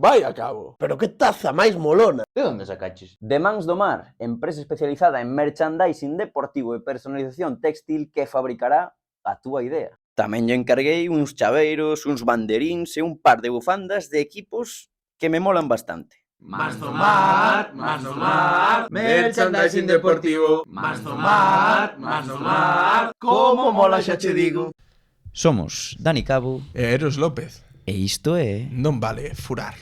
Vai a cabo. Pero que taza máis molona. De onde sacaches? De Mans do Mar, empresa especializada en merchandising deportivo e personalización textil que fabricará a túa idea. Tamén lle encarguei uns chaveiros, uns banderíns e un par de bufandas de equipos que me molan bastante. Mans do Mar, merchandising deportivo. Mans do Mar, como mola xa che digo. Somos Dani Cabo E Eros López. e isto é... Non vale furar.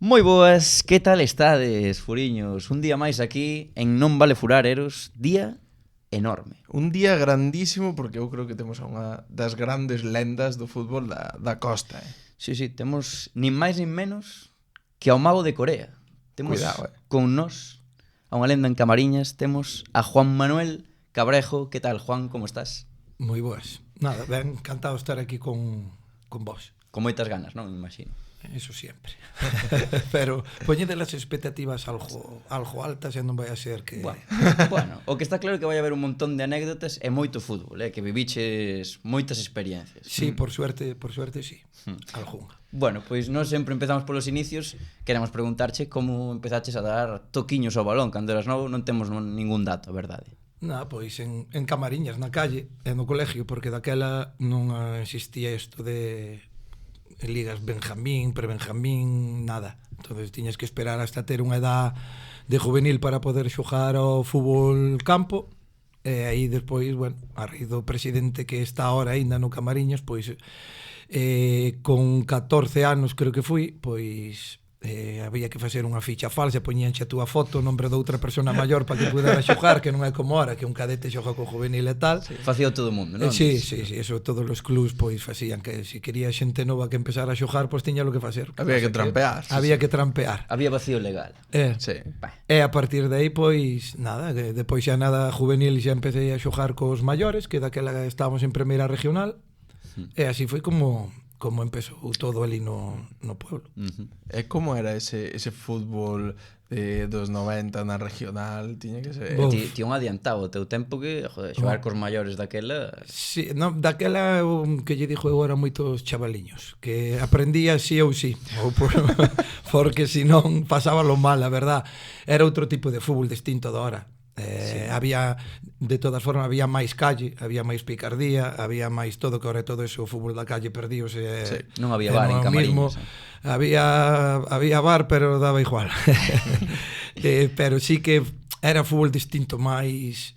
Moi boas, que tal estades, furiños? Un día máis aquí en Non Vale Furar, Eros, día enorme. Un día grandísimo porque eu creo que temos a unha das grandes lendas do fútbol da costa. Sí, temos nin máis nin menos que ao mago de Corea. Temos Cuidado, con nós a unha lenda en Camariñas, temos a Juan Manuel Cabrejo. Que tal, Juan, como estás? Moi boas. Nada, ben, encantado de estar aquí con vos. Con moitas ganas, non? Imagino. Eso siempre. Pero poñede as expectativas algo altas e non vai a ser que... Bueno, o que está claro é que vai haber un montón de anécdotas e moito fútbol, que viviches moitas experiencias. Sí, por suerte sí. Algunha. Bueno, pois nós sempre empezamos polos inicios. Queremos preguntarche como empezaches a dar toquiños ao balón. Cando eras novo non temos ningún dato, verdade? Nada, pois en Camariñas, na calle e no colegio, porque daquela non existía isto de ligas Benjamín, pre-Benjamín, nada. Entonces tiñas que esperar hasta ter unha edad de juvenil para poder xogar ao fútbol campo. E aí despois, bueno, a raíz do presidente que está ahora aínda no Camariñas, pois con 14 anos creo que fui, pois había que facer unha ficha falsa, poñíanche a túa foto, o nombre de outra persona maior para que pudera xogar, que non é como ahora, que un cadete xoga co juvenil e tal. Sí, facía todo o mundo, non? Sí, eso todos os clubs pois facían, que se quería xente nova que empezara a xogar, pois tiña lo que facer. Había que trampear. Había que trampear. Había vacío legal. Sí. E a partir de aí, pois, nada, depois xa nada juvenil xa empecé a xogar cos maiores, que daquela estábamos en primeira regional, e así foi como empezou todo ali no pueblo. E como era ese fútbol dos 90 na regional? Tiña que ser... Ti un adiantado o teu tempo que, joder, xogar cos maiores daquela... Sí, no, daquela que lle dixo eu era moitos chavaliños, que aprendía sí ou sí, porque senón pasábalo mal, a verdad. Era outro tipo de fútbol distinto da hora. Había, de todas formas, había máis calle, había máis picardía, había máis todo, que ahora todo eso, o fútbol da calle perdidos. Non había bar en Camariñas. Había bar, pero daba igual. Pero sí que era fútbol distinto, máis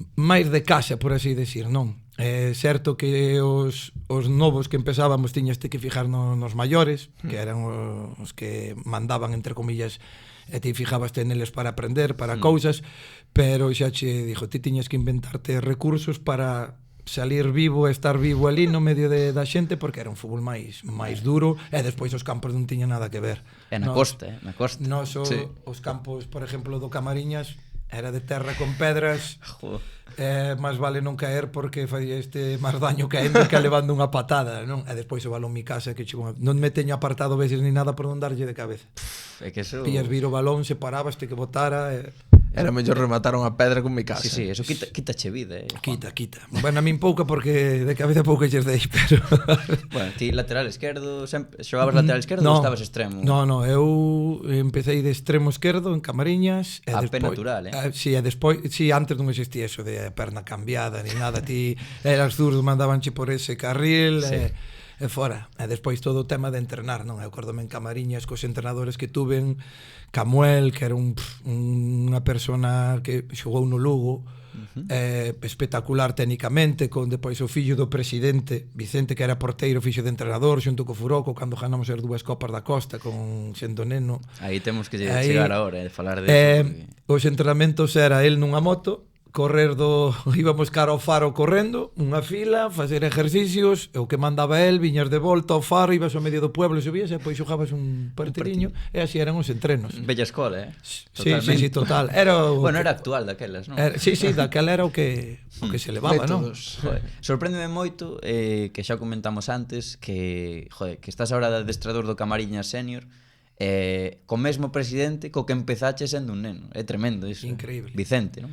de casa, por así decir, non? É certo que os novos que empezábamos tiñaste que fijar nos maiores, que eran os que mandaban, entre comillas, e ti fijabaste neles para aprender, para cousas, pero xa che dixo, ti tiñas que inventarte recursos para salir vivo e estar vivo ali no medio da xente, porque era un fútbol máis duro, e despois os campos non tiñan nada que ver. E na costa, na costa. Nos os campos, por exemplo, do Camariñas era de terra con pedras. Máis vale non caer porque fai máis daño caendo que levando unha patada, non? E despois o balón mi casa que non me teño apartado veces ni nada por non darlle de cabeza. É que eso... Pillas vir o balón, separabas, te que botara... Era mellor rematar unha pedra con mi casa. Sí, eso quítache vida, Quita. Bueno, a min pouca porque de cabeza pouca lles dei, pero... Bueno, ti lateral esquerdo, xogabas lateral esquerdo ou estabas extremo? No, eu empecéi de extremo esquerdo en Camariñas. A pé natural, Sí, e despois, sí, antes non existía eso de perna cambiada ni nada, ti eras zurdo, mandabanche por ese carril, e fora. E despois todo o tema de entrenar, non? Eu acordome en Camariñas cos entrenadores que tuven, Camuel, que era unha persona que xogou no Lugo, espectacular técnicamente, con depois o fillo do presidente, Vicente, que era porteiro, fixo de entrenador, xunto co Furoco, cando ganamos as 2 Copas da Costa con sendo neno. Aí temos que chegar agora, falar de eso. Os entrenamentos era el nunha moto, íbamos cara ao faro correndo, unha fila, facer ejercicios, e o que mandaba el, viñas de volta ao faro, ibas ao medio do pueblo, subías e pois xogabas un partidiño, e así eran os entrenos. Bella escola, Sí, total. Bueno, era actual daquelas, non? Sí, daquela era o que se levaba, non? Sorpréndeme moito, que xa comentamos antes, que estás agora de adestrador do Camariñas Senior, Co mesmo presidente co que empezache sendo un neno. É tremendo iso. Increíble. Vicente, non?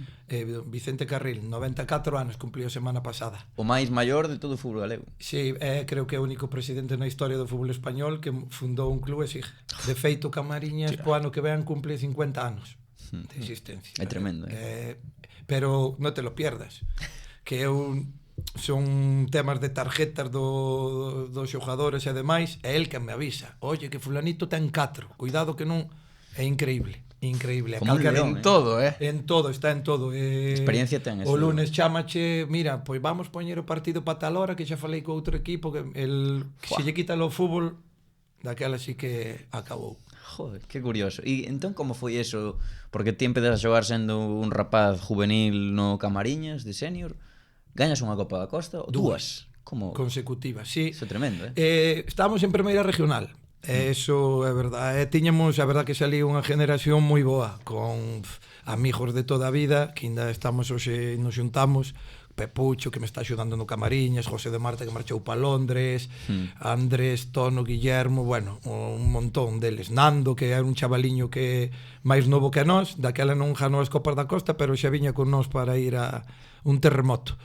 Vicente Carril, 94 anos cumpliu a semana pasada. O máis maior de todo o fútbol galego. Sí, creo que é o único presidente na historia do fútbol español que fundou un club e sigue. De feito, Camariñas, co ano que ven, cumple 50 anos de existencia. É tremendo, Pero non te lo pierdas, que son temas de tarjetas dos xogadores e demais, é el que me avisa, oye, que fulanito ten 4, cuidado que non, é increíble. Como un león, En todo, En todo, está en todo. Experiencia ten eso. O lunes chámache, mira, pois vamos poñer o partido para tal hora, que xa falei co outro equipo, que se lle quita o fútbol, daquela sí que acabou. Joder, que curioso. E entón como foi eso? Porque ti empezas a xogar sendo un rapaz juvenil no Camariñas, de senior, gañas unha Copa da Costa, ou dúas? Como? Consecutivas, sí. Iso é tremendo, Estábamos en primeira regional. Eso é verdade. Tiñamos, a verdade, que saliu unha generación moi boa, con amigos de toda a vida, que ainda estamos hoxe, nos xuntamos, Pepucho, que me está axudando no Camariñas, José de Marta, que marchou para Londres, Andrés, Tono, Guillermo, bueno, un montón deles. Nando, que era un chavaliño que máis novo que nós, daquela non ganou as Copas da Costa, pero xa viña con nós para ir a un terremoto.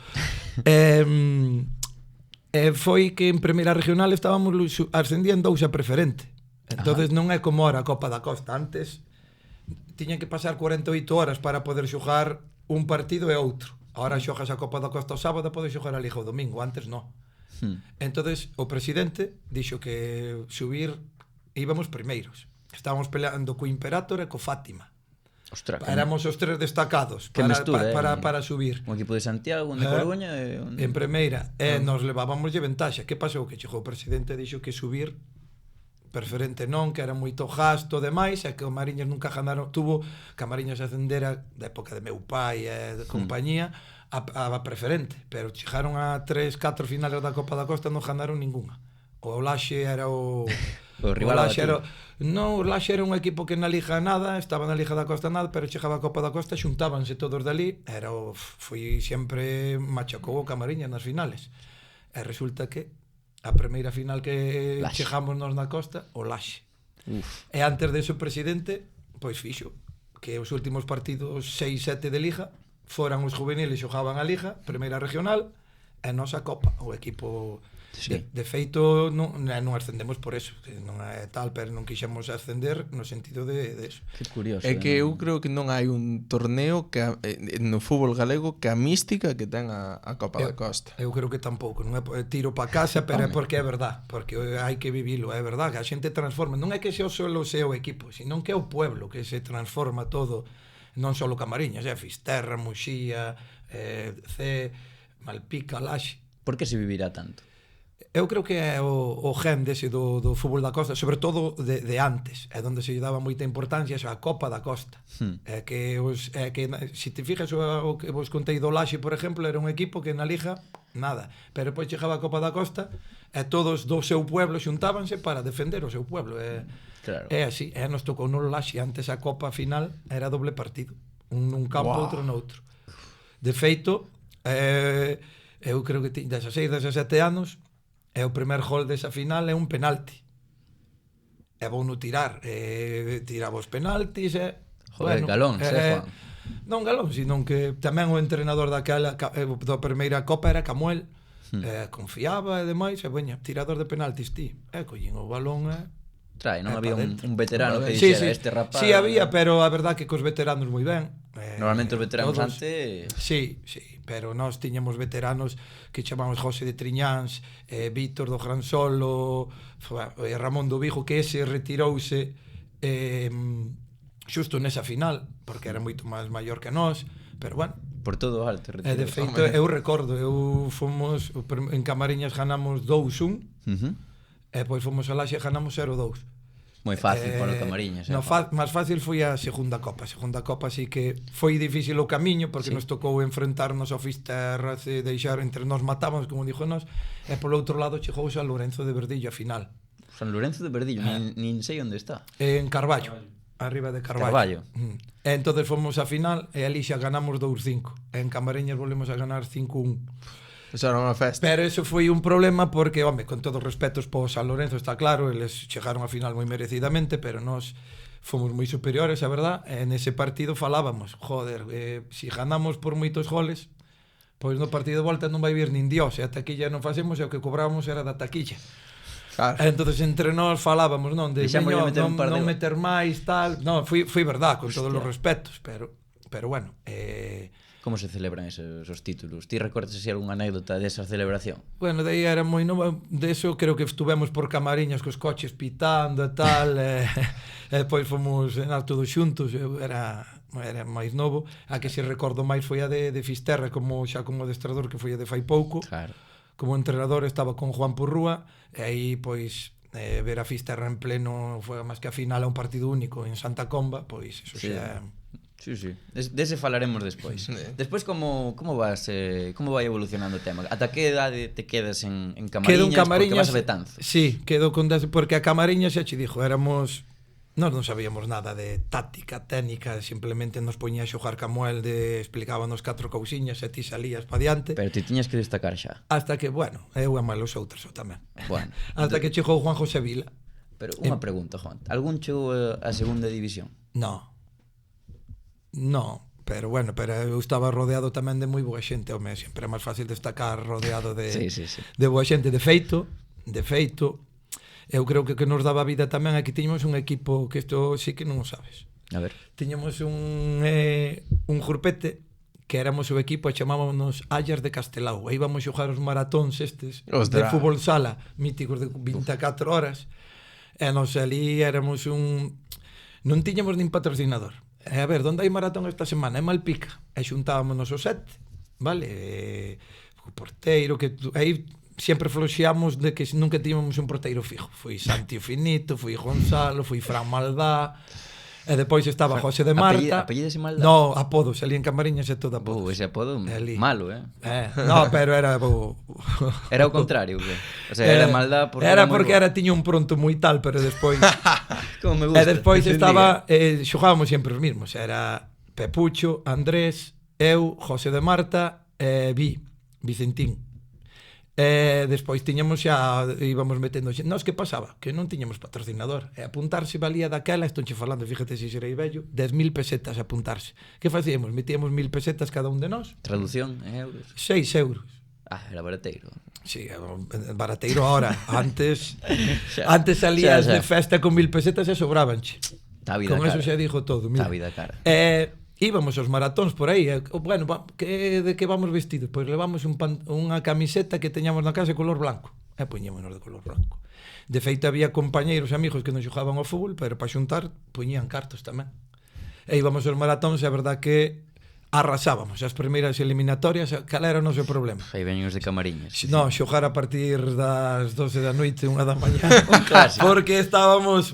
Foi que en primeira regional estábamos ascendiendo a preferente. Entonces non é como ahora a Copa da Costa. Antes tiñan que pasar 48 horas para poder xogar un partido e outro. Ahora xogas a Copa da Costa o sábado, podes xogar a Liga o domingo, antes non. Entonces o presidente dixo que subir íbamos primeiros. Estábamos peleando co Imperator e co Fátima. Ostras, éramos os tres destacados para subir. Un equipo de Santiago, un de Coruña en primeira, nos levábamos de ventaxa. Que pasou? Que chegou o presidente e dixo que subir preferente non, que era moito gasto e demais, e que o Mariñas nunca ganaron, tuvo Camariñas ascendera da época de meu pai e de compañía a preferente, pero chegaron a 3-4 finales da Copa da Costa e non ganaron ninguna. O Laxe era o rival o Laxe era un equipo que na Liga nada, estaba na Liga da Costa nada, pero chegaba a Copa da Costa, xuntábanse todos dali, foi sempre machacou o Camariñas nas finales. E resulta que a primeira final que chegamos nós na Costa, o Laxe. E antes de o presidente, pois fixo que os últimos partidos 6-7 de Liga foran os juveniles, xogaban a Liga, primeira regional, e nos a Copa, o equipo... De feito, non ascendemos por eso, que non é tal, pero non quixemos ascender no sentido de eso. Que curioso. É que eu creo que non hai un torneo que no fútbol galego que a mística que ten a Copa da Costa. Eu creo que tampouco, non é tiro pa casa, pero é porque é verdad, porque hai que vivilo, é verdad, que a xente transforma, non é que só solo sea o equipo, sino que é o pueblo que se transforma todo, non só Camariñas, Fisterra, Muxía, Malpica, Laxe. Por que se vivirá tanto? Eu creo que é o gen dese do fútbol da Costa, sobre todo de antes, é onde se lle daba moita importancia a Copa da Costa. É que se te fijas o que vos contei do Laxe, por exemplo, era un equipo que na Liga nada, pero depois chegaba a Copa da Costa e todos do seu pueblo xuntábanse para defender o seu pueblo. É así, nos tocou no Laxe, antes a Copa final era doble partido, un nun campo, outro noutro. De feito, eu creo que 16, 17 anos, e o primer gol desa final é un penalti. E vou no tirar. Tiraba os penaltis e... Joder, galón, Juan. Non galón, sino que tamén o entrenador da primeira Copa era Camuel. Confiaba e demais. E veña, tirador de penaltis ti. E collín o balón e... Non había un veterano que dixera este rapaz... Sí, había, pero a verdad que cos veteranos moi ben. Normalmente os veteranos antes... Sí, pero nós tiñamos veteranos que chamamos José de Triñáns, Víctor do Gran Solo, Ramón do Vigo, que ese retirouse xusto nesa final, porque era moito máis maior que nós, pero bueno... Por todo alto, retirouse. De feito, eu recordo, fomos en Camariñas ganamos 2-1, e pois fomos a Laxe e ganamos 0-2. Moi fácil para o Camariñas. Máis fácil foi a segunda Copa. A segunda Copa sí que foi difícil o camiño, porque nos tocou enfrentarnos ao Fisterra, deixar entre nós matábamos, como dixo nós, e polo outro lado chegou San Lorenzo de Verdillo a final. San Lorenzo de Verdillo, nin sei onde está. En Carballo, arriba de Carballo. E entonces fomos a final e ali xa ganamos 2-5. En Camariñas volvemos a ganar 5-1. Eso era unha festa. Pero eso foi un problema porque, home, con todos os respetos po San Lorenzo, está claro, eles chegaron a final moi merecidamente, pero nós fomos moi superiores, a verdad, e nese partido falábamos, joder, si ganamos por moitos goles, pois no partido de volta non vai vir nin Dios, e a taquilla non facemos, e o que cobrábamos era da taquilla. Claro. Entonces entre nós falábamos, non, de Deixámoslle "Miño, meter un par de non goles". meter máis, tal. Non, foi verdad, con todos os respetos, pero bueno, Como se celebran esos títulos? Ti recordas así algunha anécdota desa celebración? bueno, de aí era moi nova, de eso creo que estuvemos por Camariñas cos coches pitando e tal, e depois fomos en todos xuntos, eu era máis novo, a que se recordo máis foi a de Fisterra, como adestrador, que foi a de fai pouco. Claro. Como entrenador estaba con Juan Purrúa, e aí pois ver a Fisterra en pleno, foi máis que a final a un partido único en Santa Comba, pois eso Sí. xa... Sí. Dese falaremos despois. Despois como vai evolucionando o tema? Ata que edade te quedas en Quedo Camariñas, en porque Camariñas, vas a Betanzos? sí, quedo con porque a Camariñas xa che dixo, nós non sabíamos nada de táctica, técnica, simplemente nos poñía a xogar Camuel, explicábanos 4 cousiñas e ti salías pa diante. Pero ti tiñas que destacar xa. Hasta que, bueno, eu e malos outros tamén. Bueno. Hasta que chegou Juan José Vila. Pero unha pregunta, Juan. Algún chegou a segunda división? No, pero bueno, pero eu estaba rodeado tamén de moi boa xente, home, sempre é máis fácil destacar rodeado de Sí. de boa xente. De feito, eu creo que nos daba vida tamén aquí tiñamos un equipo que isto sí que non o sabes. A ver. Tiñamos un grupete que éramos o equipo e chamábamos Allas de Castelao. E íbamos xogar os maratóns estes de Ostras. fútbol sala, míticos de 24 horas. E nos ali éramos non tiñamos nin patrocinador. A ver, onde hai maratón esta semana? É Malpica. E xuntábamos os 7, vale? O porteiro, que aí sempre floxeamos de que nunca tiñamos un porteiro fijo. Foi Santi Finito, foi Gonzalo, foi Fran Maldá, e depois estaba José de Marta. Apellido ese Maldá? No, apodos, ali en Camariñas é todo apodos. Ese apodo Ali. malo, No, pero era Era o contrario, que? O sea, era Maldá porque era moi porque bo. tiña un pronto moi tal, pero despois Como me gusta. e despois Entendía. estaba xogábamos sempre os mismos, era Pepucho, Andrés, eu, José de Marta e Vicentín. Despois tiñamos xa, íbamos metendo xente. Nós que pasaba? Que non tiñamos patrocinador. E apuntarse valía daquela, estonche falando, fíjate se serei vello, 10.000 pesetas apuntarse. Que facíamos? Metíamos 1.000 pesetas cada un de nós. Traducción en euros. 6 euros. Era barateiro. Sí, barateiro ahora. Antes Xa. salías de festa con 1.000 pesetas e sobrabanche. Tá a vida Con cara. eso xa dixo todo. Mira. Tá a vida cara. Íbamos aos maratóns por aí, bueno, de que vamos vestidos? Pois levamos unha camiseta que teñamos na casa de color blanco, e poñémonos de color blanco. De feito, había compañeiros e amigos que non xogaban ao fútbol, pero para xuntar poñían cartos tamén. E íbamos aos maratóns, e a verdad que arrasábamos as primeiras eliminatorias. Cal era o noso problema? Aí veñen os de Camariñas. No, xogar a partir das 12 da noite, 1 da mañá. clásico. Porque estábamos,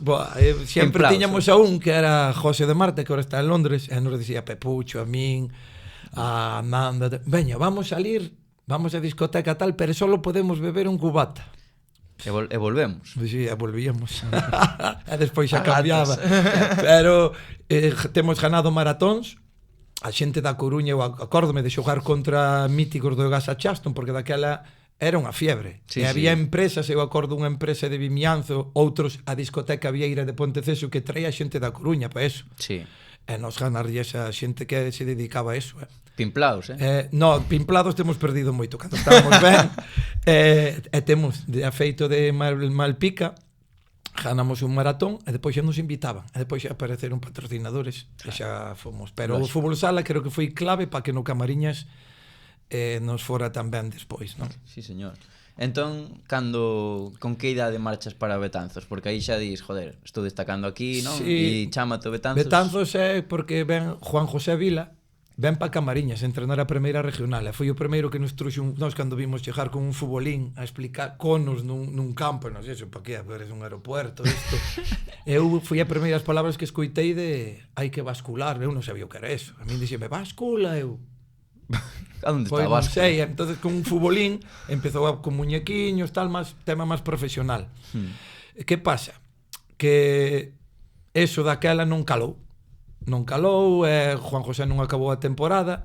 sempre Templaos, tiñamos a un que era José de Marta, que ahora está en Londres, e nos decía Pepucho, a min, a Amanda, veña, vamos salir, vamos a discoteca tal, pero solo podemos beber un cubata. E volvemos. Pois sí, volvíamos. E despois xa cambiaba. Pero temos ganado maratóns. A xente da Coruña, eu acórdome de xogar contra míticos do Gasa Chaston, porque daquela era unha fiebre. Sí, e había sí. empresas, eu acordo unha empresa de Vimianzo, outros a discoteca Vieira de Ponteceso, que traía xente da Coruña para eso. Sí. E nos ganarlle esa xente que se dedicaba a eso. Pimplaos, No, pimplados temos perdido moito cando estábamos ben. E temos de afeito de Malpica, ganamos un maratón e depois xa nos invitaban e depois xa apareceron patrocinadores e xa fomos, pero o fútbol sala creo que foi clave para que no Camariñas nos fora tan ben despois, non? Sí, señor. Entón, con que idade marchas para Betanzos? Porque aí xa dis, joder, estou destacando aquí, non? Sí. E chámate Betanzos. Betanzos é porque ven Juan José Vila, ven pa Camariñas a entrenar a primeira regional, e foi o primeiro que nos trouxe nós cando vimos chegar con un futbolín a explicar conos nun campo, non sei, para que eres un aeropuerto, isto. Eu fui as primeiras palabras que escoitei de hai que bascular, eu non sabía o que era eso. A mí dixeme, bascula, eu A onde está pois a non báscula? sei, entonces con un futbolín empezou con muñequiños, tal, máis tema máis profesional. Que pasa? Que eso daquela non calou. Juan José non acabou a temporada,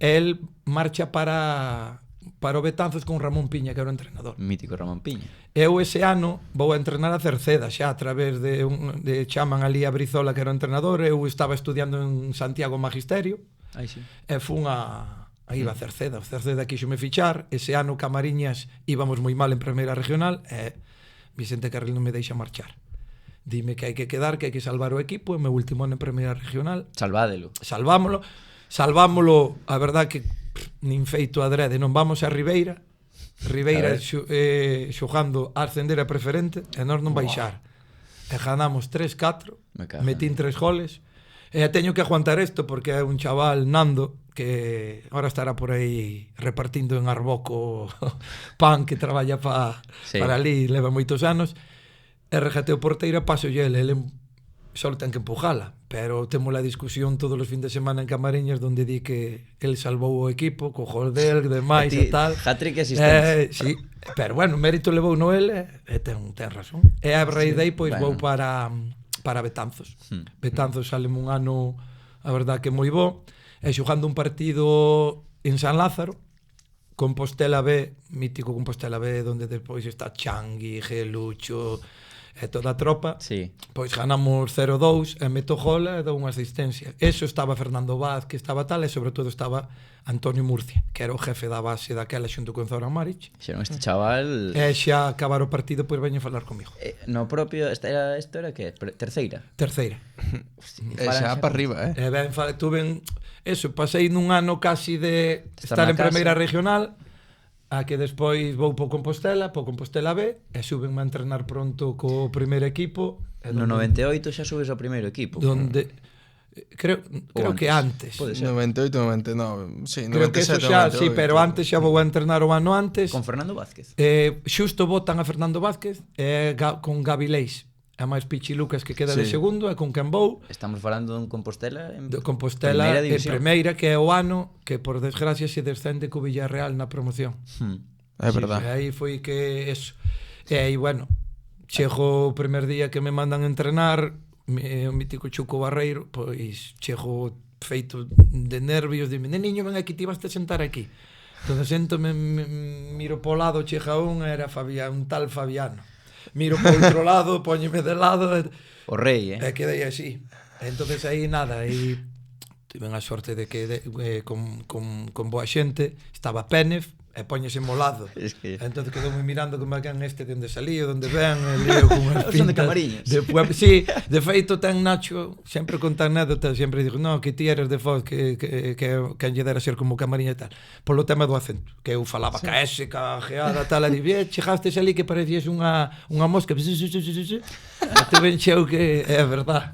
el marcha para para o Betanzos con Ramón Piña, que era o entrenador. Mítico Ramón Piña. Eu ese ano vou a entrenar a Cerceda xa a través de chaman ali a Brizola, que era o entrenador. Eu estaba estudiando en Santiago Magisterio Ai, sí. e fun a ir a Cerceda. O Cerceda quixome fichar. Ese ano Camariñas íbamos moi mal en primeira regional e Vicente Carril non me deixa marchar. Dime que hai que quedar, que hai que salvar o equipo. E meu último ano en primeira regional Salvádelo. salvámolo, a verdad que nin feito adrede. Non vamos a Ribeira xogando a ascender a preferente e nós non baixar. E ganamos 3-4, metín 3 goles. E teño que aguantar isto porque é un chaval, Nando, que ahora estará por aí repartindo en Arboco pan, que traballa para ali, leva moitos anos. E regateo porteira, paso ele só ten que empujala, pero temos a discusión todos os fins de semana en Camariñas donde di que el salvou o equipo co gol del, demais e tal. Hat-trick e asistencia. Sí, pero bueno, mérito levou no ele e ten razón. E a raíz dai pois vou para Betanzos. Betanzos sale un ano, a verdad que moi bo, e xogando un partido en San Lázaro, Compostela B, mítico Compostela B, donde despois está Changui, Gelucho e toda a tropa, pois ganamos 0-2 e meto gol e dou unha asistencia. Eso estaba Fernando Vaz, que estaba tal, e sobre todo estaba Antonio Murcia, que era o jefe da base daquela xunto con Zoran Maric. Xeron este chaval... E xa acabar o partido, pois veño a falar comigo. No propio, isto era que? Terceira? Terceira. E xa para arriba, E ben, tuve eso, pasei nun ano casi de estar en primeira regional, a que despois vou po Compostela B, e súbenme a entrenar pronto co primeiro equipo. No 98 xa subes ao primeiro equipo. Donde creo que antes. 98, 99, sí, 97, creo que eso xa, 98, sí, pero antes xa vou a entrenar o ano antes. Con Fernando Vázquez. Xusto botan a Fernando Vázquez con Gabi Leis. A máis Pichi Lucas, que queda de segundo, e con quen vou. Estamos falando dun Compostela en Compostela en primeira, que é o ano que por desgracia se descende co Villarreal na promoción. É verdad. Aí foi que eso. E aí, bueno, chego o primer día que me mandan entrenar, o mítico Chuco Barreiro, pois chego feito de nervios, dime, niño, ven aquí, ti vas a sentar aquí. Entón sento-me, miro po lado, chega era un tal Fabiano. Miro por outro lado, póñeme de lado o rei, e quedei así. Entonces aí nada, aí tiven a sorte de que con boa xente estaba Pénez e póñese molado. Entonces quedoume mirando como é que este de onde salía, onde ven, lío con as pintas. Son de Camariñas. Sí, de feito ten Nacho, sempre conta anécdotas, sempre digo, no, que ti eres de Foz, que lle dera ser como Camariña e tal. Polo tema do acento, que eu falaba ca ese, ca geada, tal, e dicía, chegastes ali que parecías unha mosca. Te venxeu que é verdad.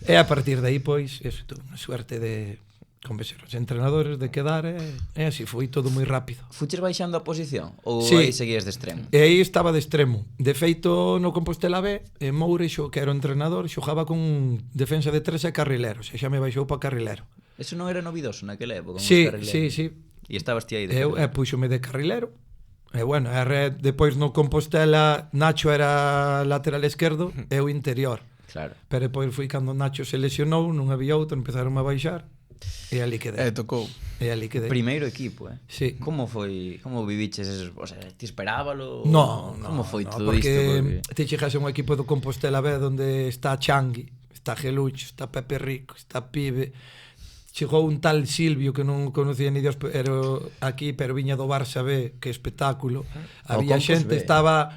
E a partir de aí, pois, eso, tuve unha suerte de convencer os entrenadores de quedar e así foi todo moi rápido. Fuches baixando a posición? Ou aí seguías de extremo? E aí estaba de extremo. De feito, no Compostela B, Moure, que era o entrenador, xogaba con defensa de 3 e carrileros, e xa me baixou para carrilero. Eso non era novidoso naquela época? Sí. E estabas ti aí de carrilero? Puxome de carrilero. E bueno, depois no Compostela Nacho era lateral esquerdo e eu interior. Claro. Pero depois foi cando Nacho se lesionou, non había outro, empezaron a baixar. E ali quedei. Tocou. Primeiro equipo, Sí. Como foi? Como viviches esos? O sea, ti esperábalo? No. Como foi todo porque isto? Porque te chegas a un equipo do Compostela B donde está Changui, está Gelucho, está Pepe Rico, está Pibe. Chegou un tal Silvio que non conocía ni Dios, pero viña do Barça B, que espectáculo. Había xente, estaba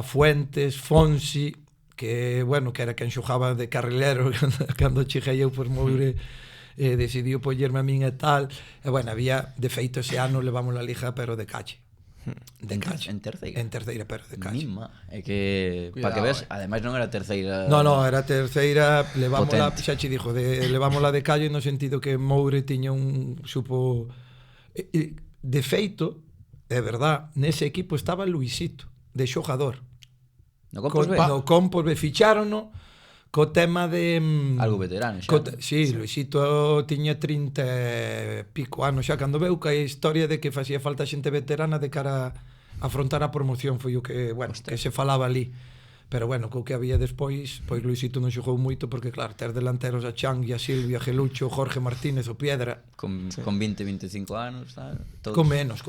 Fuentes, Fonsi, que, bueno, que era quen xogaba de carrilero cando cheguei eu por Moure, decidiu pollerme a min e tal, e, bueno, había, de feito, ese ano levamos a liga, pero de calle. En terceira? En terceira, pero de calle. Mima, é que, para que ves, ademais non era terceira... No, era terceira, levámola, xa che dixo, levámola de calle no sentido que Moure tiña un supo... De feito, é verdad, nese equipo estaba Luisito, de xogador. No Compos B? No Compos B fixárono co tema de... Algo veterano xa. Sí, Luisito tiña 30 e pico anos xa cando veu que a historia de que facía falta xente veterana de cara a afrontar a promoción foi o que, bueno, que se falaba ali. Pero bueno, co que había despois, pois Luisito non xogou moito porque claro, ter delanteros a Changui, a Silvia, a Gelucho, Jorge Martínez, o Piedra, Con 20, 25 anos, tal, todos. con menos.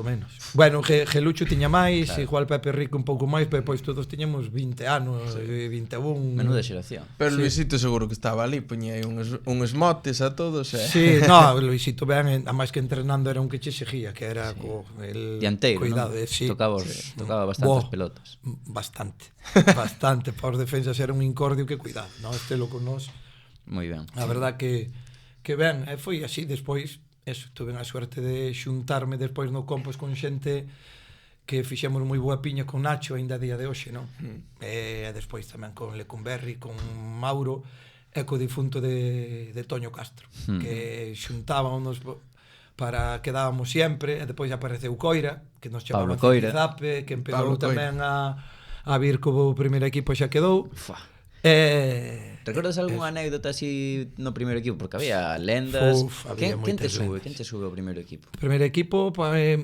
Bueno, Gelucho tiña máis, igual Pepe Rico un pouco máis, pero pois todos tiñamos 20 anos, 21. Menuda xeración. Pero Luisito seguro que estaba ali, poñía aí uns motes a todos, Sí, no, Luisito ben, a máis que entrenando era un que che seguía, que era el Dianteiro, cuidado, ¿no? sí. Tocaba bastantes pelotas. Bastante, para os defensas era un incordio que cuidado, non? Estelo con nós. Moi ben. A verdad que ben, foi así, despois eso, tuve a suerte de xuntarme despois no Compos con xente que fixemos moi boa piña con Nacho aínda a día de hoxe, non? E despois tamén con Lecumberri, con Mauro e co difunto de Toño Castro, que xuntábamos para quedábamos sempre, e despois apareceu Coira, que nos chamaba Zape, que empezou tamén a vir co primeiro equipo xa quedou. Recordas algunha anécdota así no primeiro equipo? Porque había lendas. Quen te sube ao primeiro equipo? O primeiro equipo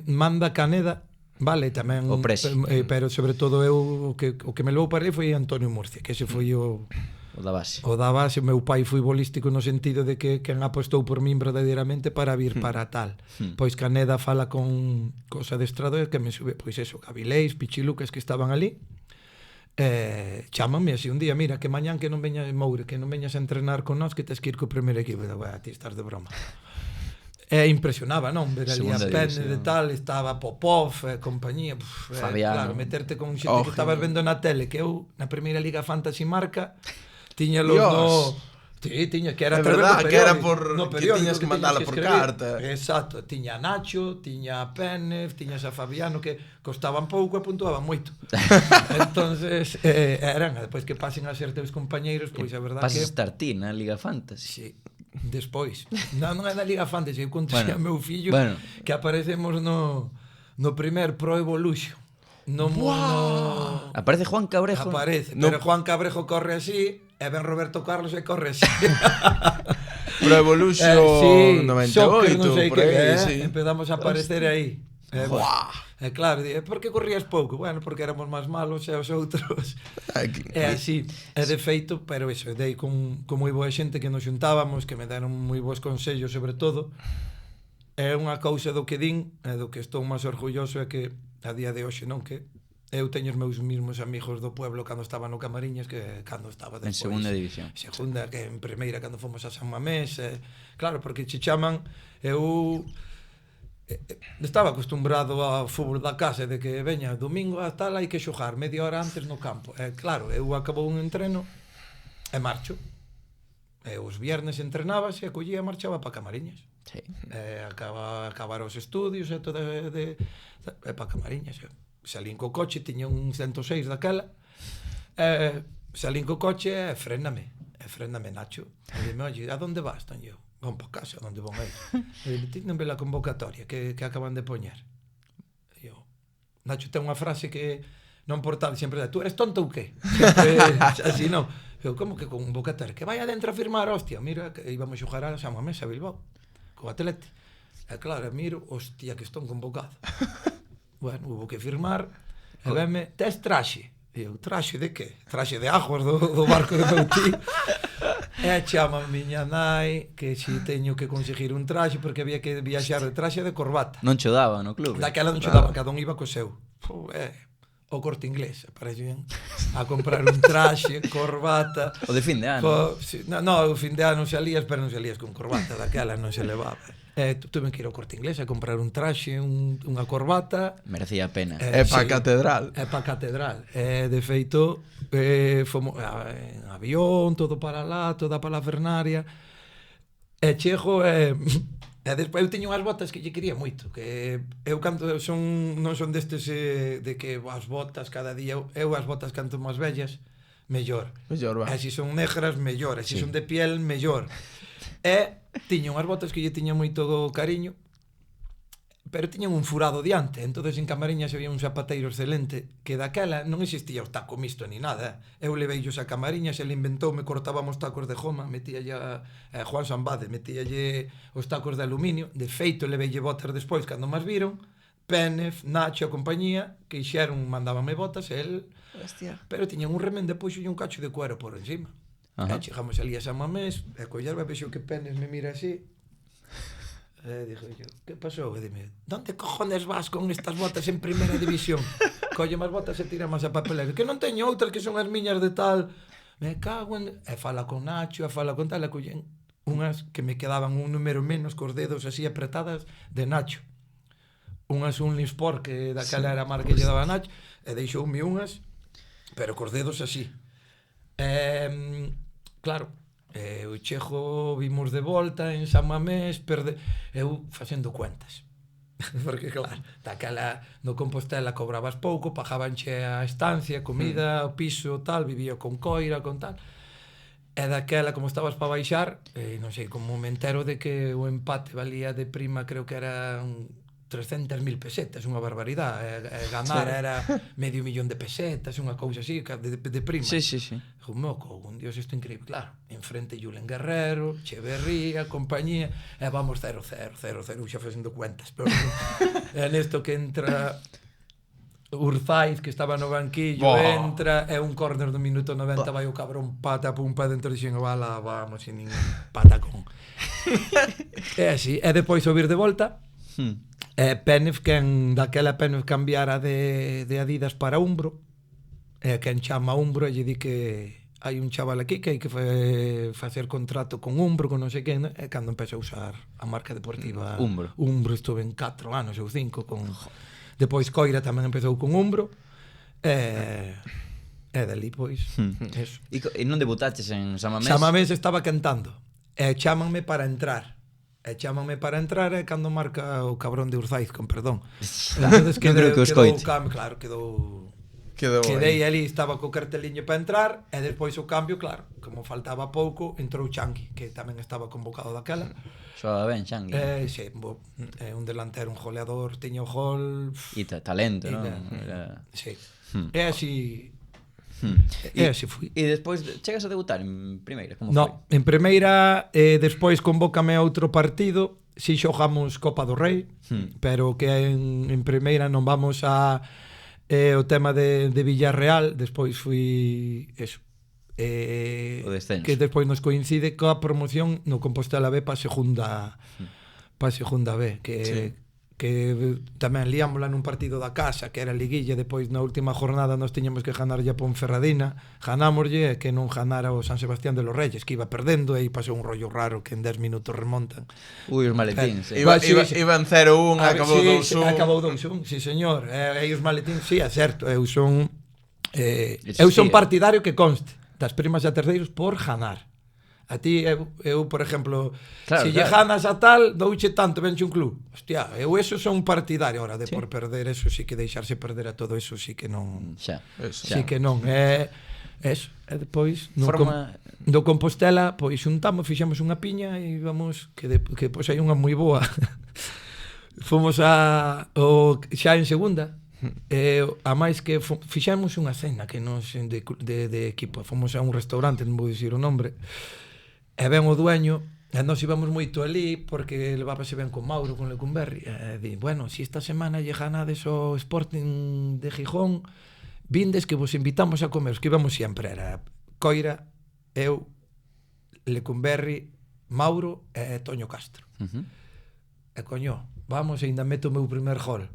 manda Caneda, vale, tamén o Presi. Pero sobre todo eu o que me levou para aí foi Antonio Murcia, que ese foi o da base. O da base, o meu pai futbolístico no sentido de que quen apostou por min verdadeiramente para vir para tal. Pois Caneda fala con cos adestradores que me sube, pois eso, Gavileis, Pichilucas que estaban ali. Chámame así un día, mira, que mañán que non veñas Moure, que non veñas a entrenar con nós, que tes que ir co primeiro equipo. Ti estás de broma. Impresionaba, non? Ver ali a Pene de tal, estaba Popov, compañía, Fabiano. Claro, meterte con xente que estabas vendo na tele, que eu na primeira Liga Fantasy Marca tiña los no... Sí, tiña que era verdad, que era por que tiñas que mandala por carta. Exacto, tiña a Nacho, tiña a Pene, tiñas a Fabiano que costaban pouco e puntuaban moito. Entonces, eran, depois que pasen a ser teus compañeiros, pois a verdade que... Pasas estar ti na Liga Fantasy. Sí, despois. Non é na Liga Fantasy, eu conto a meu fillo que aparecemos no primer Pro Evolution. Aparece Juan Cabrejo. Pero Juan Cabrejo corre así e ven Roberto Carlos e corre así. Pro Evolution 98, non sei por aí, empezamos a aparecer aí. Claro, por que corrías pouco? Bueno, porque éramos máis malos e os outros. É así, é de feito, pero iso, dei con moi boa xente que nos xuntábamos, que me deron moi bons consellos sobre todo. É unha cousa do que din, e do que estou máis orgulloso é que a día de hoxe non, que eu teño os meus mesmos amigos do pueblo cando estaba no Camariñas que cando estaba despois. En segunda división. Segunda, que en primeira cando fomos a San Mamés. Claro, porque che chaman, eu estaba acostumbrado ao fútbol da casa, de que veña domingo a tal hai que xogar media hora antes no campo. Claro, eu acabou un entreno e marcho. Os viernes entrenabas e collía e marchaba para Camariñas. Sí. Acabar os estudios e todo para Camariñas. Salín co coche, tiña un 106 daquela, salín co coche e fréname Nacho. E dime, oye, a donde vas? Tan eu, vamos para casa, onde vão eles? E dime, ti non ve la convocatoria que acaban de poñer. E eu, Nacho ten unha frase que non portaba, sempre tú eres tonto ou que? Sempre, así non. Eu, como que convocatoria? Que vai adentro a firmar, hostia, mira, que íbamos a xogar a San Mamés, a Bilbao, co Atleti. E claro, miro, hostia, que estou convocado. Bueno, hubo que firmar, e venme, tes traxe? E eu, traxe de que? Traxe de aguas do barco de meu tío. E chama a miña nai que si teño que conseguir un traxe porque había que viaxar de traxe de corbata. Non cho daba no club. Daquela non cho daba, cada un iba co seu. O Corte Inglés, parece ben, a comprar un traxe, corbata. O de fin de ano. No, o fin de ano salías, pero non salías con corbata, daquela non se levaba. Tuve que ir ao Corte Inglés a comprar un traxe, unha corbata. Merecía a pena. É para a catedral. É para a catedral. De feito, fomos en avión, todo para lá, toda para a Fernaria. E chego e despois eu tiño unhas botas que lle quería moito, que eu canto non son destes de que as botas cada día, eu as botas canto máis vellas, mellor. E se son negras, mellor. E se son de piel, mellor. E tiña unhas botas que lle tiña moito cariño, pero tiñan un furado diante. Entonces en Camariñas había un zapateiro excelente que daquela non existía o taco mixto ni nada. Eu leveillos a Camariñas, ele inventoume, cortábamos tacos de goma, metíalle a Juan Sambade, metíalle os tacos de aluminio. De feito, leveille botas despois, cando máis viron, Pénez, Nacho a compañía, que mandábanme botas, el... Hostia. Pero tiñan un remén de puxo e un cacho de cuero por encima. Ajá. E chegamos ali a San Mamés, e collerme vexo que Pénez me mira así. E dije yo, que pasou? E dime, ¿dónde cojones vas con estas botas en primeira división? Colle máis botas e tira máis a papelera. Que non teño outras que son as miñas de tal. Me cago en... E fala con Nacho, e fala con tal, e collen unhas que me quedaban un número menos cos dedos así apretadas de Nacho. Unhas Unlisport, que daquela era a marca que lle daba a Nacho, e deixoume unhas, pero cos dedos así. Claro, o chego vimos de volta en San Mamés, eu facendo cuentas. Porque claro, daquela no Compostela cobrabas pouco, pagabanche a estancia, comida, o piso, tal, vivía con coira, con tal. E daquela, como estabas para baixar, non sei, como me entero de que o empate valía de prima, creo que era 300.000 pesetas, unha barbaridade. Ganar era medio millón de pesetas, unha cousa así, de prima. Sí. Meu cogo, un dios, isto é increíble. Claro, enfrente Julen Guerrero, Cheverría, compañía, e vamos 0-0, xa facendo cuentas. Pero nesto que entra Urzaiz, que estaba no banquillo, entra, é un córner do minuto 90, vai o cabrón pata pum pa dentro, dixen, bala, vamos, sin ningún patacón. E así, e depois subir de volta, Pénez, daquela Pénez cambiara de Adidas para Umbro, e quen chama Umbro, e lle di que hai un chaval aquí que hai que facer contrato con Umbro, con non sei quen, e cando empeza a usar a marca deportiva Umbro estuve en 4 anos ou 5 con... Depois Coira tamén empezou con Umbro, e dali, pois, eso. E non debutaches en San Mamés? San Mamés estaba cantando, e chámanme para entrar. E cando marca o cabrón de Urzaiz, con perdón. Entonces, creo que os coite. Claro, quedei ali, estaba co carteliño para entrar, e despois o cambio, claro, como faltaba pouco, entrou Chanqui, que tamén estaba convocado daquela. Xoa ben, Chanqui. Sí, un delantero, un goleador, tiña o gol... E talento, non? Sí. E así... E así fui. E despois chegas a debutar en primeira? Como No, en primeira, despois convócame a outro partido, si xogamos Copa do Rei, pero que en primeira non vamos a o tema de Villarreal, despois fui eso. O descenso. Que despois nos coincide coa promoción no Compostela B para segunda B, que tamén liámola nun partido da casa, que era liguilla, depois na última jornada nos tiñamos que ganar ya Ponferradina, ganámoslle, que non ganara o San Sebastián de los Reyes, que iba perdendo, e pasou un rollo raro que en 10 minutos remontan. Ui, os maletíns. Iban 0-1, acabou 2-1. Acabou 2-1, sí señor. E os maletíns, sí, é certo, eu son partidario que conste das primas e a terceiros por ganar. A ti, eu por exemplo, se lle ganas a tal, douche tanto, venche un club. Hostia, eu eso son partidario. Ahora, de por perder, eso sí que deixarse perder a todo eso, sí que non... Sí que non. Eso. E depois, do Compostela, pois xuntamos, fixemos unha piña e vamos, que pois hai unha moi boa. Fomos xa en segunda, a máis que fixemos unha cena que nos de equipo. Fomos a un restaurante, non vou dicir o nombre, e ven o dueño, e nós íbamos moito ali porque levábase ben con Mauro, con Lecumberri, e di, bueno, si esta semana lle ganades o Sporting de Gijón, vindes que vos invitamos a comer. Os que íbamos sempre era Coira, eu, Lecumberri, Mauro e Toño Castro. E coño, vamos, e ainda meto o meu primer gol.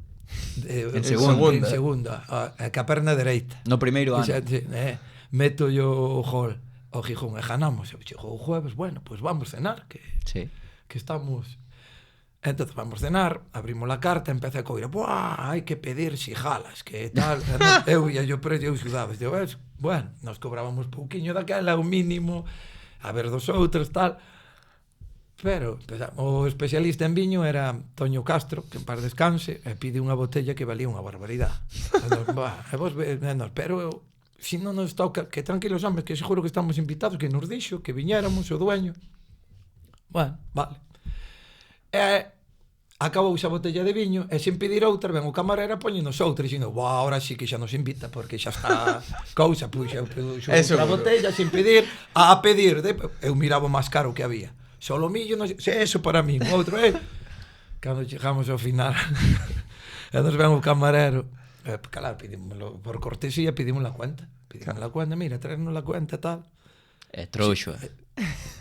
En segunda, que a perna dereita. No primeiro ano. Meto yo o gol ao Gijón e ganamos. Chegou o jueves, bueno, pois vamos cenar, que estamos... Entonces vamos cenar, abrimos la carta, empecé a coir, hai que pedir xigalas, que tal... Eu ia yo precio, eu xudaba, bueno, nos cobrábamos pouquiño daquela, o mínimo, a ver dos outros, tal... Pero o especialista en viño era Toño Castro, que en paz descanse, e pide unha botella que valía unha barbaridade. E vos pero si non nos toca, que tranquilos homes, que seguro que estamos invitados, que nos dixo que viñéramos o dueño. Bueno, vale. E acabou xa botella de viño, e sin pedir outra, ven o camarera poñenos outra, e dicindo, ahora sí que xa nos invita, porque xa está cousa, puxa outra botella, sin pedir, a pedir, eu miraba o máis caro que había. Solomillo, no sé, eso para mí, outro, cando chegamos ao final, E nos ven o camarero. Claro, pedímoslo, por cortesía, pedimos la cuenta. Pedimos la cuenta, mira, traernos la cuenta e tal. Trouxo.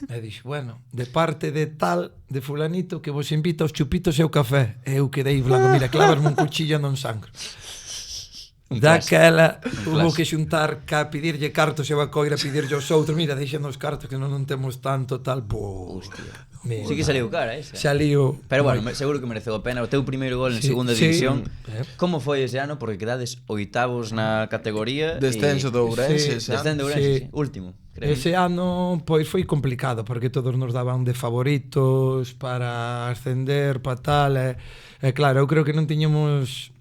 E dixo, bueno, de parte de tal, de fulanito, que vos invita aos chupitos e o café. E eu quedei blanco, mira, clavasme un cuchillo non sangro. Daquela hubo que xuntar ca pedirlle cartos e a coira pedirlle aos outros, mira, deixando os cartos que non temos tanto tal. Hostia. Sí que saliu cara esa. Saliu. Pero bueno, seguro que mereceu a pena o teu primeiro gol en segunda división. Como foi ese ano? Porque quedades oitavos na categoría. Descenso do Ourense. Descenso do Ourense, último. Ese ano pois foi complicado porque todos nos daban de favoritos para ascender, para tal, e claro, eu creo que non tiñamos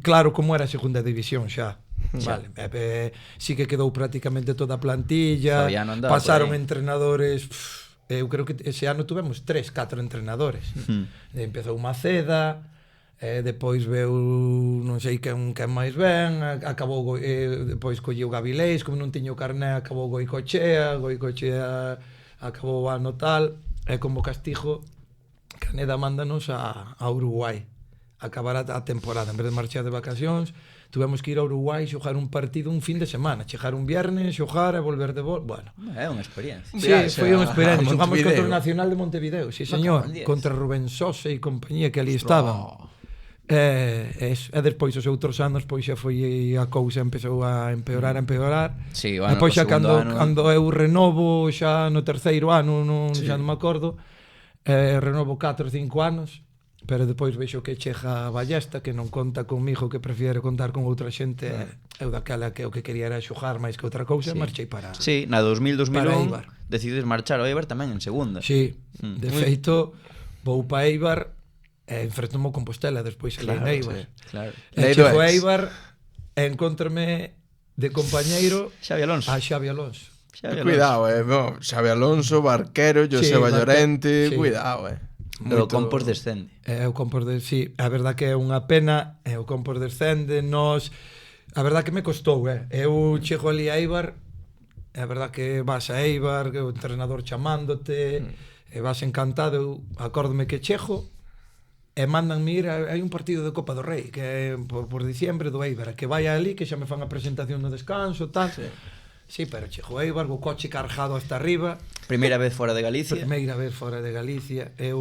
claro como era a segunda división xa. Vale, sí que quedou prácticamente toda a plantilla, pasaron entrenadores, eu creo que ese ano tuvemos 4 entrenadores. Empezou Maceda, depois veu non sei quen máis ben, acabou depois colleu Gavilés, como non tiño carné, acabou Goicochea acabou o ano tal, e como castigo Caneda mándanos a Uruguai acabar a temporada, en vez de marchar de vacacións tuvemos que ir a Uruguai xogar un partido un fin de semana, chegar un viernes, xogar e volver de bueno. É unha experiencia. Sí, foi unha experiencia. Xogamos contra o Nacional de Montevideo, sí señor, contra Rubén Sose e compañía que ali estaban. E despois os outros anos pois xa foi a cousa empezou a empeorar. Sí, e pois xa cando eu renovo xa no terceiro ano, xa non me acordo, renovo 4 ou 5 anos. Pero depois vexo que chega a Ballesta, que non conta comigo, que prefiere contar con outra xente. Eu daquela que o que quería era xogar máis que outra cousa, marchei para... Sí, na 2000-2001 decides marchar ao Eibar tamén en segunda. Sí, de feito, vou para Eibar e enfrentome ao Compostela, despois claro, Eibar. E chego a Eibar e encontrome de compañeiro Xavi Alonso. A Xavi Alonso. Cuidado, Xavi Alonso, Barquero, Joseba Llorente, cuidado, O Compos descende. O Compos sí, a verdad que é unha pena, o Compos descende, a verdad que me costou, eu chego ali a Eibar, a verdad que vas a Eibar, o entrenador chamándote, e vas encantado, eu acórdome que chego, e mandanme ir, hai un partido de Copa do Rei, que é por diciembre do Eibar, que vai ali, que xa me fan a presentación no descanso, tal. Sí, pero chego a Eibar, o coche cargado hasta arriba. Primeira vez fora de Galicia. Primeira vez fora de Galicia. Eu,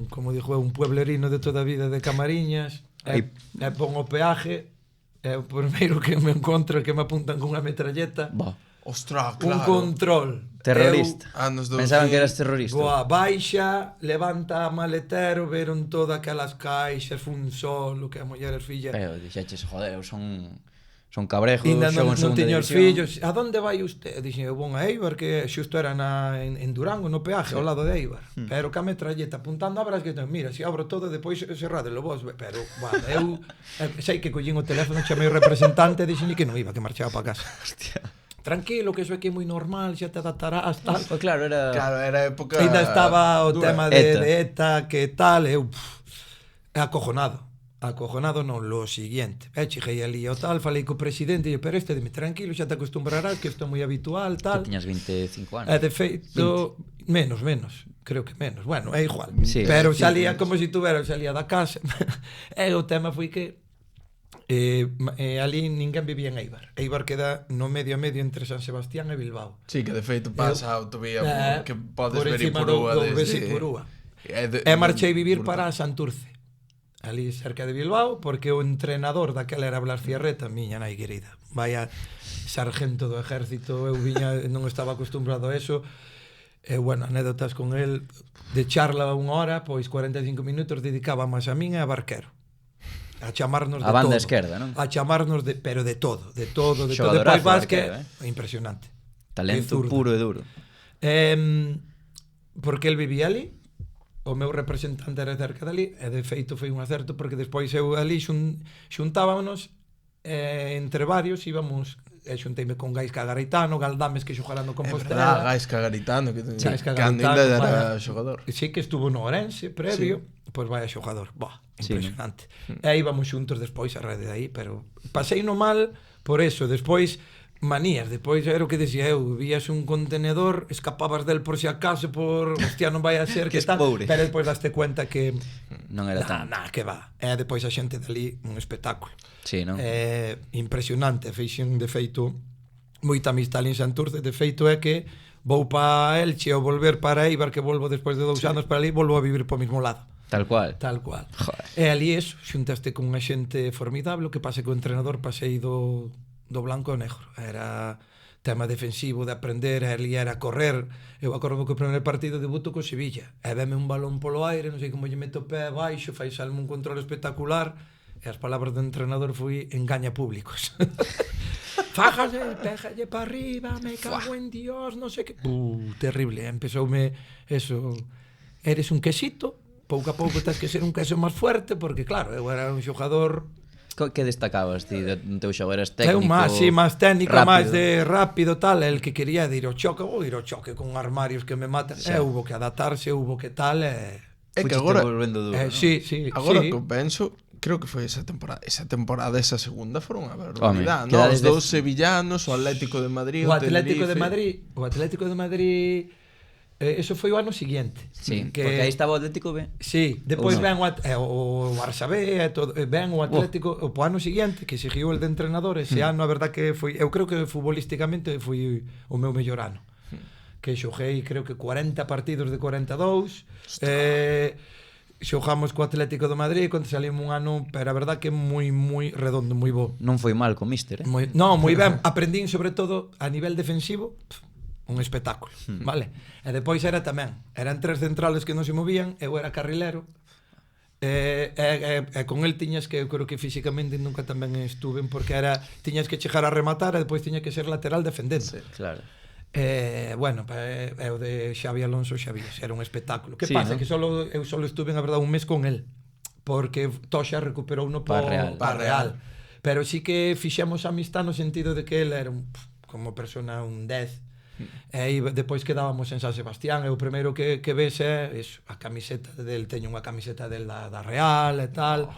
como dixo, un pueblerino de toda a vida de Camariñas. E pon o peaje. E o primeiro que me encontro é que me apuntan con unha metralleta. Ostras, claro. Un control. Terrorista. Pensaban que eras terrorista. Baixa, levanta a maletero, veron todas aquelas caixas, fun solo, que a muller es filla. Pero dixeches, joder, son cabrejos, ainda non teño os fillos. A donde vai usted? Dixen, eu vou a Eibar, que xusto era en Durango, no peaje, ao lado de Eibar. Pero que a metralleta apuntando a que mira, se abro todo, depois cerradelo vos. Pero, bueno, eu sei que collín o teléfono, chamei o representante e dixen que non iba, que marchaba para casa. Hostia. Tranquilo, que eso aquí é moi normal, xa te adaptarás, tal. Pues claro, era época... Ainda estaba o dura. tema de ETA, que tal, eu... Acojonado non, lo siguiente. Cheguei ali ao tal, falei co presidente e pero dime, tranquilo, xa te acostumbrarás, que isto é moi habitual, tal. Que tiñas 25 anos. De feito, menos, creo que menos. Bueno, é igual. Sí, pero salía como se salía da casa. E o tema foi que ali ninguén vivía en Eibar. Eibar queda no medio a medio entre San Sebastián e Bilbao. Sí, que de feito pasa a autovía que podes ver Ipurúa desde Ipurúa. E marchei vivir para Santurce, ali cerca de Bilbao, porque o entrenador daquela era Blas Fierreta, miña nai querida, vaya sargento do exército, eu viña, non estaba acostumbrado a eso, e bueno, anécdotas con el, de charla unha hora, pois 45 minutos dedicábamos a min e a Barquero, a chamarnos de todo. A banda esquerda, non? A chamarnos pero de todo. Xogadorazo, depois que impresionante. Talento puro e duro. Porque el vivía ali, o meu representante era cerca dali, e de feito foi un acerto, porque despois eu ali xuntábamos, entre varios íbamos, xunteime con Gaisca Garitano, Galdames que xogará no Compostela. Gaisca Garitano, que cando ainda era xogador. Sí, que estuvo no Orense previo, pois vaya xogador, impresionante. E íbamos xuntos despois a rede de aí, pero pasei no mal por eso, despois manías, depois era o que decía eu, vías un contenedor, escapabas del por si acaso, por, hostia, non vai a ser Que que tal, pobre. pero depois daste cuenta que Non era tan. que va, e depois a xente dali un espectáculo. Sí, non? Impresionante, feixen de feito moita amistad en Santurce, de feito é que vou para Elche ou volver para Eibar, que volvo despois de 2 anos para ali, volvo a vivir po mismo lado. Tal cual. Tal cual. Joder. E ali eso, xuntaste con unha xente formidable, o que pasa que o entrenador pasei do blanco ao negro. Era tema defensivo de aprender, ali era correr. Eu acordo que o primeiro partido debuto co Sevilla. E veme un balón polo aire, non sei como lle meto o pé baixo, fai salme un control espectacular, e as palabras do entrenador foi engaña públicos. Fájase, péjalle para arriba, me cago en Dios, non sei que... terrible, empezoume eso... Eres un quesito, pouco a pouco tens que ser un queso máis fuerte, porque claro, eu era un xogador... Que destacabas ti do teu xogo? Eras Eu técnico? máis técnico, rápido. máis de rápido, tal, el que quería ir ao choque, vou ir ao choque con armarios que me matan, hubo que adaptarse, hubo que tal, É que Fuchiste agora, volvendo duro, non? sí, agora sí. que o penso, creo que foi esa temporada, esa segunda foron a Home, barbaridade, queda no? Os desde- dous sevillanos, o Atlético de Madrid, O Atlético de Tenerife. Madrid, eso foi o ano seguinte. Sí, porque aí estaba o Atlético B. Sí, depois Ou non? ven o Barça B, ven o Atlético, o ano seguinte, que seguiu el de entrenador, ese ano, a verdad que foi, eu creo que futbolísticamente foi o meu mellor ano. Que xoguei, creo que 40 partidos de 42, xogamos co Atlético de Madrid, quando salimos un ano, pero a verdad que moi redondo, moi bo. Non foi mal co míster, Non, moi ben, aprendín sobre todo a nivel defensivo, un espectáculo, vale? E depois era tamén, eran 3 centrales que non se movían, eu era carrilero, e con el tiñas que, eu creo que físicamente nunca tamén estuven, porque era, tiñas que chegar a rematar e depois tiña que ser lateral defendendo. Sí, claro. Bueno, eu de Xavi Alonso Xavías, era un espectáculo. Que Sí, pasa? ¿no? Que eu solo estuve, a verdade, un mes con el, porque Toxa recuperou uno Pa Real. pa Real. Pero sí que fixemos amistad no sentido de que ele era como persona un 10. E depois quedábamos en San Sebastián, e o primeiro que ves é eso, a camiseta del, teño unha camiseta del da Real e tal.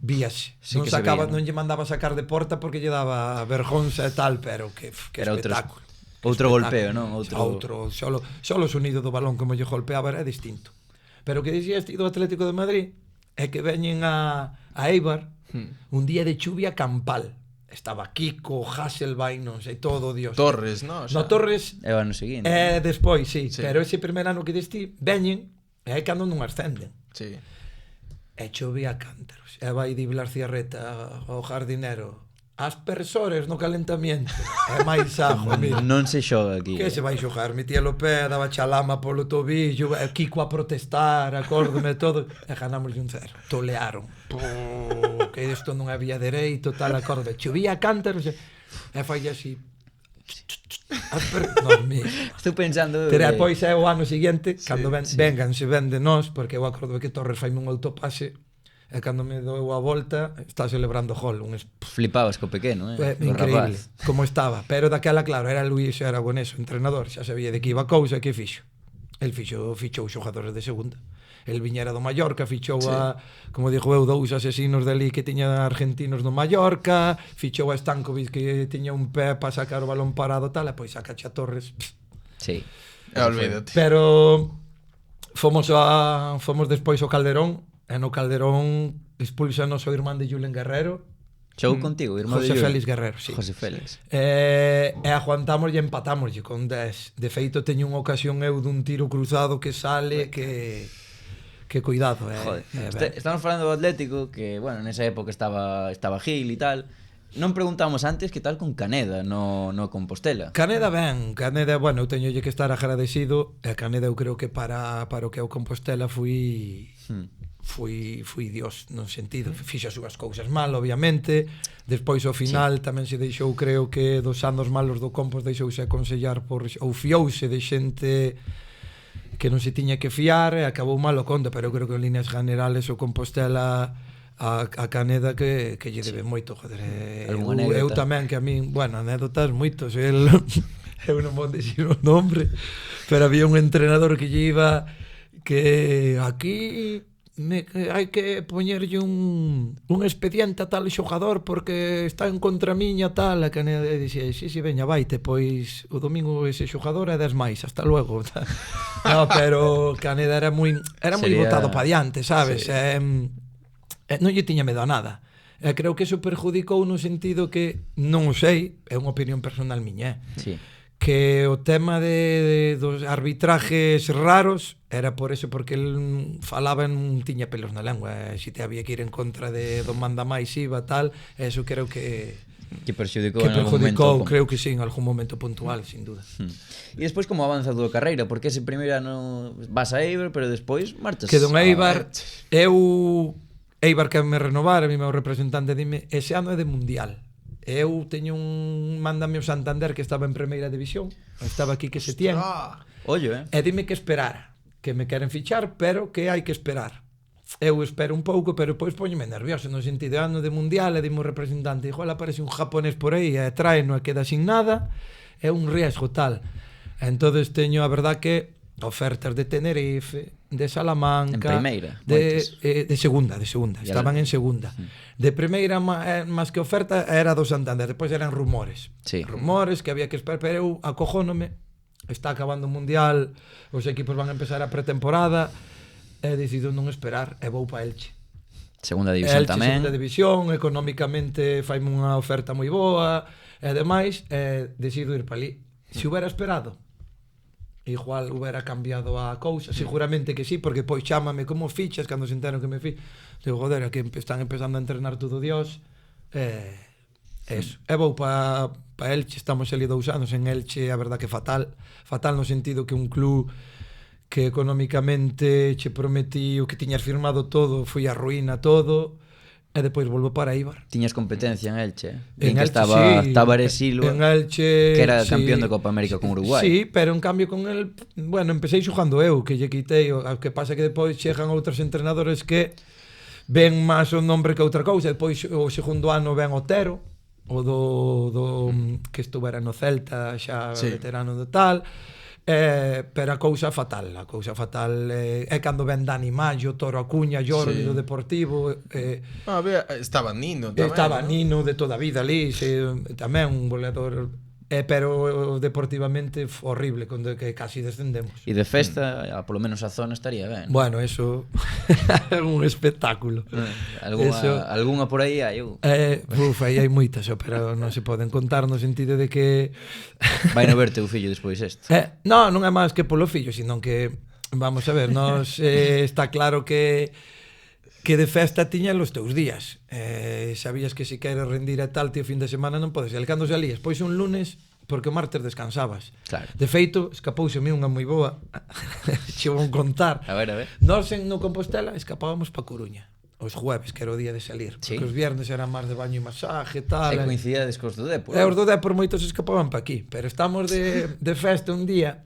Víase, Sí non que se sacaba, veía, non lle mandaba sacar de porta porque lle daba vergonza e tal, pero que Era outro espectáculo. Outro Espectáculo. golpeo, non? Outro, solo o sonido do balón como lle golpeaba era distinto. Pero o que dicías ti do Atlético de Madrid é que veñen a Eibar un día de chuvia campal. Estaba Kiko, Hasselbein, non sei, todo, Dios. Torres, no? No, Torres É o ano seguinte. despois, sí, Sí. pero ese primer ano que diste veñen e é cando non ascenden. Sí. E chovía cántaros. E vai Di Blarciarreta ao jardinero. Aspersores no calentamiento. E máis ajo, mira. Non se xoga aquí. Que se vai xogar? Metía o pé, daba chalama polo tobillo, e Kiko a protestar, acórdome todo, e ganámoslle un 0. Tolearon. Que isto non había dereito, tal, acórdome. Chovía cántaros e fai así. Nos mira. Estou pensando... Pero pois é o ano seguinte, cando vengan, se ven de nós, porque eu acordo que Torres faime un autopase, e cando me dou a volta, está celebrando gol. Flipabas co pequeno, Increíble, como estaba. Pero daquela, claro, era Luís Aragonés, o entrenador, xa sabía de que iba a cousa e que fixo. El fichou xogadores de segunda. El viñera do Mallorca, fichou a, como dixo eu, 2 asesinos dali que tiña argentinos do Mallorca, fichou a Stankovic que tiña un pé para sacar o balón parado tal, e pois sacache a Torres. Sí. Olvídate. Pero fomos despois ao Calderón, e no Calderón expulsanos o irmán de Julen Guerrero, Xogou contigo, irmán José de Félix Guerrero, sí. José Félix. E aguantamos e empatamos con 10. De feito, teño unha ocasión eu dun tiro cruzado que sale que cuidado. Joder. Estamos falando do Atlético, que, bueno, nesa época estaba Gil e tal. Non preguntamos antes que tal con Caneda no Compostela. Caneda ben, Caneda, bueno, eu teñolle que estar agradecido, e Caneda eu creo que para o que é o Compostela fui Dios, non sentido, fixo as súas cousas mal, obviamente. Despois ao final tamén se deixou, creo que dos anos malos do Compos deixouse aconsellar ou fiouse de xente que non se tiña que fiar e acabou mal o conto, pero eu creo que en líneas generales o Compostela a Caneda que lle debe moito, joder. Eu tamén, que a min, bueno, anécdotas moitos, eu non vou dicir o nombre, pero había un entrenador que lle iba que aquí hai que poñerlle un expediente a tal xogador porque está en contra miña tal, e Caneda dixe, sí, veña, vaite, pois o domingo ese xogador é 10 máis, hasta luego. No, pero Caneda era moi botado pa diante, sabes? Non lle tiña medo a nada. E creo que eso perjudicou no sentido que, non o sei, é unha opinión personal miña, Sí. que o tema dos arbitrajes raros era por eso, porque el falaba non tiña pelos na lengua, se te había que ir en contra do manda máis iba tal, eso creo que perxudicou que en algún momento. creo que sí, en algún momento puntual, sin duda. E despois como avanza a túa carreira? Porque ese primeiro ano vas a Eibar, pero despois marchas. Que don Eibar, Eibar que me renovar, a mi meu representante dime, ese ano é de mundial. Eu teño mándame o Santander que estaba en primeira división, estaba aquí que se tien. Ollo, E dime que esperara, que me queren fichar, pero que hai que esperar. Eu espero un pouco, pero depois poñome nervioso no sentido de ano de mundial, e dime o representante, igual aparece un japonés por aí e traeno e queda sin nada, é un riesgo tal. Entonces teño a verdad que ofertas de Tenerife, de Salamanca, En primeira, de segunda, estaban en segunda. De primeira máis que oferta era do Santander, depois eran rumores. Sí. Rumores que había que esperar, pero eu acojónome, está acabando o mundial, os equipos van a empezar a pretemporada, e decido non esperar e vou pa Elche. Segunda división Elche, tamén. segunda división, económicamente faime unha oferta moi boa, e demais, decido ir pa ali. Se hubiera esperado, igual hubiera cambiado a cousa, seguramente que sí, porque pois chámame como fichas cando se enteran que me digo, joder, aquí están empezando a entrenar todo Dios, eso. E vou pa Elche, estamos ali 2 anos en Elche, a verdad que fatal no sentido que un club que económicamente che prometí o que tiñas firmado todo, foi a ruína todo, e depois volvo para Eibar. Tiñas competencia en Elche, En que Elche, estaba sí. Tavares Silva, En Elche, que era sí. campeón de Copa América con Uruguai. Sí, pero en cambio con el, bueno, empecé xogando eu, que lle quitei, o que pasa que depois chegan outros entrenadores que ven máis o nombre que outra cousa, depois o segundo ano ven Otero, o do que estuvera no Celta, xa veterano do tal, pero a cousa fatal é cando ven Dani Mayo, Toro Acuña, Jordi do Deportivo, Estaba Nino tamén. estaba ¿no? Nino de toda a vida ali, tamén un goleador, pero deportivamente horrible, que casi descendemos. E de festa, polo menos a zona estaría ben. Bueno, eso é un espectáculo. Algunha por aí hai. Aí hai moitas, pero non se poden contar no sentido de que Vai no verte o fillo despois este. non é máis que polo fillo, sino que vamos a ver, nos está claro que de festa tiña os teus días. Sabías que se queres rendir e tal, tío, fin de semana non podes. El cando salías, pois un lunes, porque o martes descansabas. Claro. De feito, escapouseme unha moi boa. Che vou contar. A ver. Nós no Compostela escapábamos pa Coruña os jueves, que era o día de salir, Sí. porque os viernes eran máis de baño e masaje tal. E coincidades cos do Depor. E os do Depor moitos escapaban pa aquí, pero estamos de festa un día.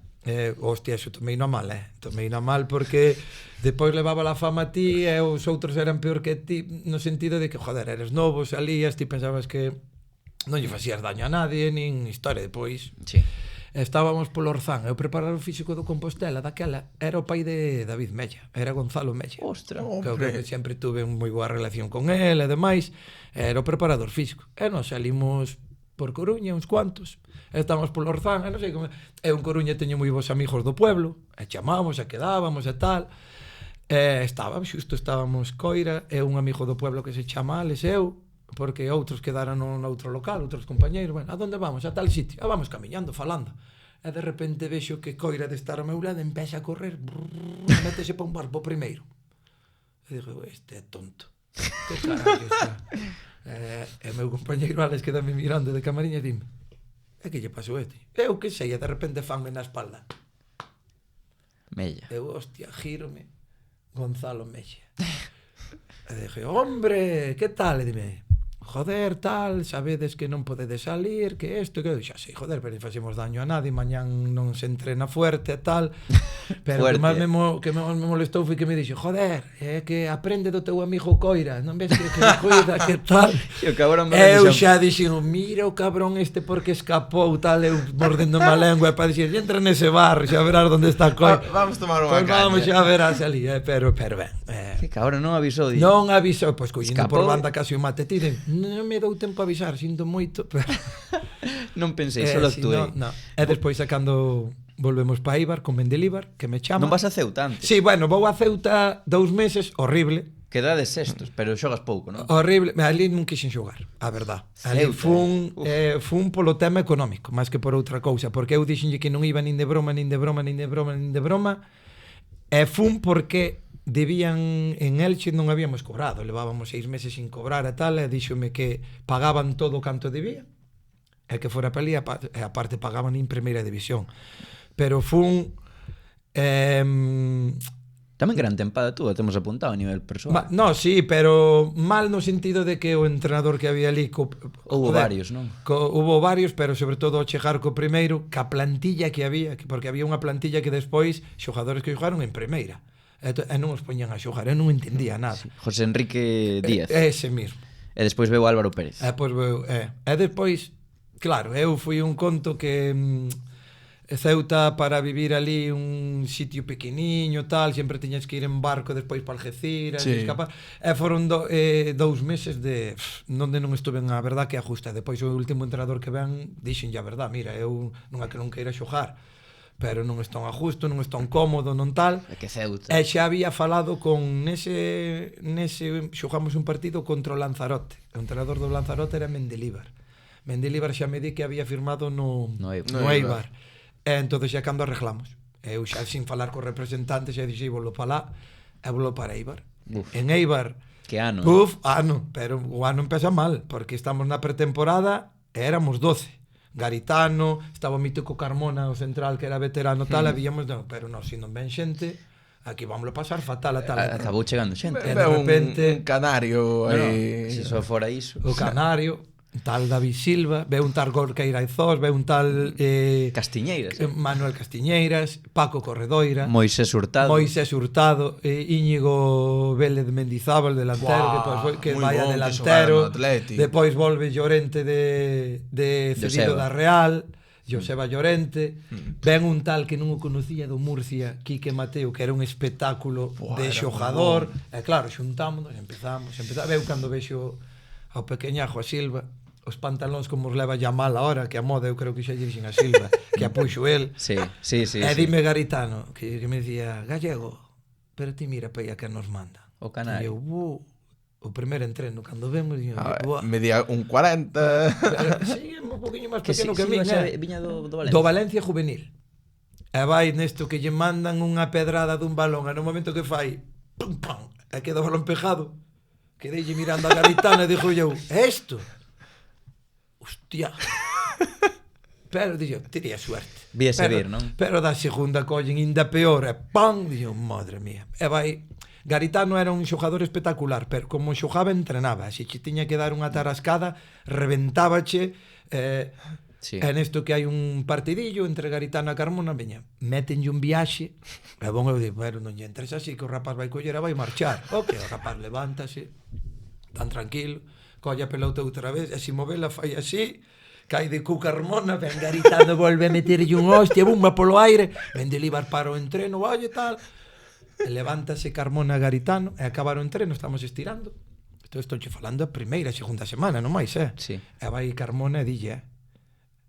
Hostia, eso tomei na mal, tomei na mal porque depois levaba la fama a ti e os outros eran peor que ti, no sentido de que, joder, eres novo, salías, ti pensabas que non lle facías daño a nadie, nin historia. Depois Sí. estábamos polo Orzán, e o preparador físico do Compostela daquela era o pai de David Mella, era Gonzalo Mella. Ostras. Creo que sempre tuve moi boa relación con él e demais, era o preparador físico. E nos salimos por Coruña uns cuantos, estamos polo Orzán, e non sei como. Eu en Coruña teño moi bons amigos do pueblo, e chamamos, e quedábamos e tal. Estábamos Coira e un amigo do pueblo que se chama Alex, eu, porque outros quedaron noutro local, outros compañeiros. Bueno, a donde vamos? A tal sitio. Vamos camiñando, falando. E de repente vexo que Coira de estar ao meu lado empeza a correr, métese pa un barco primeiro. E digo, este é tonto. Que carallo está? E o meu compañeiro Alex quedame mirando de camariña e dime, que lle pasou este? Eu que sei, e de repente fanme na espalda. Mella. Eu, hostia, gírome, Gonzalo Mella. E dije, hombre, que tal? E dime, joder, tal, sabedes que non podedes salir, que isto, que xa sei, joder, pero non facemos daño a nadie, mañán non se entrena fuerte e tal. Pero Fuerte. que máis me molestou foi que me dixo, joder, é que aprende do teu amigo Coira, non ves que me cuida, que tal? E o cabrón Eu xa dixen, mira o cabrón este porque escapou, tal, eu mordendo a lengua para dixer, entra nese bar, xa verás onde está Coira. Vamos tomar unha Pois vamos caña. xa verás ali, pero ben, Que cabrón, non avisou. Non avisou, pois collindo por Escapou. banda casi o mate tiden. Non me dou tempo a avisar, sinto moito. Pero... Non pensei, solo si actuei. no. E despois cando volvemos para Eibar con Mendilibar, que me chama. Non vas a Ceuta antes? Sí, bueno, vou a Ceuta 2 meses, horrible. Quedades sextos, pero xogas pouco, non? Horrible, ali non quixen xogar, a verdad. Ali fun polo tema económico, máis que por outra cousa, porque eu dixenlle que non iba nin de broma, nin de broma, nin de broma, nin de broma, e fun porque debían en Elche non habíamos cobrado, levábamos 6 meses sin cobrar e tal, e díxome que pagaban todo o canto debía, e que fora pelí, e aparte pagaban en primeira división. Pero fun... Tamén gran tempada tú, temos apuntado a nivel persoal. No, sí, pero mal no sentido de que o entrenador que había ali Houbo varios, non? Houbo varios, pero sobre todo ao chegar co primeiro, ca plantilla que había, porque había unha plantilla que despois xogadores que xogaron en primeira e non os poñían a xogar, eu non entendía nada. Sí. José Enrique Díaz. Ese mismo. E despois veu Álvaro Pérez. E despois, claro, eu fui un conto que Ceuta, para vivir ali un sitio pequeniño, tal, sempre tiñas que ir en barco despois para Algeciras, escapar. E foron 2 meses de onde non estuve, a verdad, que ajusta. Depois o último entrenador que ven dixen a verdad, mira, eu non é que non queira xogar, pero non estou a justo, non estou cómodo, non tal. É que Ceuta. E xa había falado con nese xogamos un partido contra o Lanzarote. O entrenador do Lanzarote era Mendilibar. Mendilibar xa me di que había firmado no Eibar. E entón xa cando arreglamos, eu xa sin falar co representante xa dixei volo para lá e volo para Eibar. En Eibar que ano? Pero o ano empeza mal, porque estamos na pretemporada e éramos 12. Garitano, estaba o mítico Carmona, o central que era veterano tal, habíamos, pero non, se non ven xente, aquí vámoslo pasar fatal a tal. Acabou chegando xente. E de repente un canario aí. Se só fora iso. O canario, un tal David Silva, ve un tal Gorka Iraizós, ve un tal Castiñeiras, Manuel Castiñeiras, Paco Corredoira, Moisés Hurtado, Íñigo Vélez Mendizábal, delantero, que vai a delantero, depois volve Llorente de cedido da Real, Joseba Llorente, ven un tal que non o conocía do Murcia, Quique Mateo, que era un espectáculo de xogador, e claro, xuntámonos, empezamos, eu cando vexo ao pequeñajo a Silva, os pantalóns como os leva Yamal ahora, que a moda eu creo que xa lle dixen a Silva, que a puxo el. Sí. E dime Garitano, que me dicía, Gallego, pero ti mira para aí a que nos manda. O canario. E eu, o primeiro entreno, cando vemos, medía un 40. Sí, un poquinho máis pequeno que a mí. Viña do Valencia. Do Valencia juvenil. E vai nesto que lle mandan unha pedrada dun balón, e no momento que fai, pum, pam, e queda o balón pejado, quedei mirando a Garitano e dixo eu, esto? Hostia. Pero dixo, tería suerte. Víase vir, non? Pero da segunda collen ainda peor e pam, dixo, madre mía. E vai, Garitano era un xogador espectacular, pero como xogaba entrenaba, se che tiña que dar unha tarascada, reventábache, sí. E nesto que hai un partidillo entre Garitano e Carmona, veña, métenlle un viaxe, e bon, eu digo, pero non lle entres así, que o rapaz vai coller e vai marchar. O que o rapaz levántase, tan tranquilo, colla a pelota outra vez, e se movela fai así, cae de cu Carmona, ven Garitano, volve a meterlle un hostia, bumba polo aire, ven de Líbar para o entreno, oye, tal, e levántase Carmona e Garitano, e acabaron o entreno, estamos estirando, estou falando a primeira, segunda semana, non máis, Sí. E vai Carmona e dille,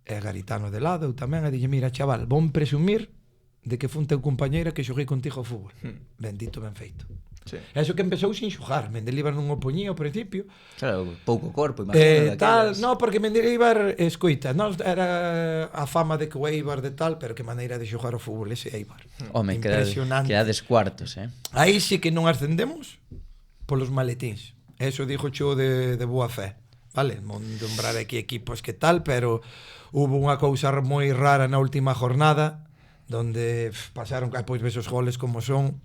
e Garitano de lado, eu tamén, e dille, mira, chaval, von presumir de que fun teu compañeira que xoguei contigo ao fútbol. Bendito, ben feito. Sí. Eso que empezou sin xogar, Mendilibar non o poñía ao principio. Claro, pouco corpo, imagino. No, porque Mendilibar, escoita, non era a fama de que o Eibar de tal, pero que maneira de xogar o fútbol ese Eibar. Home, impresionante. quedades cuartos, Aí sí que non ascendemos polos maletíns. Eso dixo Cho de boa fe. Vale, non nombrar aquí equipos que tal, pero hubo unha cousa moi rara na última jornada, donde pasaron, pois ves os goles como son.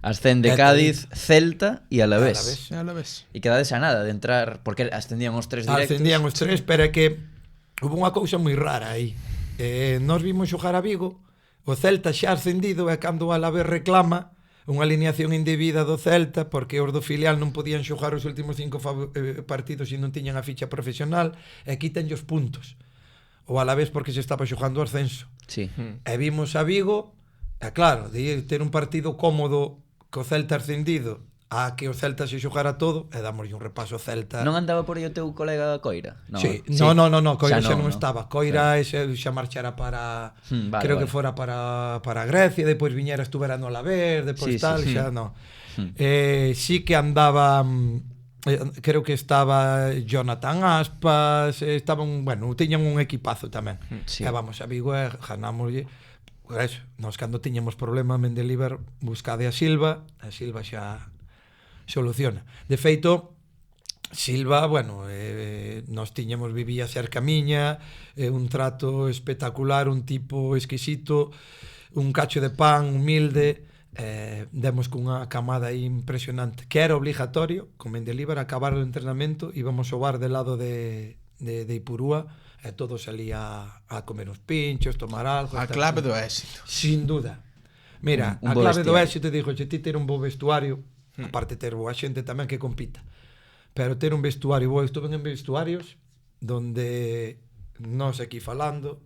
Ascende Cádiz, Celta e Alavés. Alavés. E quedades a nada de entrar, porque ascendían os 3 directos. Ascendían os 3, pero é que hubo unha cousa moi rara aí. Nós vimos xogar a Vigo, o Celta xa ascendido, e cando o Alavés reclama unha alineación indebida do Celta, porque os do filial non podían xogar os últimos 5 partidos e non tiñan a ficha profesional, e quítanlle os puntos. O Alavés porque se estaba xogando o ascenso. Sí. E vimos a Vigo, e claro, de ter un partido cómodo co Celta ascendido a que o Celta se xogara todo e damoslle un repaso ao Celta. Non andaba por aí o teu colega Coira? No, Sí, no, Coira xa non no. estaba. Coira xa marchara para Vale, creo vale. que fora para Grecia, depois viñera estuvera no Alavés, depois Sí, tal, sí. xa no. Sí que andaba creo que estaba Jonathan Aspas, estaban, bueno, tiñan un equipazo tamén. Sí. E vamos a Vigo e ganámoslle. Pues eso, nos cando tiñamos problema Mendilibar, buscade a Silva xa soluciona. De feito, Silva, bueno, nos tiñamos, vivía cerca miña, un trato espectacular, un tipo exquisito, un cacho de pan humilde, demos cunha camada aí impresionante, que era obligatorio, con Mendilibar, acabar o entrenamento, íbamos ao bar de lado de Ipurúa, e todos ali a comer uns pinchos, tomar algo. A clave do éxito. Sin duda. Mira, Un a bo clave do vestiario. éxito, dixo, ti ter un bo vestuario, aparte ter boa xente tamén que compita, pero ter un vestuario bo. Estuve en vestuarios donde nós aquí falando,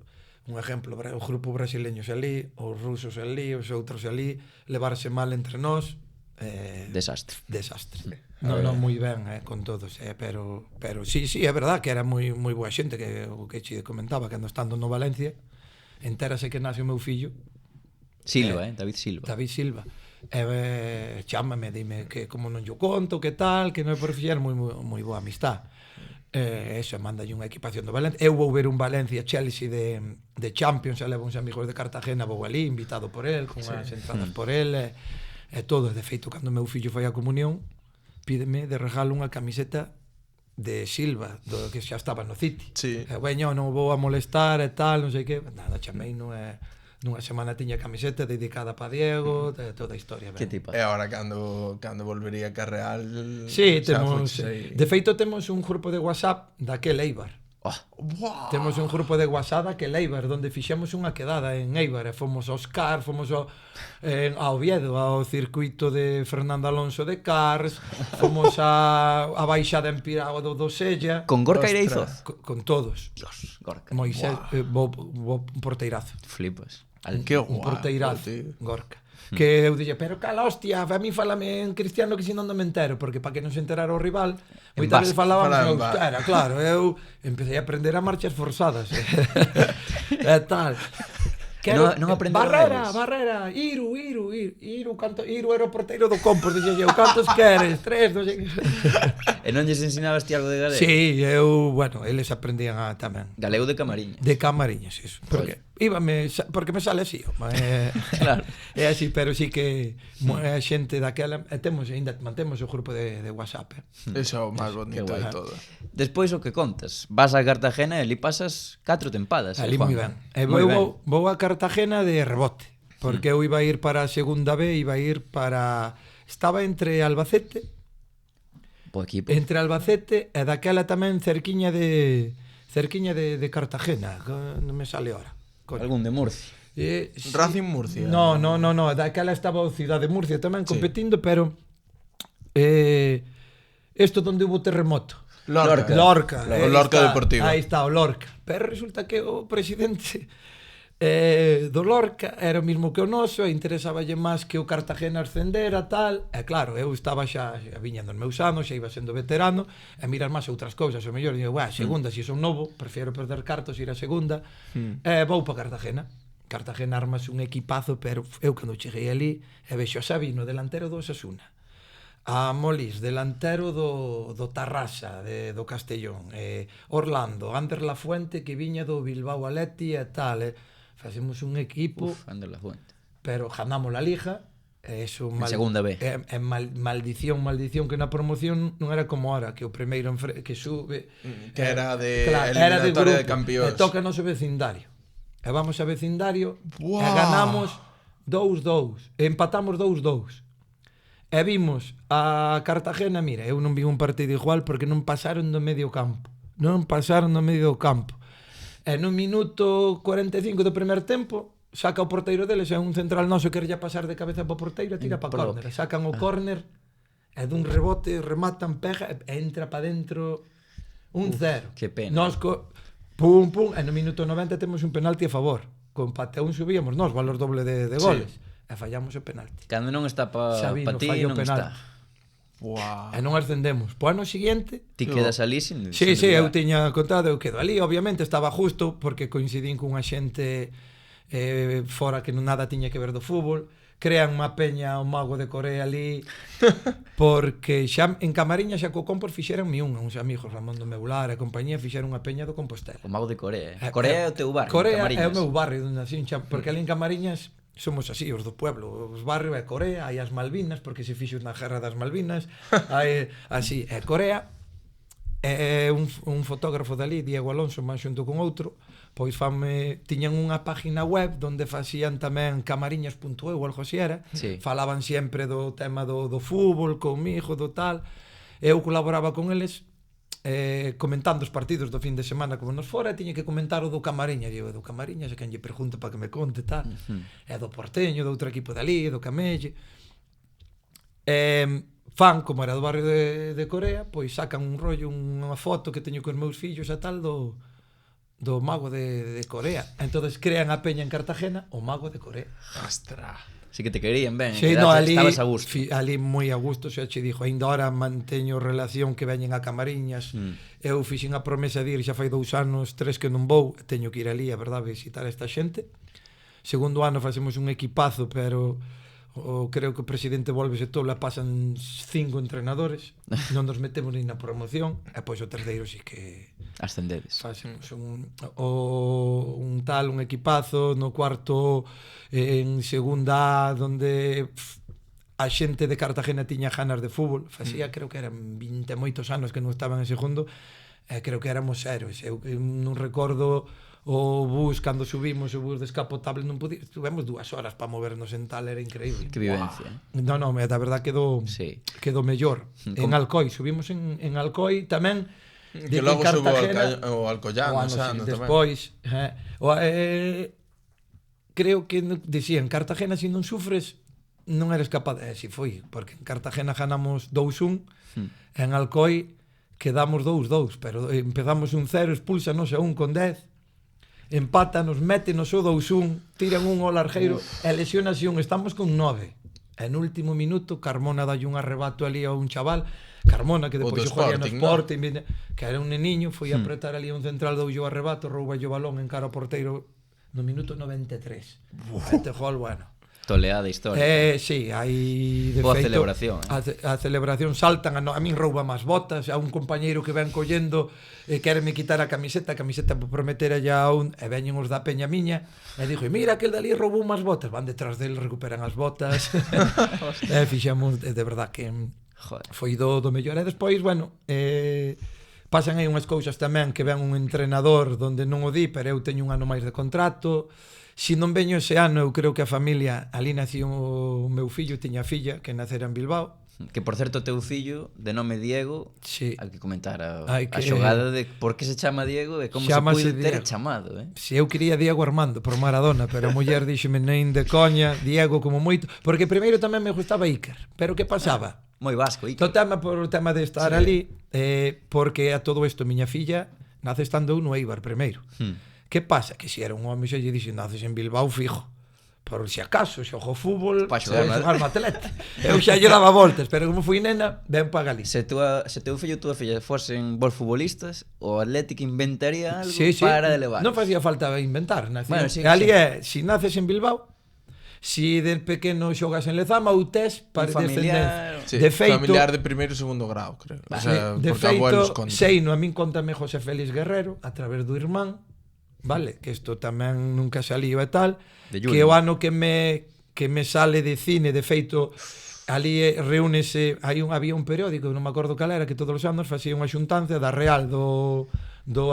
un exemplo, o grupo brasileños ali, os rusos ali, os outros ali, levarse mal entre nós, Desastre. Non moi ben con todos, pero sí, é verdad que era moi boa xente, que o que che comentaba, que ando estando no Valencia, entérase que nace o meu fillo, Silva, David Silva. Chámame, dime que como non yo conto, que tal, que non é por fixar moi boa amistad. Eso, mandalle unha equipación do Valencia. Eu vou ver un Valencia-Chelsea de Champions, leva uns amigos de Cartagena, vou ali, invitado por el, con as entradas por el, e todo. De feito, cando meu fillo foi á comunión, pídeme de regalo unha camiseta de Silva, do que xa estaba no City. Sí. Bueno, non vou a molestar e tal, non sei que. Nada, chamei, nunha semana tiña camiseta dedicada para Diego, toda a historia. Que tipo? E agora cando volvería a Real... Sí, xa temos, fuches aí. de feito temos un grupo de WhatsApp daquel Eibar. Buah. Temos un grupo de WhatsApp daquel Eibar, donde fixemos unha quedada en Eibar, e fomos aos Cars, fomos a Oviedo, ao circuito de Fernando Alonso de Cars, fomos a baixada en Piragua do Sella, Con Gorka Ostras. Ireizoz? con todos. Gorka. Moisés, bo porteirazo. Flipas. Que Un guapo, porteirazo, tío. Gorka. Que eu dille, pero cala, hostia, a mí falame en cristiano que si non me entero, porque para que non se enterara o rival, moitas veces falábamos Falaba en en euskera, claro, eu empecé a aprender a marchas forzadas, e tal. Non aprendeu Barrera, Iru, era o porteiro do Compos, dixen eu, cantos queres? 3, non sei. E non lles ensinabas ti algo de galego? Sí, eu, bueno, eles aprendían tamén. Galego de Camariña. De Camariñas, eso. Porque porque me sale así, Claro. É así, pero sí que a xente daquela, ainda mantemos o grupo de WhatsApp. Eso é o máis bonito guai. de todo. Despois o que contas, vas a Cartagena e ali pasas 4 tempadas. Ali moi ben. E vou a Cartagena de rebote, porque eu iba a ir para a segunda B, estaba entre Albacete, Po equipo. e daquela tamén cerquiña de Cartagena, non me sale ahora. Algún de Murcia. Racing Murcia. No, daquela estaba o Cidade de Murcia tamén competindo, pero isto donde hubo terremoto. Lorca. O Lorca Deportivo. Aí está, o Lorca. Pero resulta que o presidente do Lorca era o mismo que o noso, e interesaballe máis que o Cartagena ascendera, tal, e claro, eu estaba xa viña nos meus anos, xa iba sendo veterano, e mirar máis outras cousas, o mellor, digo, segunda, se son novo, prefiero perder cartos, ir a segunda, e vou para Cartagena. Cartagena armas un equipazo, pero eu cando cheguei ali, e vexo a Sabino, delantero do Osasuna, a Molís, delantero do Tarrasa, do Castellón, Orlando, Ander Lafuente, que viña do Bilbao Athletic e tal, facemos un equipo, Ander Lafuente. pero ganamos la Liga, eso En segunda B. maldición que na promoción non era como ahora, que o primeiro que sube, Que era de era de eliminatoria grupo, de campións. e toca o noso vecindario. E vamos a vecindario, Buah. e ganamos 2-2, e empatamos 2-2. E vimos a Cartagena, mira, eu non vi un partido igual porque non pasaron do medio campo. E no minuto 45 do primer tempo, saca o porteiro deles, é un central noso que quería pasar de cabeza para o porteiro e tira para córner. Sacan o córner, e dun rebote rematan, pega, e entra para dentro 1-0. Que pena. Nos pum, e no minuto 90 temos un penalti a favor. Co empate a un subíamos nós, valor doble de goles. e fallamos o penalti. Cando non está pa Sabino ti, fallou non penalti. está. Buah. E non ascendemos. Po ano seguinte, Ti quedas ali sin... sí, sin eu lugar. tiña contado, eu quedo ali, obviamente estaba justo porque coincidín cunha xente fora que non nada tiña que ver do fútbol, crean unha peña o Mago de Corea ali porque xa en Camariñas xa co Compos fixeranme uns amigos, Ramón do Meular e compañía, fixeron unha peña do Compostela. O Mago de Corea. Corea é o teu barrio, Corea é Camariñas. o meu barrio donde nacín xa, porque ali en Camariñas somos así, os do pueblo, os barrios é Corea, hai as Malvinas, porque se fixo na guerra das Malvinas, hai así, é Corea, é un fotógrafo dali, Diego Alonso, man xunto con outro, pois tiñan unha página web donde facían tamén camariñas.eu ou algo así era, Sí. falaban sempre do tema do fútbol, comigo, do tal, eu colaboraba con eles, comentando os partidos do fin de semana como nos fora, e tiña que comentar o do Camariñas, e eu do Camariñas, e quen lle pregunta para que me conte tal, e do Porteño, do outro equipo dali, do Camelle, fan, como era do barrio de Corea, pois sacan un rollo, unha foto que teño cos meus fillos e tal do Mago de Corea. Entonces crean a peña en Cartagena o Mago de Corea. Astra. Sí que te querían ben, Sí, no, ali, estabas a gusto. ali moi a gusto, xa che dixo, ainda ahora manteño relación que veñen a Camariñas, eu fixen a promesa de ir, xa fai 2 anos, 3 que non vou, teño que ir ali, a verdade, visitar esta xente. Segundo ano facemos un equipazo, pero creo que o presidente volvese todo, pasan 5 entrenadores, non nos metemos nin na promoción, e pois o terceiro sí que Ascendedes. facemos un equipazo, no cuarto en segunda A, donde a xente de Cartagena tiña ganas de fútbol, facía, creo que eran 20 moitos anos que non estaban en segundo, creo que éramos héroes, eu non recordo o bus, cando subimos o bus descapotable, non podía, estuvemos 2 horas para movernos en tal, era increíble. Que vivencia. No, da verdad quedou Sí. mellor. En Alcoi, subimos en Alcoi tamén, Que logo subo ao Alcoyano, sí, despois, creo que dicían, Cartagena, se non sufres, non eres capaz, si foi, porque en Cartagena ganamos 2-1, en Alcoi quedamos 2-2, pero empezamos 1-0, expúlsanos a 1 con 10, empátanos, métenos o 2-1, tiran un ao largueiro, e lesionase un, estamos con 9. En último minuto, Carmona dalle un arrebato ali a un chaval, Carmona, que depois xogaría no Sporting, que era un neniño, foi a apretar ali a un central, doulle o arrebato, rouba o balón, encara o porteiro no minuto 93. Este gol, bueno. Toleada histórica. Sí, hai de Boa feito, celebración. A celebración saltan, a min rouba máis botas, a un compañeiro que ven collendo quéreme quitar a camiseta por prometer allá a un, e veñen os da peña miña, e dixo, mira, aquel dali roubou máis botas, van detrás del, recuperan as botas, e fixemos, de verdad que foi do mellor, e despois, bueno, pasan aí unhas cousas tamén, que ven un entrenador donde non o di, pero eu teño un ano máis de contrato. Se non veño ese ano, eu creo que a familia, ali nació o meu fillo, tiña filla que nacera en Bilbao. Que, por certo, teu fillo, de nome Diego, Sí. hai que comentar a que- xogada de por que se chama Diego e como se Chámase puide ter Diego. chamado, Se eu quería Diego Armando por Maradona, pero a muller díxeme nen de coña, Diego como moito, porque primeiro tamén me gustaba Iker, pero que pasaba? Moi vasco, O tema por o tema de estar ali, porque a todo isto miña filla nace estando eu no Eibar primeiro. Que pasa? Que se era un home xa lle dixen, naces en Bilbao fijo. Por si acaso, xogo fútbol, Pa xogar no Atleti. Eu xa lle daba voltas, pero como fui nena, ven pa Galicia. Se teu fillo e tua filla fosen bons futbolistas, o Atlético inventaría algo Sí, sí. para elevar. Non facía falta inventar, nací. Bueno, sí, Ali sí. si naces en Bilbao, si de pequeno xogas en Lezama ou tes para familiar. Sí, de feito, familiar de primeiro e segundo grau, creo. O sea, de porque abuelos feito, contan. sei, no a min contame José Félix Guerrero a través do irmán, vale, que isto tamén nunca saliu e tal, De que Junior. o ano que me sale de cine, de feito, ali reúnese, había un periódico, non me acordo cal era, que todos os anos facía unha xuntanza da Real do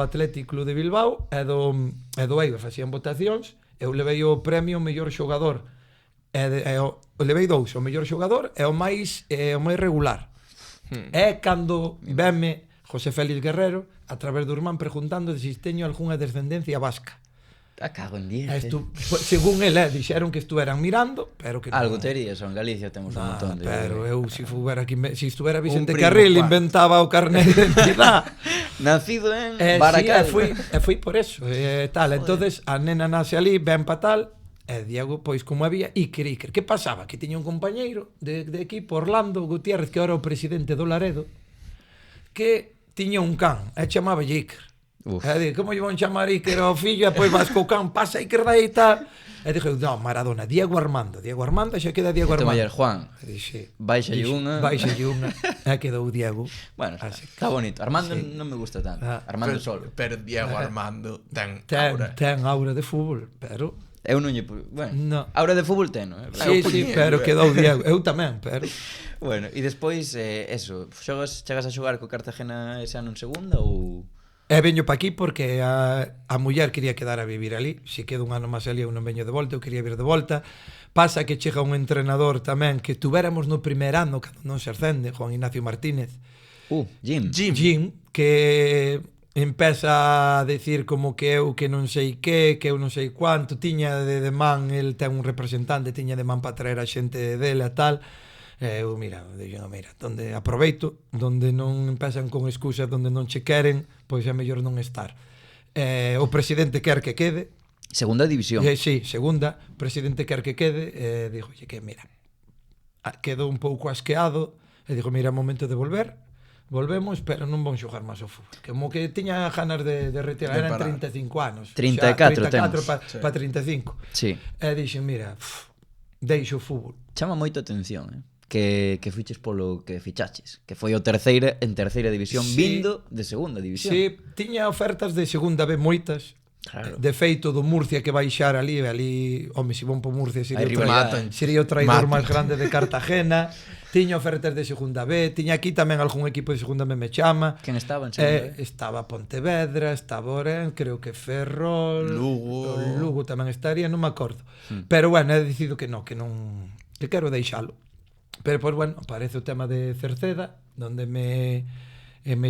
Athletic Club de Bilbao e do Eibar, facían votacións, eu levei o premio mellor xogador, levei 2, o mellor xogador e o máis regular. É cando veme José Félix Guerrero a través do irmán preguntando se teño algunha descendencia vasca. Cago en 10. Según ele, dixeron que estuveran mirando, pero que non. Algo terías, en Galicia temos un montón de... Pero eu, se estuvera Vicente primo, Carril, pa. inventaba o carné de identidade. Nacido en Sí, Baracal. fui por eso, tal. Entonces a nena nace ali, ven pa tal, E Diego, pois, como había Iker. Que pasaba? Que tiña un compañeiro de equipo, Orlando Gutiérrez, que era o presidente do Laredo, que tiña un can, e chamaba Iker. Uf. E di, como lle van chamar Iker ao fillo, e pois vas co can, pasa Iker daí e tal. E dixo, non, Maradona, Diego Armando, xa queda Diego Este Armando. maior Juan, E dixe, baixa unha. e quedou Diego. Bueno, Así está bonito. Armando sí. non me gusta tanto. Ah. Armando solo. Pero Diego Armando ten Ten, aura. ten aura de fútbol, pero... Eu non lle... Bueno, No. aura de fútbol ten, non? Sí, pero quedou Diego. Eu tamén, pero... Bueno, e despois, eso, chegas a xogar co Cartagena ese ano en segunda ou... E veño pa aquí porque a muller quería quedar a vivir ali. Se quedo un ano máis ali eu non veño de volta, eu quería vir de volta. Pasa que chega un entrenador tamén que tuveramos no primer ano, cando non se ascende, Juan Ignacio Martínez, Jim. Jim, que empeza a decir como que eu que non sei que eu non sei cuánto, tiña de man, el ten un representante, tiña de man para traer a xente dele e tal. Eu, mira, donde aproveito, donde non empezan con excusas, donde non che queren, pois é mellor non estar. O presidente quer que quede. Segunda división. Sí, segunda, o presidente quer que quede, dixolle que, mira, quedou un pouco asqueado, e dixo, mira, é momento de volver, volvemos, pero non vão xogar máis ao fútbol. Como que tiña ganas de retirar, eran 35 anos. 34 34 temos. para 35. Sí. E dixen, mira, deixo o fútbol. Chama moito a atención, que fiches polo que fichaches, que foi o en terceira división, Sí. vindo de segunda división. Sí, tiña ofertas de segunda B moitas. Claro. De feito do Murcia que baixar ali, home, se von po Murcia Hai rivalidade. sería o traidor Matan. máis grande de Cartagena. Tiña ofertas de segunda B, tiña aquí tamén algún equipo de segunda B me chama. Quen estaba en segunda? Estaba Pontevedra, estaba Oren, creo que Ferrol, Lugo. o Lugo tamén estaría, non me acordo. Pero bueno, he decidido que non, que quero deixalo. Pero pois bueno, aparece o tema de Cerceda, donde me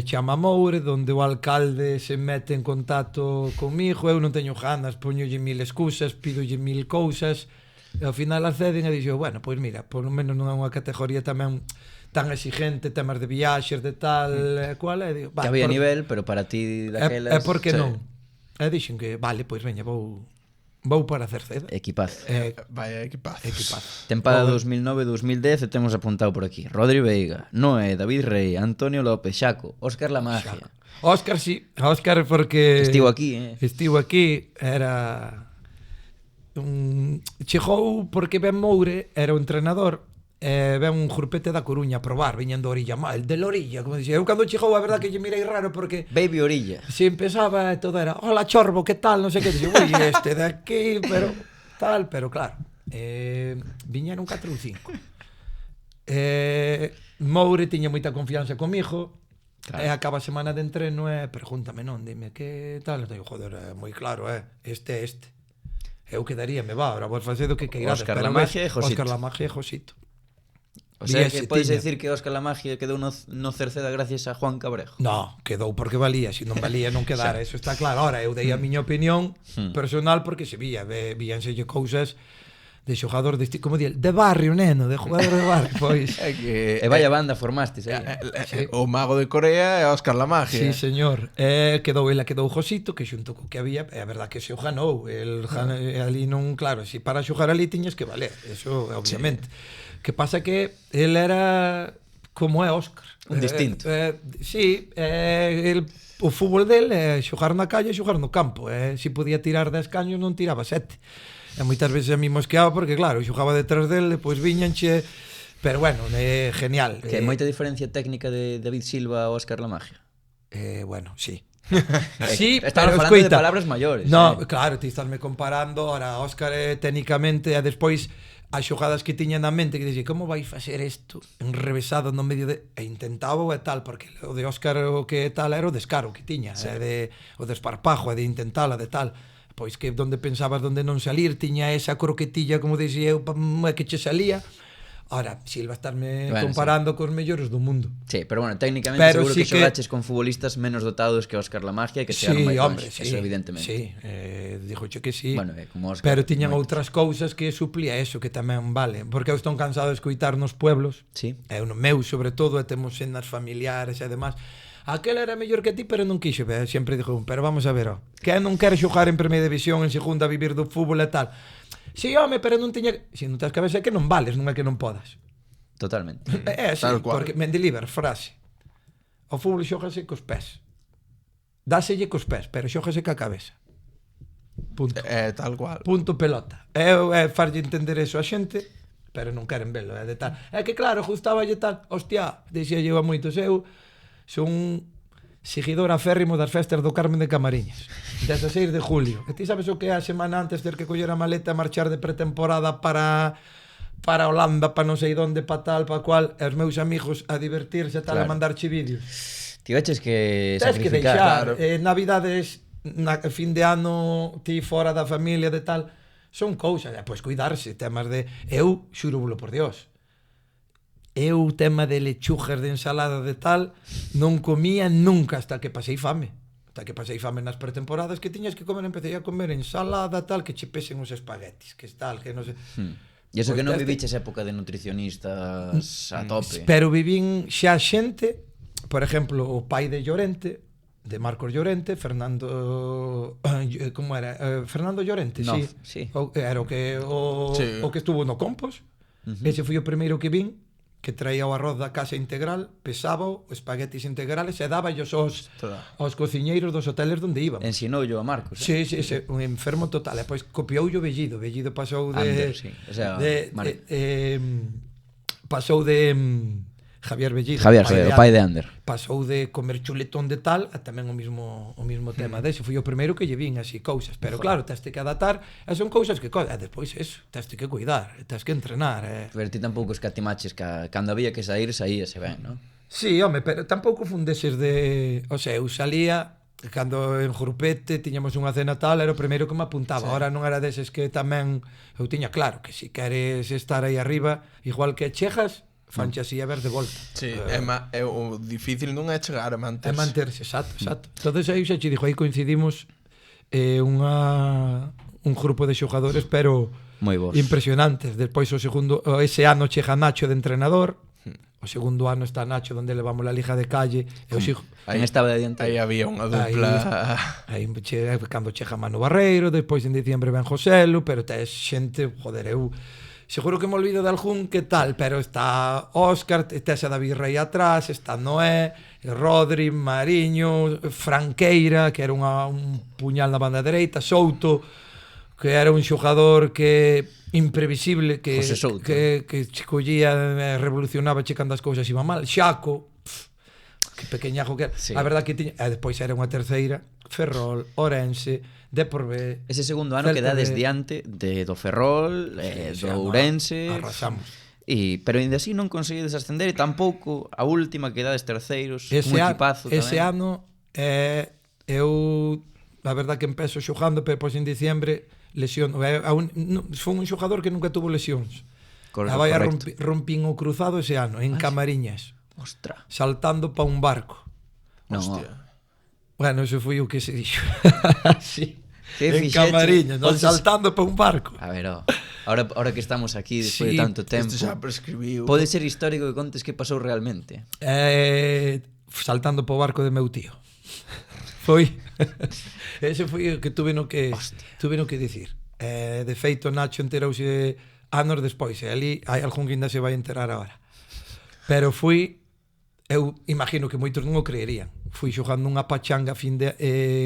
chama Moure, donde o alcalde se mete en contacto comigo, eu non teño ganas, poñolle mil excusas, pídolle mil cousas, e ao final acceden e dixo, bueno, pois mira, por lo menos non é unha categoría tamén tan exigente, temas de viaxes, de tal, cual, e digo, Que había nivel, pero para ti daquelas... é porque sí. non. E dixen que, vale, pois veña, vou para Cerceda. Equipaz. Vaya equipazo. Tempada 2009-2010 e temos apuntado por aquí. Rodri Veiga, Noé, David Rey, Antonio López, Xaco, Óscar La Magia. Óscar, sí. Óscar porque... Estivo aquí, Estivo aquí, era... Chegou porque Ben Moure era o entrenador, ven un grupete da Coruña a probar, viñendo a Orilla, el de Orilla, como dixía. Eu cando chegou, a verdad que lle mirei raro porque... Baby Orilla. Si empezaba e todo era, hola Chorbo, que tal, non sei que, dixo, ui, este de aquí, pero tal, pero claro, viñeron 4 ou 5. Moure tiña moita confianza comigo, claro. E acaba a semana de entreno e pregúntame, non, dime, que tal? E digo, joder, é moi claro, este. Eu quedaríame, ahora vos facedo que queirades. Óscar La Magia e Josito. Óscar La Magia e Josito. O sea, que podes tiña. decir que Óscar La Magia quedou no Cerceda gracias a Juan Cabrejo. No, quedou porque valía, se non valía non quedara, eso está claro. Ahora, eu dei a miña opinión personal porque se víanselle cousas de xogador como di, de barrio, neno, de jugador de barrio, pois. E vaya banda formastes aí. O mago de Corea é Óscar La Magia. Sí, señor. Quedou Josito, que xunto co que había, é a verdad que se o ganou. Ali non, claro, si para xogar ali tiñas que valer, eso obviamente. Sí. Que pasa que el era como é Óscar. Un distinto. Sí, o fútbol del é xogar na calle e xogar no campo. Se podía tirar 10 caños non tiraba 7. E moitas veces a mí mosqueaba porque claro, xogaba detrás del, depois viñanche, pero bueno, genial. Que hai moita diferencia técnica de David Silva a Óscar La Magia. Bueno, sí. Sí, estamos falando de palabras maiores. No, claro, ti estásme comparando, ahora Óscar técnicamente, e despois as xogadas que tiña na mente, que dixi, como vai facer isto enrevesado no medio de... E intentaba e tal, porque o de Óscar o que tal era o descaro que tiña, sí. O desparpajo, de intentala, de tal... Pois que donde pensabas donde non salir, tiña esa croquetilla, como dixía eu, que che salía. Ahora, Silva estarme comparando cos mellores do mundo. Sí, pero bueno, técnicamente seguro sí que xogaches con futbolistas menos dotados que Óscar La Magia, que chegaron máis longe, eso evidentemente. Sí, dixoche que sí. Bueno, como Óscar, pero tiñan outras cousas que suplía eso, que tamén vale. Porque eu estou cansado de escoitar nos pueblos, sí. No meu sobre todo, e temos cenas familiares e demás. aquel era mellor que ti, pero non quixo ver. Sempre dixo, pero vamos a ver, que non quere xogar en primeira división, en segunda, vivir do fútbol e tal. Si, home, pero non tiña... Si non tens cabeza é que non vales, non é que non podas. Totalmente. É así, Tal cual. porque Mendilibar, frase. O fútbol xógase cos pés. Dáselle cos pés, pero xógase ca cabeza. Punto. Tal cual. Punto pelota. Farlle entender eso a xente, pero non queren velo, é de tal. É que claro, gustaballe tal, hostia, dixía eu a moitos, eu son seguidor aférrimo das festas do Carmen de Camariñas, 16 de julio. E ti sabes o que é a semana antes ter que coller a maleta e marchar de pretemporada para Holanda, para non sei onde, para tal, para cual, e os meus amigos a divertirse tal, Claro. a mandarche vídeos. Tiveches que Tens que sacrificar. deixar, Navidades, fin de ano, ti fora da familia, de tal, son cousas, pois cuidarse, temas de... Eu, xúrovolo por Dios, eu tema de lechugas, de ensalada, de tal, non comía nunca hasta que pasei fame. Hasta que pasei fame nas pretemporadas que tiñas que comer, empecé a comer ensalada, tal, que che pesen os espaguetis, que tal, que non sei... E iso Pois que non teste- viviches época de nutricionistas a tope. Pero vivín xa xente, por exemplo, o pai de Llorente, de Marcos Llorente, Fernando... como era? Fernando Llorente, No, sí. sí. Era o que Sí. o que estuvo no Compos. Ese foi o primeiro que vin, que traía o arroz da casa integral, pesaba espaguetis integrales e daba aos aos cociñeiros dos hoteles onde iban. Ensinoulle a Marcos. Sí, un enfermo total. E pois copiou o Bellido. Bellido pasou de... Ander, sí. O sea, pasou de... Javier Bellido. Javier, o pai de Ander. Pasou de comer chuletón de tal a tamén o mismo tema dese. Foi o primeiro que lle vin así cousas. Pero claro, teste que adaptar. E son cousas que... despois eso, teste que cuidar. Teste que entrenar. Pero ti tampouco escatimaches que cando había que saíase ben, non? Sí, home, pero tampouco fundeses de... O sea, eu salía... Cando en Grupete tiñamos unha cena tal, era o primeiro que me apuntaba. Ahora non era deses que tamén... Eu tiña claro que se queres estar aí arriba, igual que chejas, fanche así a ver de volta. Sí, o difícil non é chegar a manterse. É manterse, exacto. Entonces aí xa che dixo, aí coincidimos un grupo de xogadores, pero Moi bons. impresionantes. Despois ese ano chega Nacho de entrenador, o segundo ano está Nacho donde levamos la liga de calle, e o xigo... Quen estaba de dianteiro? Aí había unha dupla. Aí cando chega Manu Barreiro, despois en diciembre ven Joselu, pero tes xente, joder, eu seguro que me olvido de algún que tal, pero está Óscar, tes a David Rey atrás, está Noé, Rodri, Mariño, Franqueira, que era un puñal na banda dereita, Souto, que era un xogador que imprevisible, que José Souto. que collía, revolucionaba checando as cousas iban mal. Xaco, que pequeñajo que era. Sí. A verdad que tiña, e despois era unha terceira, Ferrol, Orense, Deporbe. Ese segundo ano Celta quedades de- diante do Ferrol, do Ourense... Arrasamos. Pero ainda así non conseguides ascender e tampouco a última quedades terceiros, un equipazo Ese tamén. ano eu a verdad que empezo xogando, pero depois en diciembre lesión. Foi un xogador que nunca tuvo lesións. Correcto, A vai a correcto. rompín o cruzado ese ano en Camariñas, Ostra. saltando pa un barco. Non, Hostia. Bueno, eso foi o que se dixo. Sí. Que En fixeche? Camariñas, non Podes- saltando pa un barco. A ver, ahora que estamos aquí despois Sí, de tanto tempo, Isto xa prescribiu. pode ser histórico que contes que pasou realmente. Saltando po barco de meu tío. Foi ese foi o que tuve no que dicir. De feito Nacho enterouse anos despois, e ali hai algún que ainda se vai enterar agora. Pero eu imagino que moitos non o creerían. Fui xogando unha pachanga fin de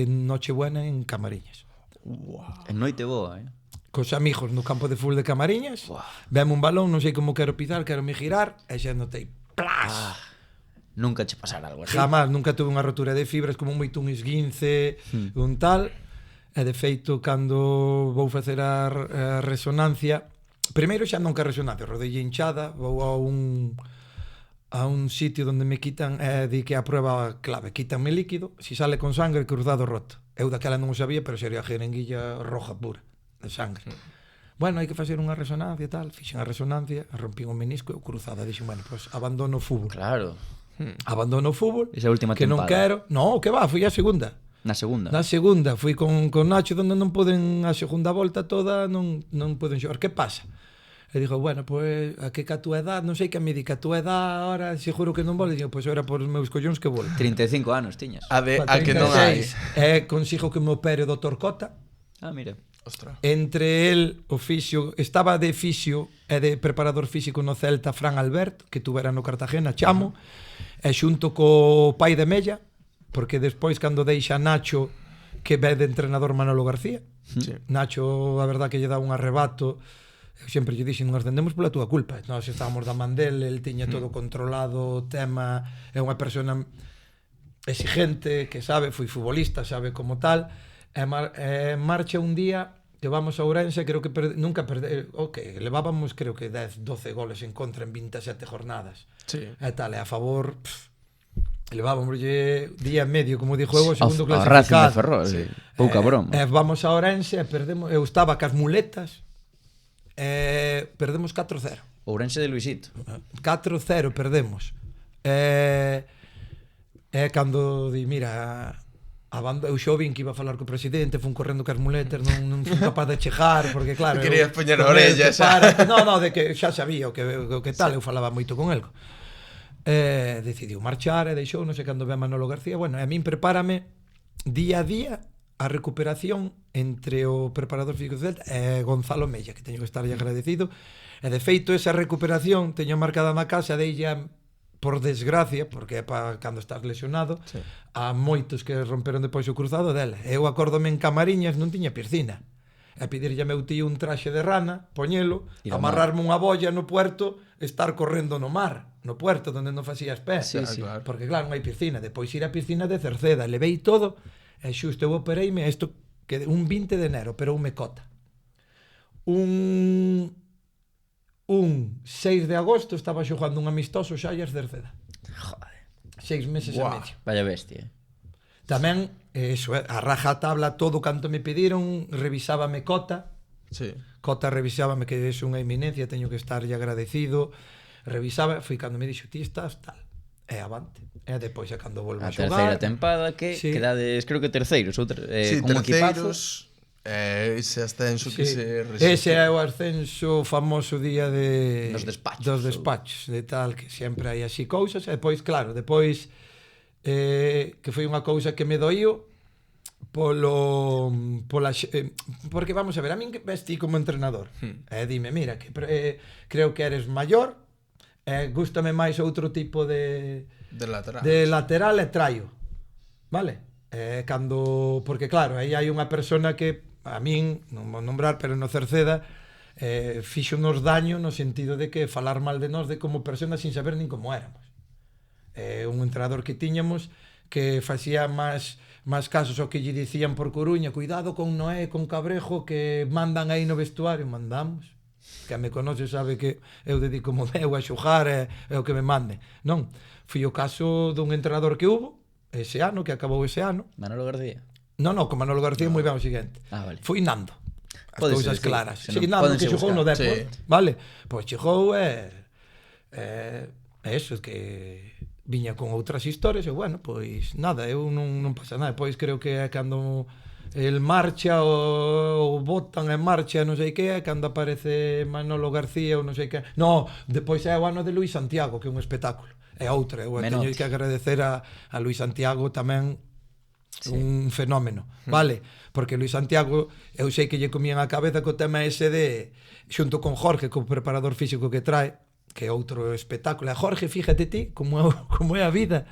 Nochebuena en Camariñas. En noite boa, Cos amigos no campo de fútbol de Camariñas. Veme un balón, non sei como quero pisar, quero me girar, e xa notei plas. Nunca che pasara algo así. Jamás, nunca tuve unha rotura de fibras, como moito un esguince, un tal. E de feito, cando vou facer a resonancia, primeiro xa non que a resonancia, rodella hinchada, vou a un sitio onde me quitan, di que a prueba clave, quítanme líquido, si sale con sangre, cruzado roto. Eu daquela non o sabía, pero sería a jeringuilla roja pura, de sangre. Bueno, hai que facer unha resonancia e tal, fixen a resonancia, rompín o menisco e o cruzada, dixen, bueno, pues abandono o fútbol. Claro. Abandono o fútbol, Esa última que non tempada. quero. No, que va, fui a segunda. Na segunda. Na segunda, fui con Nacho, donde non poden a segunda volta toda, non poden xogar. Que pasa? E digo, bueno, pues a que ca túa edad, non sei que me di que a túa edad ahora seguro que non vole. Digo, pues era por os meus collóns que vole. 35 anos tiñas. A que non hai. Consigo que me opere o Dr. Cota. Ah, mira. Ostras. Entre el, o fisio, estaba de fisio e de preparador físico no Celta Fran Albert, que tuvera no Cartagena, Chamo, e xunto co pai de Mella, porque despois cando deixa Nacho, que ve de entrenador Manolo García, Sí. Nacho, a verdad que lle dá un arrebato. Eu sempre lle dixen, nos ascendemos pola túa culpa. Nós estábamos da Mandel, el tiña todo controlado, o tema, é unha persona exigente, que sabe, foi futbolista, sabe como tal, marcha un día que vamos a Ourense, creo que nunca levábamos creo que 10, 12 goles en contra en 27 jornadas. Sí. E tal, e a favor, levábamos día e medio, como dixo eu, o segundo Ao Racing de clasificado. Ferrol, sí. Pouca broma. Vamos a Ourense e perdemos, eu estaba cas muletas, perdemos 4-0. Ourense de Luisito. 4-0 perdemos. Cando di, mira, eu xo vin que iba a falar co presidente, fun correndo cas muletas, non fui capaz de chegar, porque claro, Querías poñer a orella, xa. No, de que xa sabía o que tal, eu falaba moito con el. Decidiu marchar e deixou, non sei cando ve a Manolo García. Bueno, a min prepárame día a día a recuperación entre o preparador físico do Celta e Gonzalo Mella, que teño que estarlle agradecido. E de feito, esa recuperación teño marcada na casa, deilla, por desgracia, porque é para cando estás lesionado, Sí. a moitos que romperon depois o cruzado dela. Eu acórdome en Camariñas, non tiña piscina. E pedirlle a meu tío un traxe de rana, poñelo, Ir ao amarrarme unha bolla no puerto, estar correndo no mar, no puerto onde non facías pé. Sí, sí. Claro. Porque claro, non hai piscina. Depois ir á piscina de Cerceda, levei todo, e xusto eu opereime, isto que un 20 de enero, pero un me cota. Un 6 de agosto estaba xogando un amistoso Xallas Cerceda. Joder. 6 meses e medio. Vaya bestia. Tamén, eso, a raja tabla, todo canto me pediron, revisábame Cota. Sí. Cota revisábame, que é unha eminencia, teño que estarlle agradecido. Revisaba, foi cando me dixo, ti estás tal. E avante. E depois é cando volvo A a xogar. terceira tempada que Sí. quedades, creo que terceiros, Sí, con un equipazo. terceiros. Ese ascenso que Sí. se resiste. Ese é o ascenso famoso día de Dos despachos. dos despachos, de tal, que sempre hai así cousas. E depois, claro, depois que foi unha cousa que me doío porque vamos a ver, a min que vesti como entrenador, dime, mira, que creo que eres maior, gústame máis outro tipo de lateral. lateral e traio, vale? Porque claro, aí hai unha persona que a min, non vou nombrar, pero no Cerceda fixo nos daño no sentido de que falar mal de nós de como persona sin saber nin como éramos. Un entrenador que tiñamos que facía máis casos ao que lle dicían por Coruña, cuidado con Noé, con Cabrejo, que mandan aí no vestuario. Mandamos. Que me conoce sabe que eu dedico o meu a xogar e o que me mande. Non, foi o caso dun entrenador que hubo ese ano, que acabou ese ano. Manolo García. Non, con Manolo García moi ben o seguinte. Ah, vale. Foi Nando. As Pode cousas ser, sí. claras. Se Sí, non, Nando pódense que xogou no buscar. Depor, Sí. vale? Pois chegou eso, que viña con outras historias e bueno, pois nada, eu non pasa nada. Pois creo que é cando el marcha ou botan en marcha, non sei que é, cando aparece Manolo García ou non sei que. No, depois é o ano de Luis Santiago, que é un espectáculo. É outra, eu teño que agradecer a Luis Santiago tamén, sí. Un fenómeno, vale? Porque Luis Santiago, eu sei que lle comían a cabeza co tema ese de, xunto con Jorge, co preparador físico que trae, que é outro espectáculo. E Jorge, fíjate ti, como é a vida.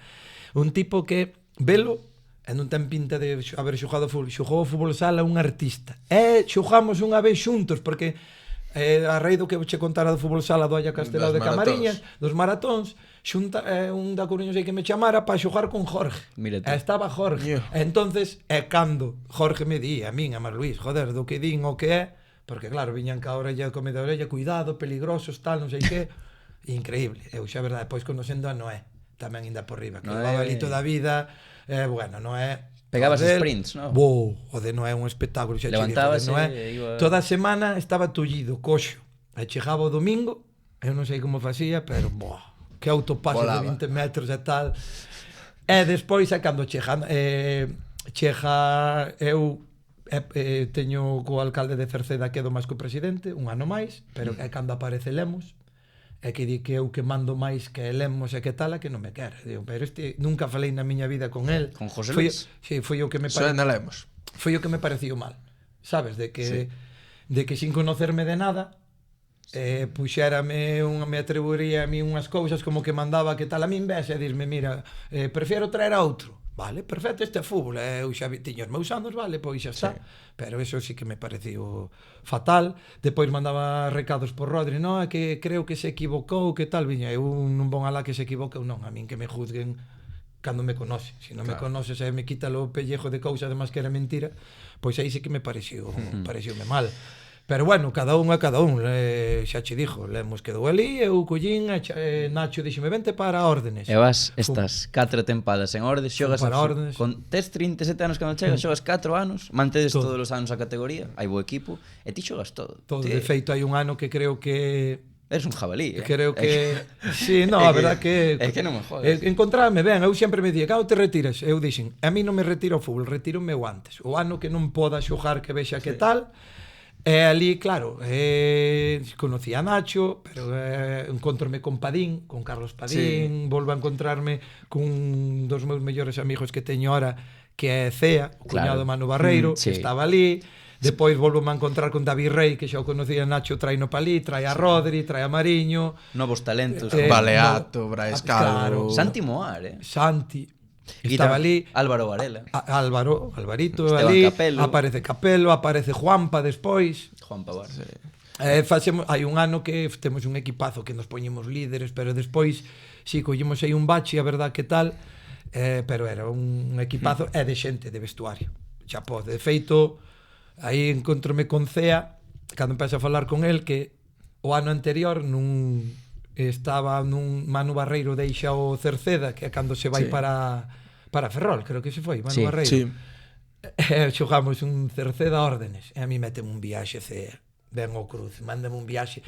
Un tipo que, velo, e non ten pinta de haber xogado fútbol, xogou fútbol sala un artista. E xogamos unha vez xuntos, porque a raíz do que che contara do fútbol sala do Aya Castelao de Camariñas, dos maratóns, xunta un da Coruña sei que me chamara para xogar con Jorge. E estaba Jorge. E entonces, cando Jorge me di a min, a Mar Luis, joder, do que din o que é, porque claro, viñan ca orella, come da orella, cuidado, peligrosos, tal, non sei que. Increíble. Eu xa, verdade, depois conocendo a Noé, tamén inda por riba, que levaba ali toda a vida, bueno, Noé... Pegabas sprints, non? O de Noé é un espectáculo, xa levantábase, Noé, toda a semana estaba tullido, coxo, e chegaba o domingo, eu non sei como facía, pero, que autopaso de 20 metros e tal, e despois é cando chega eu teño co alcalde de Cerceda quedo máis co presidente, un ano máis, pero é cando aparece Lemos, é que di que eu que mando máis que Lemos e que tal, é que non me quere. Digo, pero nunca falei na miña vida con el. Con José Luis? Foi o que me Suena Lemos. foi o que me pareció mal. Sabes, de que sin conocerme de nada, puxérame me atribuiría a mí unhas cousas como que mandaba que tal a min ves e dirme, mira, prefiero traer a outro. Vale, perfecto, este é fútbol, eu xa tiño os meus anos, vale, pois xa está. Pero eso sí que me pareceu fatal. Depois mandaba recados por Rodri, no, é que creo que se equivocou, que tal, viña, eu non von alá que se equivocou, non, a min que me juzguen cando me conoce. Se non me conoce, se me quita o pellejo de cousa, además que era mentira, pois aí sí que me pareceume mal. Pero bueno, cada un é cada un, xa che dixo, Lemos quedou ali, eu collín, Nacho dixeme, vente para órdenes. E vas estas 4 tempadas en ordes, xogas para órdenes. Tes 37 anos cando chegas, xogas 4 anos, mantedes todos os anos a categoría, hai bo equipo, e ti xogas todo. De feito, hai un ano que creo que eres un jabalí, creo que sí, no, a verdad que é que non me jodes. Encontrarme ben, eu sempre me dicía, cando te retiras? Eu dixen, a mí non me retiro o fútbol, retiro meu antes. O ano que non poda xogar, que vexa que tal. E ali, claro, conocí a Nacho, pero encontrome con Padín, con Carlos Padín, volvo a encontrarme cun dos meus mellores amigos que teño ahora, que é Cea, o cuñado Manu Barreiro, que estaba ali. Depois volvo a encontrar con David Rey, que xa o conocía Nacho, trae no Palí, trae a Rodri, trae a Mariño. Novos talentos. Baleato, Brais Calvo. Santi Moar, Santi. Estaba ali Álvaro Varela, Alvarito Esteban ali, Capello. aparece Capello, aparece Juan Juanpa despois. Pavar. Hai un ano que temos un equipazo que nos poñemos líderes, pero despois si collemos aí un bache, a verdad que tal, pero era un equipazo de xente de vestuario. Xa pode, de feito, aí encontrome con Cea, cando empecé a falar con el, que o ano anterior estaba nun Manu Barreiro deixa o Cerceda, que é cando se vai para Ferrol, creo que se foi, Manu Barreiro. Xogamos un Cerceda órdenes, e a mí méteme un viaxe Cea, ven ao Cruz, mándame un viaxe.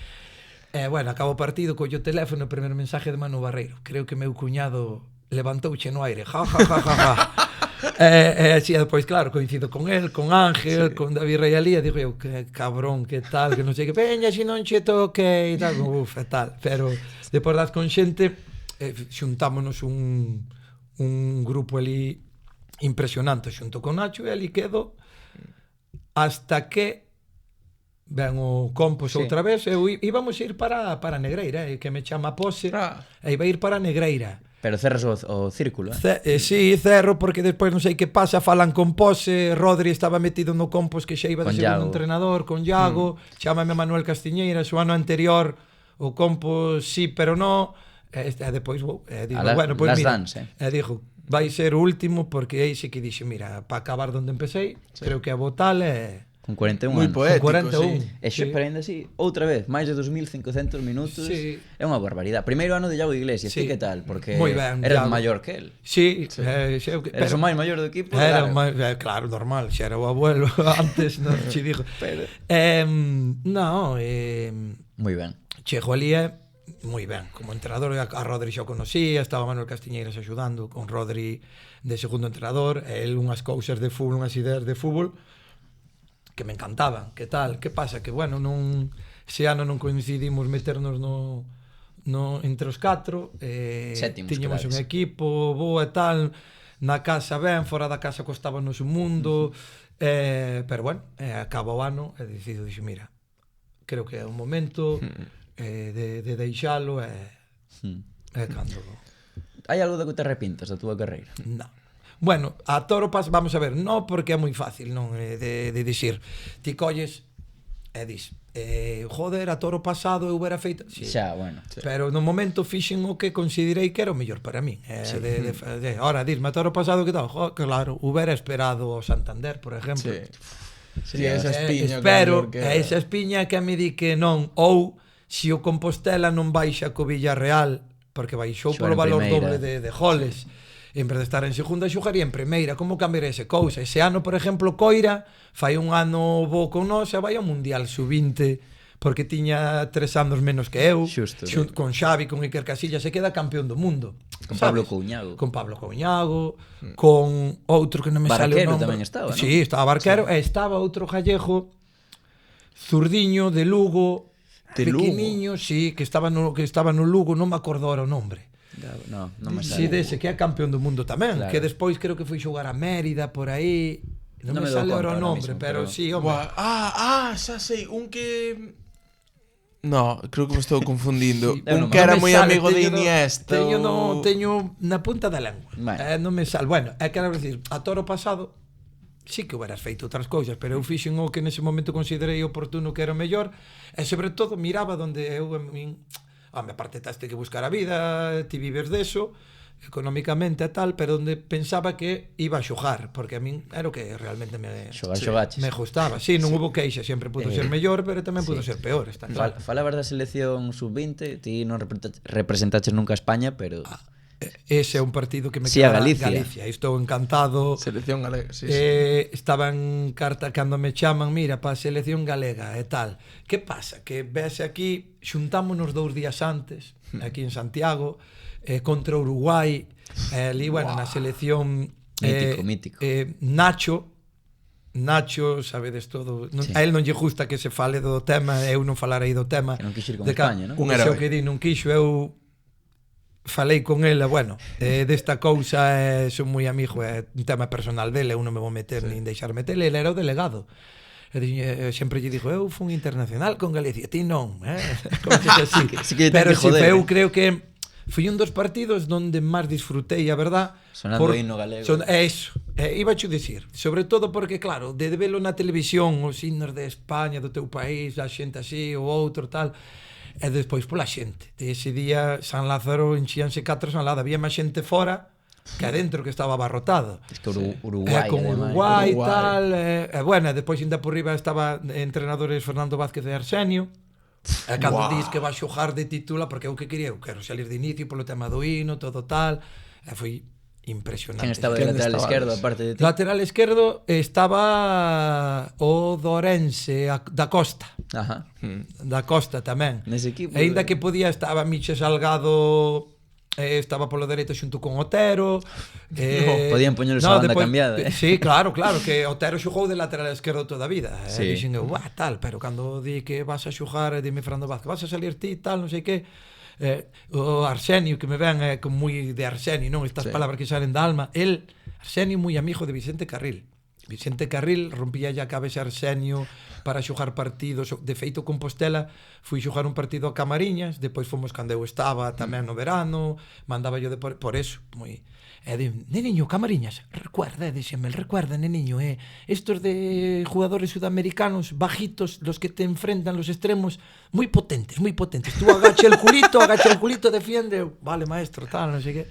Bueno, acabo o partido, collo o teléfono, o primeiro mensaje de Manu Barreiro. Creo que meu cuñado levantouche no aire, ja, ja, ja, ja, ja. Así, depois, claro, coincido con el, con Ángel, con David Rey ali, e digo eu, que cabrón, que tal, que non sei que, veña, se non che toque, e tal, e tal. Pero, depois das con xente, xuntámonos un grupo ali impresionante, xunto con Nacho, e ali quedo, hasta que ven o Compos outra vez, e íbamos ir para Negreira, que me chama Pose, e iba a ir para Negreira. Pero cerras o círculo, Sí, cerro, porque despois non sei que pasa, falan con Pose, Rodri estaba metido no Compos que xa iba de segundo entrenador, con Iago, chámame Manuel Castiñeira, o ano anterior, o Compos sí, pero no, e depois, digo, bueno, pois mira, digo, vai ser o último, porque aí sí que dixe, mira, para acabar donde empecé, creo que a votal é... Con 41 Muy anos. poético, con 41. Sí. Pero ainda así, outra vez, máis de 2.500 minutos, é unha barbaridade. Primeiro ano de Iago Iglesias, ti que tal? Porque eras maior que el. Sí, eras o máis maior do equipo. Claro, normal, xa era o abuelo antes, non che digo. Moi ben. Chego ali moi ben, como entrenador, a Rodri xa o conocía, estaba Manuel Castiñeiras axudando con Rodri de segundo entrenador, el unhas cousas de fútbol, unhas ideas de fútbol que me encantaban. Que tal? Que pasa? Que, bueno, ese ano non coincidimos meternos entre os 4, tiñamos un equipo bo e tal, na casa ben, fora da casa costábanos un mundo, pero bueno, acaba o ano e decido, dixo, mira, creo que é un momento de deixalo e cando... Hai algo de que te arrepintas da túa carreira? Non. Bueno, a Toro Pasado, vamos a ver, non porque é moi fácil, non, de dicir, ti colles e dis, joder, a Toro Pasado eu era feita, sí, xa, bueno, pero no momento fixen o que considerei que era o mellor para min, ahora, disme, a Toro Pasado que tal, claro, hubiera esperado o Santander, por exemplo, esa espiña, espero, esa espiña que me di que non, ou se o Compostela non baixa co Villarreal, porque baixou polo valor doble de goles, en vez de estar en segunda, xugaría en primeira. Como cambiaría ese cousa? Ese ano, por exemplo, Coira fai un ano bo con nós e vai ao Mundial Sub-20 porque tiña 3 anos menos que eu, con Xavi, con Iker Casillas, se queda campeón do mundo. Con sabes? Pablo Couñago. Con Pablo Couñago, con outro que non me sale o Barquero nome. tamén estaba, non? Sí, estaba Barquero, e estaba outro gallego, zurdiño de Lugo, De Lugo? pequeniño, sí, que estaba no Lugo, non me acordo ahora o nombre. No, non me Sí, sale. dese, que é campeón do mundo tamén, Claro. que despois creo que foi xogar a Mérida por aí. Non Non me me dou sale conta ahora o ahora nombre, mismo, pero pero- sí, home. Xa sei, un que... No, creo que me estou confundindo. Sí, Un non que era me moi sale, amigo de teño Iniesta. teño na punta da lengua. Bueno. Non me sale. Bueno, é que era decir, a toro pasado sí que hubieras feito outras cousas, pero eu fixen o que nese momento considerei oportuno que era o mellor, e sobre todo miraba donde eu a min, aparte taste que buscar a vida, ti vives deso, económicamente e tal, pero onde pensaba que iba a xogar, porque a min era o que realmente Xogaches. me gustaba. Sí, non hubo queixa, sempre pudo ser mellor, pero tamén pudo ser peor, está claro. Falabas da selección sub-20, ti non representaches nunca a España, pero... Ese é un partido que me Sí, a queda Galicia. Estou encantado. Selección galega, sí. Estaba en carta cando me chaman, mira, para a selección galega e tal. Que pasa? Que vese aquí, xuntámonos 2 días antes, aquí en Santiago, contra Uruguai, ali, bueno, na selección Mítico. Nacho, sabedes todo, Sí. a él non lle gusta que se fale do tema, eu non falarei do tema. Que non quixo ir con de España, non? Un Ese é o herói. que di, non quixo, eu falei con ela, bueno, desta cousa son moi amigo, é un tema personal dele, eu non me vou meter nin deixar meter, ele era o delegado. Sempre lle dixo, eu fun internacional con Galicia, ti non, cousas así. Sí que ten Pero que si joder, eu creo que foi un dos partidos donde máis disfrutei, a verdad. Sonando o himno galego. Eso, iba a dicir, sobre todo porque, claro, de velo na televisión, os himnos de España, do teu país, a xente así, o outro, tal, e despois pola xente. De ese día, San Lázaro, enchíanse 4 San Lázaro, había máis xente fora que adentro que estaba abarrotado. Es que Uruguai, Con ademais. Uruguai e Uruguai. tal, bueno, e despois ainda por riba estaba entrenadores Fernando Vázquez e Arsenio. E cando dis que va a xogar de titular, porque eu que quería, eu quero salir de inicio polo tema do hino, todo tal, e foi impresionante. Quen estaba de Quen lateral estaba? esquerdo, aparte de ti? Lateral esquerdo estaba o Dorense da Costa. Ajá. Da Costa tamén. Nese equipo, Ainda que podía, estaba Miche Salgado, estaba polo dereito xunto con Otero. podían poñelos a banda cambiada, Sí, claro, que Otero xogou de lateral esquerdo toda a vida. Sí. Dixen eu, tal, pero cando di que vas a xogar, dime Fernando Vázquez, vas a salir ti, tal, non sei que. O Arsenio, que me ven como moi de Arsenio, non? Estas palabras que salen da alma. Arsenio moi amigo de Vicente Carril. Vicente Carril rompía ya a cabeza Arsenio para xogar partidos. De feito, Compostela fui xogar un partido a Camariñas, depois fomos cando eu estaba tamén no verano, mandaba yo de por eso, moi... E di, neniño, Camariñas, recuerda, neniño, estos de jugadores sudamericanos bajitos, los que te enfrentan los extremos, muy potentes, tú agacha el culito, defiende, vale, maestro, tal, non sei que.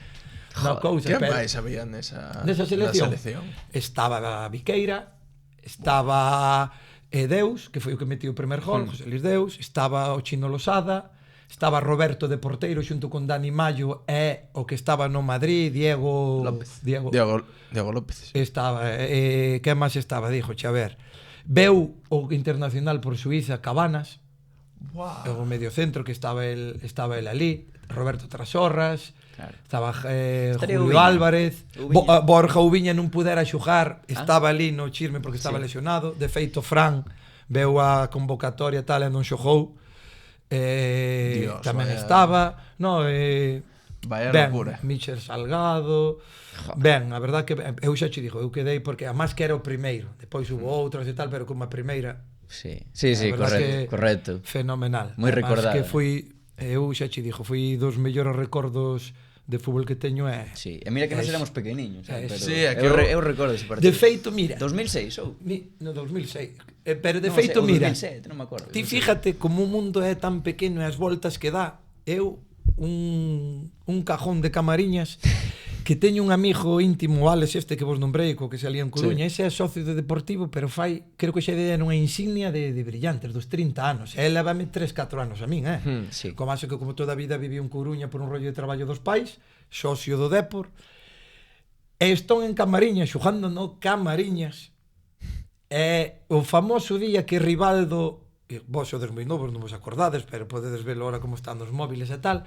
No, cousa, Que pero... máis había nesa selección? na selección? Estaba Viqueira, estaba Deus, que foi o que metió o primer gol, José Luis Deus, estaba o Chino Losada, estaba Roberto de porteiro xunto con Dani Mayo e o que estaba no Madrid, Diego López. Estaba, que máis estaba, dixo, a ver. Veu o internacional por Suiza, Cabanas, o mediocentro que estaba el ali, Roberto Trasorras, claro. Estaba Julio Álvarez, Borja Ubiña non pudera xugar, estaba ali no Chirme porque estaba lesionado, de feito Fran veu a convocatoria tal e non xogou. Dios, tamén estaba vaya locura. Michel Salgado, ben, a verdad que eu xa che digo, eu quedei porque además que era o primeiro, depois hubo outros e tal, pero como a primeira sí, correcto. Fenomenal. Moi recordado. Que eu xa che digo, foi dos mellores recordos de fútbol que teño Sí, e mira que nós éramos pequeniños, pero sí, eu recordo ese partido. De feito, mira, 2006 ou? No 2006. Pero de feito, mira, 2007, non me acordo. Ti fíjate como o mundo é tan pequeno e as voltas que dá. Eu un cajón de Camariñas que teño un amigo íntimo, Alex, que vos nombrei, co que salía en Coruña, ese é socio de Deportivo, pero creo que xa deron unha insignia de brillantes, dos 30 anos. Ele levame 3-4 anos a min, Sí. Como que como toda a vida viví en Coruña por un rollo de traballo dos pais, socio do Depor, e estou en Camariñas, xogando no Camariñas, e o famoso día que Rivaldo, vos sodes moi novos, non vos acordades, pero podedes velo ahora como están nos móviles e tal,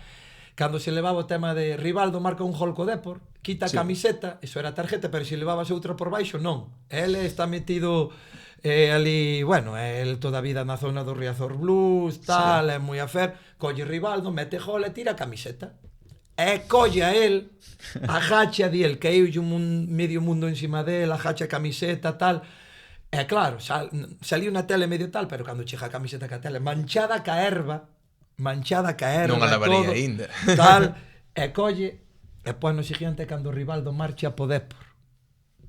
cando se levaba o tema de Rivaldo marca un gol co Depor, quita a camiseta, eso era tarjeta, pero se levabas outra por baixo, non. Ele está metido ali, bueno, el toda a vida na zona do Riazor Blues, tal, é moi afer, colle Rivaldo, mete gol e tira a camiseta. E colle a el, agacha di el, caeulle un medio mundo encima del, agacha a camiseta, tal. E claro, saliu na tele medio tal, pero cando chega a camiseta ca tele, manchada ca erva, Non a lavaría ainda. Tal, e colle, e pois no seguinte cando o Rivaldo marcha po Depor.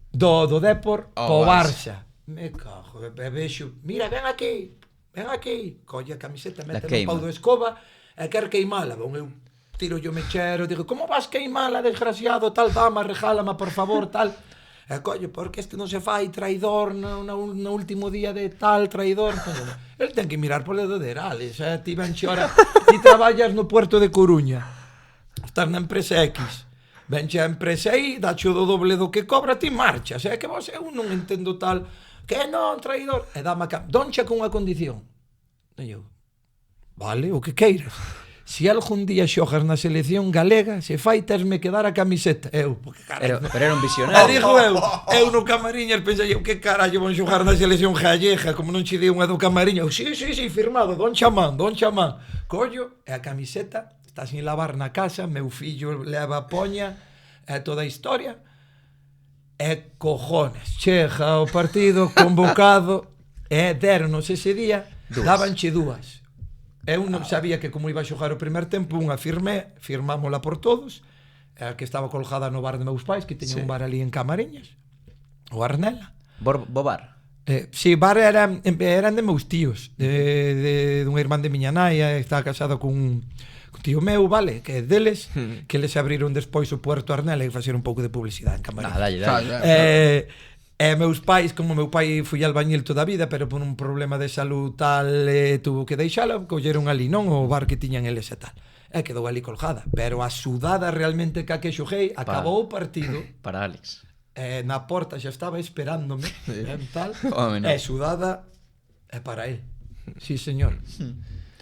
Do Depor po Barça. Me cago, e vexo, mira, ven aquí, colle a camiseta, mete no pau do escoba, e quer queimala, bon, eu tiro yo mechero, digo, como vas queimala, desgraciado, tal, dama, regálama, por favor, tal. E colle, porque este non se fai traidor no último día de tal traidor. El ten que mirar por dedo de Herales, ti venche ora, ti traballas no puerto de Coruña, estás na empresa X, venche a empresa Y, dacho do doble do que cobra, ti marchas, que vos eu non entendo tal, que non, traidor, e dame a doncha con unha condición. E eu, vale, o que queiras. Si algún día xogas na selección galega, se fai tesme que dar a camiseta. Eu, porque carallo. Pero era un visionario. E digo eu no Camariñas pensei, que carallo von xogar na selección gallega, como non che di unha do Camariñas. Sí, firmado, don chamán. Collo, e a camiseta está sin lavar na casa, meu fillo leva a poña, e toda a historia. E cojones, chega o partido convocado, e deronos ese día, dabanche dúas. Eu non sabía que como iba a xogar o primer tempo, unha firmámola por todos, que estaba colgada no bar de meus pais, que teña un bar ali en Camariñas, o Arnela. Bobar? Si, bar eran de meus tíos, de unha irmán de miña nai, estaba casado con tío meu, vale, que é deles, que eles abriron despois o Puerto Arnela e facer un pouco de publicidade en Camariñas. Dalle. E meus pais, como meu pai foi albañil toda a vida, pero por un problema de salud tal, tuvo que deixala, colleron ali, non, o bar que tiñan eles e tal. E quedou ali colgada. Pero a sudada realmente que xoguei, acabou o partido. Para Alex. Na porta xa estaba esperándome, tal, e sudada é para él. Sí, señor.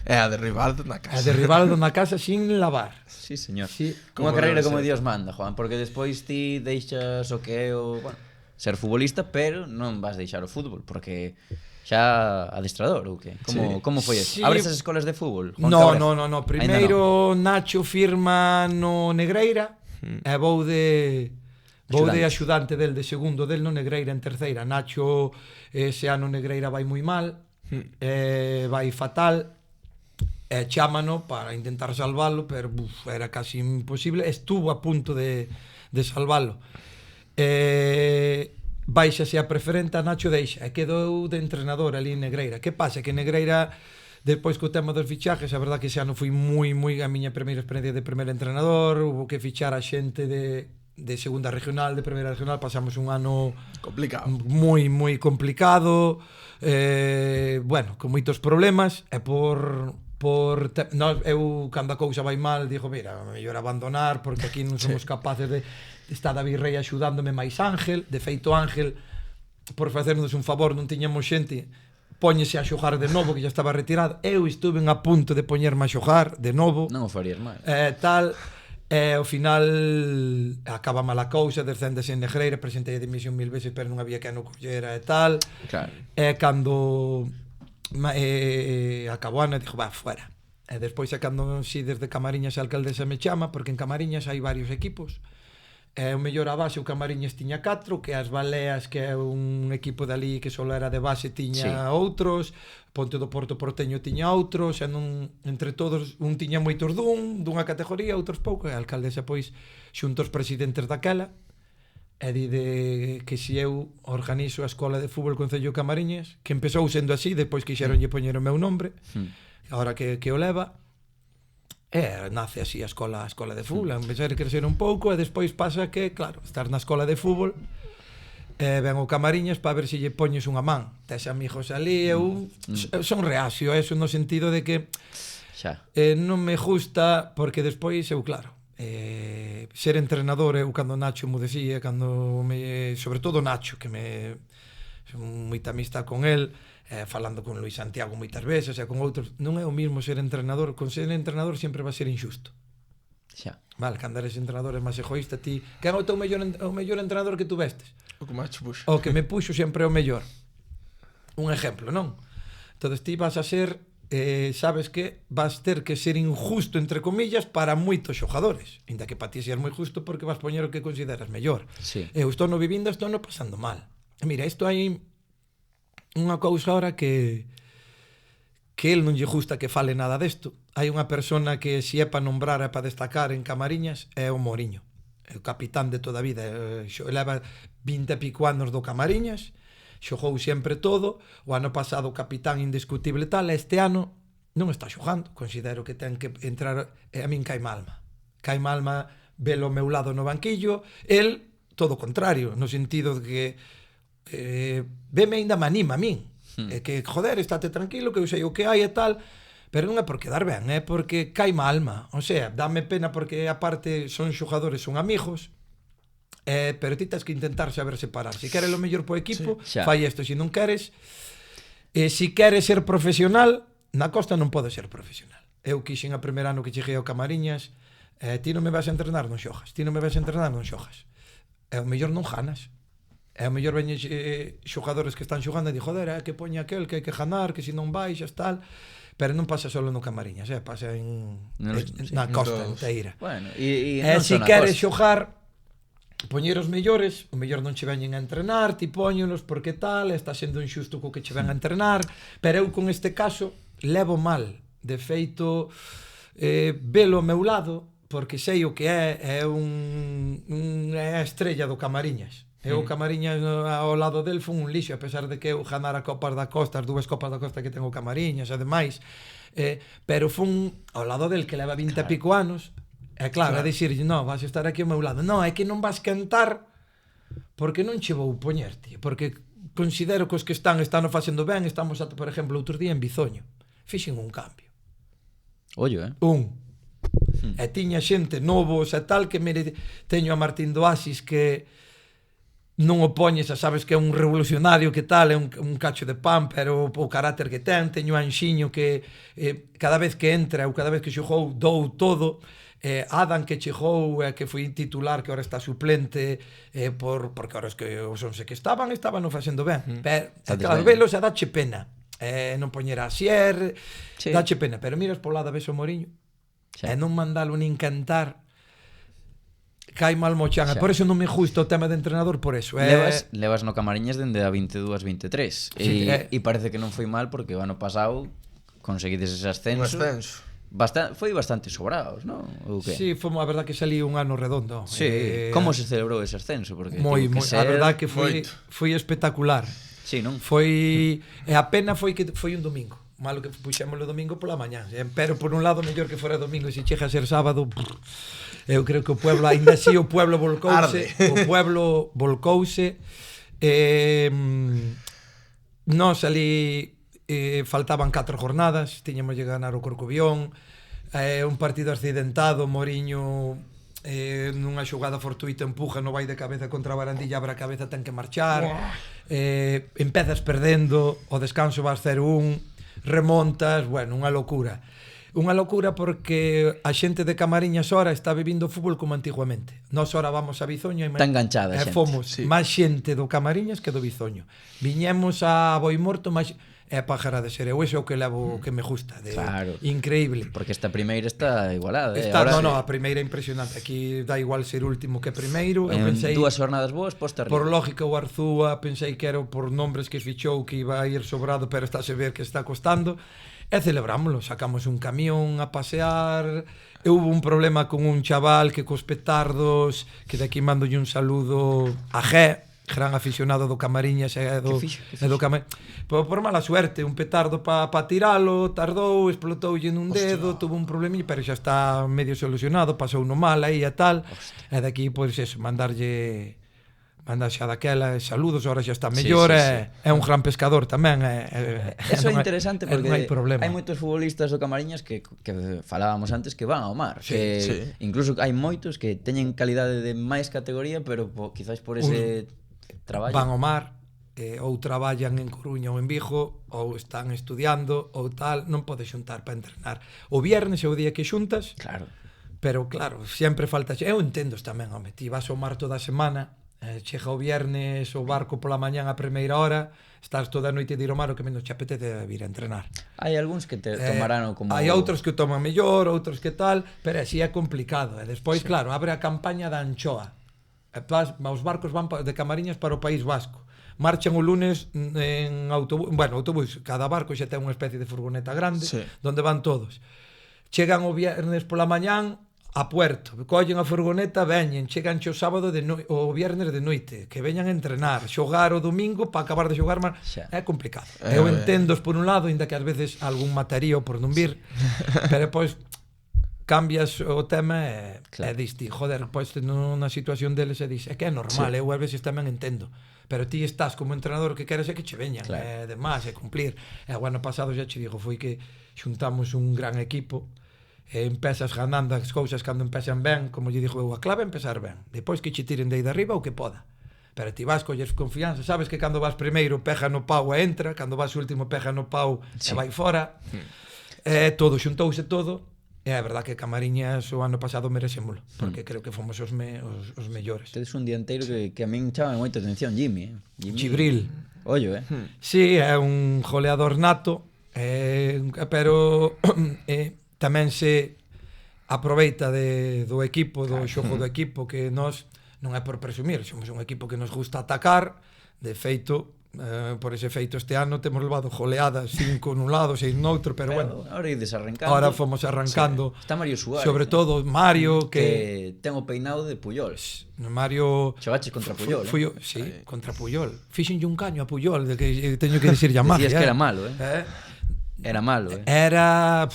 E a de Rivaldo na casa. A de Rivaldo na casa sin lavar. Sí, señor. Sí. Unha carreira como Dios manda, Juan, porque despois ti deixas o que é o, bueno, ser futbolista, pero non vas deixar o fútbol, porque xa adestrador ou que? Como foi eso? Abres as escolas de fútbol? No. Primeiro Nacho firma no Negreira e vou de axudante del, de segundo del no Negreira en terceira. Nacho ese ano Negreira vai moi mal, vai fatal, e chámano para intentar salvalo, pero era casi imposible. Estuvo a punto de salvalo. Baixase a preferente, a Nacho deixa e quedou de entrenador ali en Negreira. Que pasa? Que Negreira, depois co tema dos fichajes, a verdad que xa non foi moi a miña primeira experiencia de primer entrenador, hubo que fichar a xente de segunda regional, de primeira regional, pasamos un ano complicado, moi complicado, bueno, con moitos problemas, e eu, cando a cousa vai mal, digo, mira, mellor abandonar, porque aquí non somos capaces de estar David Rey axudándome máis Ángel. De feito, Ángel, por facernos un favor, non tiñamos xente, póñese a xogar de novo, que xa estaba retirado. Eu estuve a punto de poñerme a xogar de novo. Non o farías mal. Tal, ao final acaba mal a cousa, descendese en Negreira, presentei a dimisión 1000 veces, pero non había que non collera e tal. Claro. Cando acabou Ana, dixo, fuera. E despois cando desde Camariñas a alcaldesa me chama, porque en Camariñas hai varios equipos. O mellor a base, o Camariñas tiña 4, que as Baleas, que é un equipo dali que só era de base, tiña outros, Ponte do Porto Porteño tiña outros, e non, entre todos, un tiña moitos dunha categoría, outros pouco, e a alcaldesa pois xunto os presidentes daquela, e di que se eu organizo a escola de fútbol Concello Camariñas, que empezou sendo así, depois quixeronlle poñer o meu nombre, agora que o leva, nace así a escola de fútbol, empezar a crecer un pouco, e despois pasa que, claro, estar na escola de fútbol, ven o Camariñas para ver se lle poñes unha man, tes amigos ali, eu son reacio a eso, no sentido de que non me gusta, porque despois eu, claro, ser entrenador, eu cando Nacho me decía, sobre todo Nacho, que son moita amistad con el, falando con Luis Santiago moitas veces, e con outros, non é o mismo ser entrenador. Con ser entrenador sempre vai ser injusto. Xa. Vale, cando eres entrenador é máis egoísta, ti... Quen é o teu mellor entrenador que tu vestes? O que máis che puxo. O que me puxo sempre é o mellor. Un exemplo, non? Entón, ti vas a ser... sabes que vas ter que ser injusto, entre comillas, para moitos xogadores. Ainda que para ti ser moi justo porque vas poñer o que consideras mellor. Sí. Eu estou no vivindo, estou no pasando mal. E mira, isto hai unha cousa ahora que el non lle gusta que fale nada desto. Hai unha persona que se é para nombrar e para destacar en Camariñas é o Mourinho. É o capitán de toda a vida. Leva 20 e pico anos do Camariñas, xogou sempre todo. O ano pasado o capitán indiscutible tal, este ano non está xogando. Considero que ten que entrar, a min cae malma. Cae malma velo ao meu lado no banquillo. El, todo o contrario, no sentido de que veme ainda me anima a min. Que, joder, estate tranquilo, que eu sei o que hai e tal, pero non é por quedar ben, é porque cae má alma. O sea, dame pena porque aparte son xogadores, son amigos, pero ti tens que intentar saber separar. Se queres o mellor po equipo, sí, fai isto. Se non queres, se queres ser profesional, na Costa non pode ser profesional. Eu quixen a primeiro ano que cheguei ao Camariñas, ti non me vas a entrenar, non xojas. Ti non me vas a entrenar, non xojas. E o mellor non ganas. É o mellor veñen xogadores que están xogando e di, joder, que poña aquel, que hai que ganar, que se non baixas, tal. Pero non pasa solo no Camariñas, pasa na Costa inteira. Bueno, e se queres xogar, poñer os mellores, o mellor non che veñen a entrenar, ti poñenos porque tal, está sendo injusto co que che ven a entrenar, pero eu con este caso levo mal. De feito, velo ao meu lado, porque sei o que é a estrella do Camariñas. Eu o Camariñas ao lado del foi un lixo, a pesar de que eu ganara Copas da Costa, as 2 Copas da Costa que tengo o Camariñas, ademais, pero foi ao lado del que leva 20 e pico anos, é claro, a dicirlle, non, vas a estar aquí ao meu lado, non, é que non vas cantar porque non che vou poñer, tío, porque considero que os que están facendo ben, estamos, por exemplo, outro día en Bizoño, fixen un cambio. Ollo, E tiña xente novos e tal, que teño a Martín do Asis que non o poñes, sabes que é un revolucionario que tal, é un cacho de pan, pero o carácter que ten. Teño a Anxiño que cada vez que entra ou cada vez que xogou dou todo. Adam que chegou que foi titular, que agora está suplente, porque agora que os 11 que estaban non facendo ben. Pero, claro, velos e dache pena. Non poñer a Sier, dache pena. Pero miras por lado, ves o Mourinho, e non mandalo nin cantar, cae mal mochan. Por eso non me gusta o tema de entrenador, por eso. Levas no Camariñas dende a 22-23 e parece que non foi mal porque o ano pasado conseguides ese ascenso. Foi bastante sobrados, non? Sí, foi a verdad que salí un ano redondo. Sí, como se celebrou ese ascenso? Porque a verdad que foi espectacular. Sí, non? A pena foi que foi un domingo. Malo que puxemos o domingo pola mañá, pero por un lado mellor que fora domingo, se chega a ser sábado. Eu creo que o pueblo, ainda así o pueblo volcouse, nós ali faltaban 4 jornadas, tiñamos de ganar o Corcubión, un partido accidentado, Mourinho nunha xogada fortuita empuja, no vai de cabeza contra a barandilla, abre a cabeza, ten que marchar, empezas perdendo, o descanso vas 0-1, remontas, bueno, unha locura. Unha locura porque a xente de Camariñas ahora está vivindo fútbol como antiguamente. Nós ahora vamos a Bizoño e está enganchada a xente. Fomos máis xente do Camariñas que do Bizoño. Viñemos a Boimorto máis pájara de ser. Eu iso é o que levo, que me gusta, claro. Increíble. Porque esta primeira está igualada. A primeira é impresionante. Aquí dá igual ser último que primeiro. Eu pensei, 2 jornadas boas posta arriba. Por lógica o Arzúa, pensei que era por nombres que fichou que iba a ir sobrado, pero está a ver que está costando. E celebrámoslo, sacamos un camión a pasear. Hubo un problema con un chaval que cos petardos, que de aquí mandolle un saludo a Gé, gran aficionado do Camariñas e do Camariñas. Por mala suerte, un petardo para tiralo, tardou, explotoulle nun dedo, tuvo un probleminha, pero xa está medio solucionado, pasou no mal aí e tal. E de aquí, pois eso, mandarlle xa daquela saludos, ahora xa está mellor, é un gran pescador tamén. Eso é interesante porque hai moitos futbolistas do Camariñas que falábamos antes que van ao mar, que incluso hai moitos que teñen calidade de máis categoría, pero quizás por ese traballo van ao mar, ou traballan en Coruña ou en Vigo, ou están estudiando ou tal, non podes xuntar para entrenar. O viernes é o día que xuntas, claro, Pero claro, sempre falta... Eu entendo tamén, home, ti vas ao mar toda a semana, chega o viernes o barco pola mañán a primeira hora, estás toda a noite de ir ao mar, o que menos te apetece vir a entrenar. Hai algúns que te tomarán como... Hai outros que o toman mellor, outros que tal, pero así é complicado. E despois, claro, abre a campaña da anchoa. Os barcos van de Camariñas para o País Vasco. Marchan o lunes en autobús, cada barco xa ten unha especie de furgoneta grande, donde van todos. Chegan o viernes pola mañán a Puerto, collen a furgoneta, veñen, chegan o sábado o viernes de noite, que veñan a entrenar, xogar o domingo para acabar de xogar, é complicado. Eu entendo por un lado, ainda que ás veces algún mataría por non vir, pero depois cambias o tema e diste, joder, pois nunha situación deles e dis, é que é normal, eu ás veces tamén entendo, pero ti estás como entrenador que queres é que che veñan, é demais, é cumplir. E o ano pasado xa che digo, foi que xuntamos un gran equipo, e empezas ganando as cousas cando empezan ben, como lle dixo eu, a clave é empezar ben, depois que che tiren de aí de arriba o que poda, pero ti vas colles confianza, sabes que cando vas primeiro pega no pau e entra, cando vas último pega no pau e vai fora, todo xuntouse todo, e é verdad que Camariñas o ano pasado merecémolo, porque creo que fomos os mellores. Tedes un dianteiro que a min chama moita atención, Jimmy. Gibril. Ollo, Sí, é un goleador nato, pero tamén se aproveita do equipo, do xogo do equipo, que nós non é por presumir, somos un equipo que nos gusta atacar, de feito, por ese feito este ano temos levado goleadas 5 nun lado, 6 noutro, pero bueno, ahora ides arrancando. Ahora fomos arrancando. Está Mario Suárez, sobre todo Mario, que ten o peinado de Puyol. Mario xogaches contra Puyol, sí, contra Puyol. Fixenlle un caño a Puyol, de que teño que dicir a magia. Decías que era malo, Era malo, Era...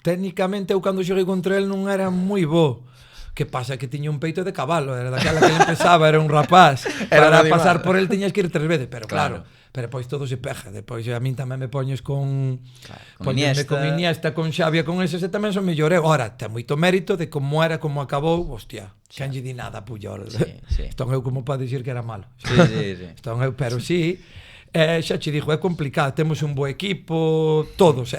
técnicamente eu cando xoguei contra el non era moi bo. Que pasa que tiña un peito de cabalo, era daquela que ele empezaba, era un rapaz. Para pasar por el tiñas que ir 3 veces, pero claro, pero depois todo se peja. Depois a min tamén me poñes con Iniesta, con Xavi, con eses, e tamén son mellor. Ora, ten moito mérito de como era, como acabou, hostia, xan lle di nada a Puyol. Estón eu como para dicir que era malo. Estón eu, pero sí. Xa che dixo, é complicado, temos un bo equipo, todos,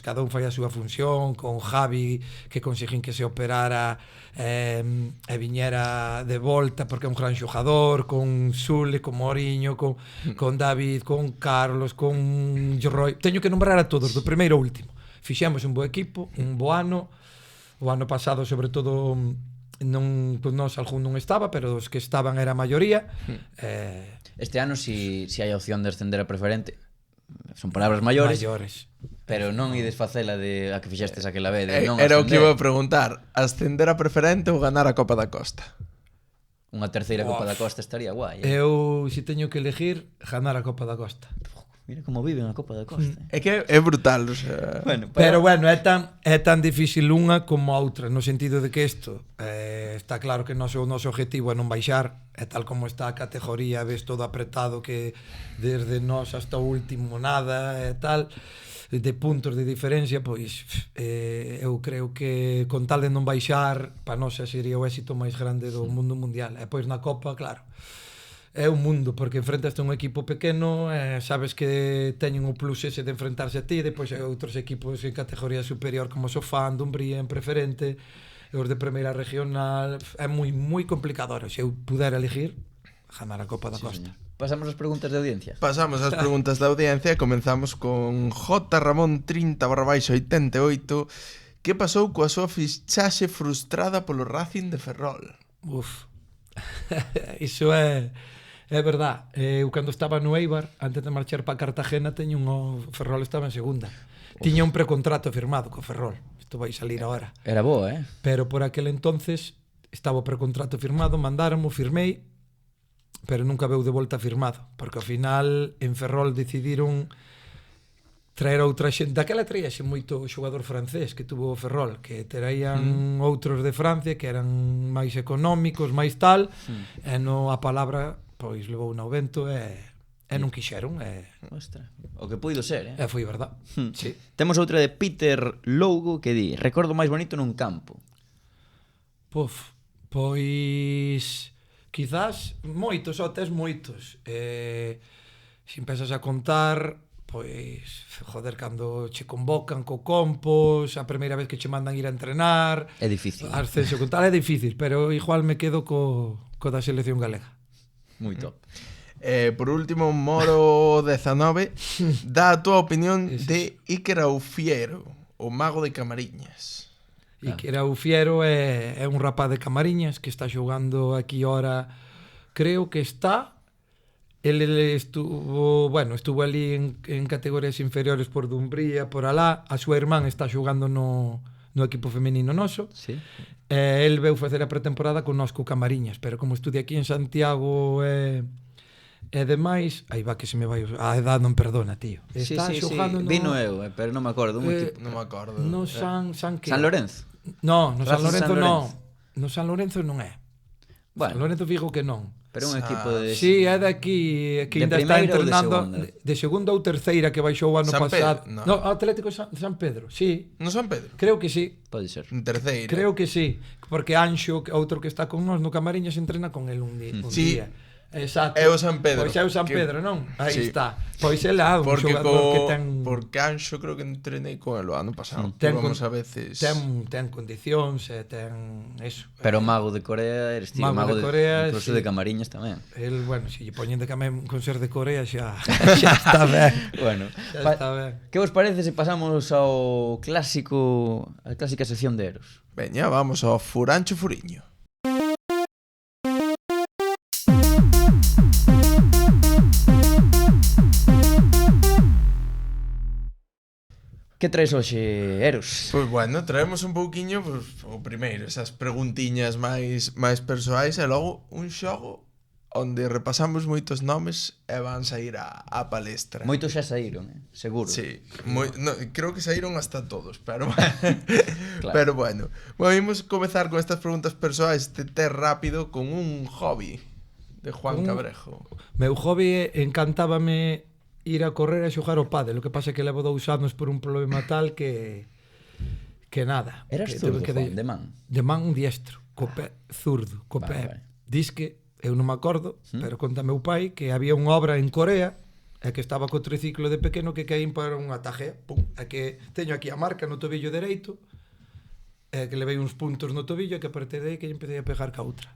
cada un fai a súa función, con Javi que conseguín que se operara e viñera de volta porque é un gran xogador, con Sule, con Moriño, con David, con Carlos, con Roy, teño que nombrar a todos, do primeiro ao último. Fixemos un bo equipo, un bo ano, o ano pasado sobre todo non, pues nós algún non estaba, pero os que estaban era a maioría. Este ano si hai a opción de ascender a preferente, son palabras maiores, pero non ides facela de a que fixestes aquela vez de non ascender. Era o que iba a preguntar, ascender a preferente ou ganar a Copa da Costa? Unha terceira Copa da Costa estaría guai. Eu, se teño que elegir, ganar a Copa da Costa. Mira como viven a Copa da Costa. É que é brutal, o sea... Pero bueno, é tan difícil unha como a outra, no sentido de que isto está claro que o noso objetivo é non baixar, é tal como está a categoría, ves todo apretado, que desde nós hasta o último nada e tal, de puntos de diferencia, pois eu creo que con tal de non baixar, para nós sería o éxito máis grande do mundo mundial. E pois na Copa, claro, é un mundo, porque enfrentaste a un equipo pequeno, sabes que teñen o plus ese de enfrentarse a ti, depois hai outros equipos en categoría superior como Sofán, Dumbría en preferente, os de primeira regional, é moi complicado. Se eu pudera elegir, ganar a Copa da Costa. Pasamos as preguntas de audiencia. Pasamos as preguntas da audiencia e comenzamos con J. Ramón 30/88. Que pasou coa súa fichaxe frustrada polo Racing de Ferrol? Iso é verdad. Eu cando estaba no Eibar, antes de marchar para Cartagena, o Ferrol estaba en segunda. Tiña un precontrato firmado co Ferrol. Isto vai salir ahora. Era boa, Pero por aquel entonces estaba o precontrato firmado, mandáronmo, firmei, pero nunca veu de volta firmado, porque ao final en Ferrol decidiron traer outra xente. Daquela traíase moito xogador francés que tuvo o Ferrol, que traían outros de Francia que eran máis económicos, máis tal, e a palabra pois levou no vento e non quixeron. Ostra, o que puido ser, E foi verdad. Sí. Temos outra de Peter Lougo que di: recordo máis bonito nun campo. Pois quizás moitos, tes moitos. Se empezas a contar, Pois, joder, cando che convocan co Compos, a primeira vez que che mandan ir a entrenar, É difícil. ascenso con tal é difícil, pero igual me quedo co da selección galega. Moi top. Por último, Moro 19 dá a túa opinión de Iker Aufiero, o mago de Camariñas. E que era o Fiero é un rapaz de Camariñas que está xogando aquí ora, creo que está. Ele estuvo ali en categorías inferiores por Dumbría, por alá. A súa irmán está xogando no equipo femenino noso. Sí. El veu facer a pretemporada con nós co Camariñas, pero como estudia aquí en Santiago e demais, aí va que se me vai a edad non perdona, tío. Está xogando no Vino eu, pero non me acordo. Non me acordo. no San que San Lorenzo. No, no San Racing Lorenzo San non. Lorenzo. No San Lorenzo non é. Bueno. San Lorenzo fijo que non. Pero un equipo de... Sí, é daqui que De ainda está primeira ou de entrenando segunda? de segunda ou terceira que baixou o ano San pasado. Pedro, No, Atlético San Pedro, sí. Non San Pedro? Creo que sí. Pode ser. En terceira. Creo que sí, porque Anxo, outro que está con nós no Camariñas, entrena con el un Sí. día. Exacto. É o San Pedro. Pois é o San Que- Pedro, non? Aí Sí. está. Pois é lá un Porque xogador que ten porque Anxo creo que entrenei con el o ano pasado. Ten Vamos con- a veces. ten condicións e ten eso. Pero o mago de Corea eres ti, Mago de Corea, incluso sí. de Camariñas tamén. El, bueno, se lle poñen de camén con ser de Corea xa xa está ben. Bueno, Xa está ben. que vos parece se pasamos ao clásico, a clásica sección de Eros? Veña, vamos ao Furancho Furiño. Que traes hoxe, Eros? Pois bueno, traemos un pouquiño, pues, o primeiro, esas preguntiñas máis persoais e logo un xogo onde repasamos moitos nomes e van sair a palestra. Moitos xa saíron, seguro. Sí, creo que saíron hasta todos, pero Claro. pero bueno. Vamos comezar con estas preguntas persoais de ter rápido con un hobby de Juan Cabrejo. Meu hobby encantábame ir a correr e xogar ao pádel. O que pasa é que levo 2 anos por un problema tal que nada. Eras que zurdo, tuve que Juan, de man? De man un diestro, co pé zurdo, co Vale, pé. vale. Diz que, eu non me acordo, pero conta meu pai que había unha obra en Corea e que estaba co triciclo de pequeno que caín para unha tajea, pum, e que teño aquí a marca no tobillo dereito, e que levei uns puntos no tobillo e que a partir de aí que lle empecé a pegar ca outra.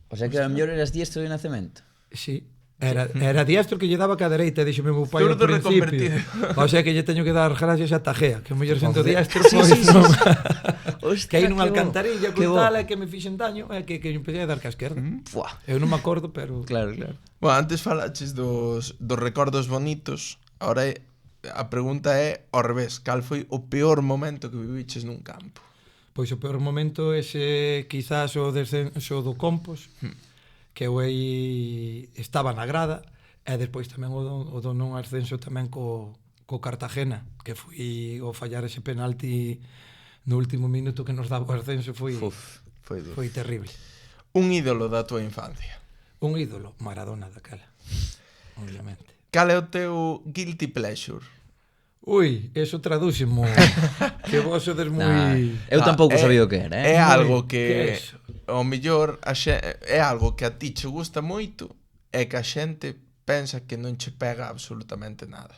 O sea que a mellor eras diestro de nacemento. Sí. Era diestro que lle daba ca dereita, dixome meu pai ao Zurdo principio. reconvertido. O sea que lle teño que dar gracias a tajea, que o mellor sendo Joder. diestro, Sí, pois sí, sí, non. Hostia, Que hai nunha que bo, alcantarilla que con bo. tal e que me fixen daño e que empecé a dar ca esquerda. Fuá. Eu non me acordo, pero Claro, claro. Bueno, antes falaches dos recordos bonitos. Ahora a pregunta é ao revés. Cal foi o peor momento que viviches nun campo? pois o peor momento ese quizás o descenso do Compos, que eu aí estaba na grada, e despois tamén o do non ascenso tamén co Cartagena, que foi o fallar ese penalti no último minuto que nos daba o ascenso foi Foi duro. foi terrible. Un ídolo da tua infancia. Un ídolo, Maradona daquela. Obviamente. Cal é o teu guilty pleasure? Ui, eso tradúxemo. Que vos sodes moi... Eu tampouco sabía o que era, É algo que que eso? ao mellor é algo que a ti che gusta moito e que a xente pensa que non che pega absolutamente nada.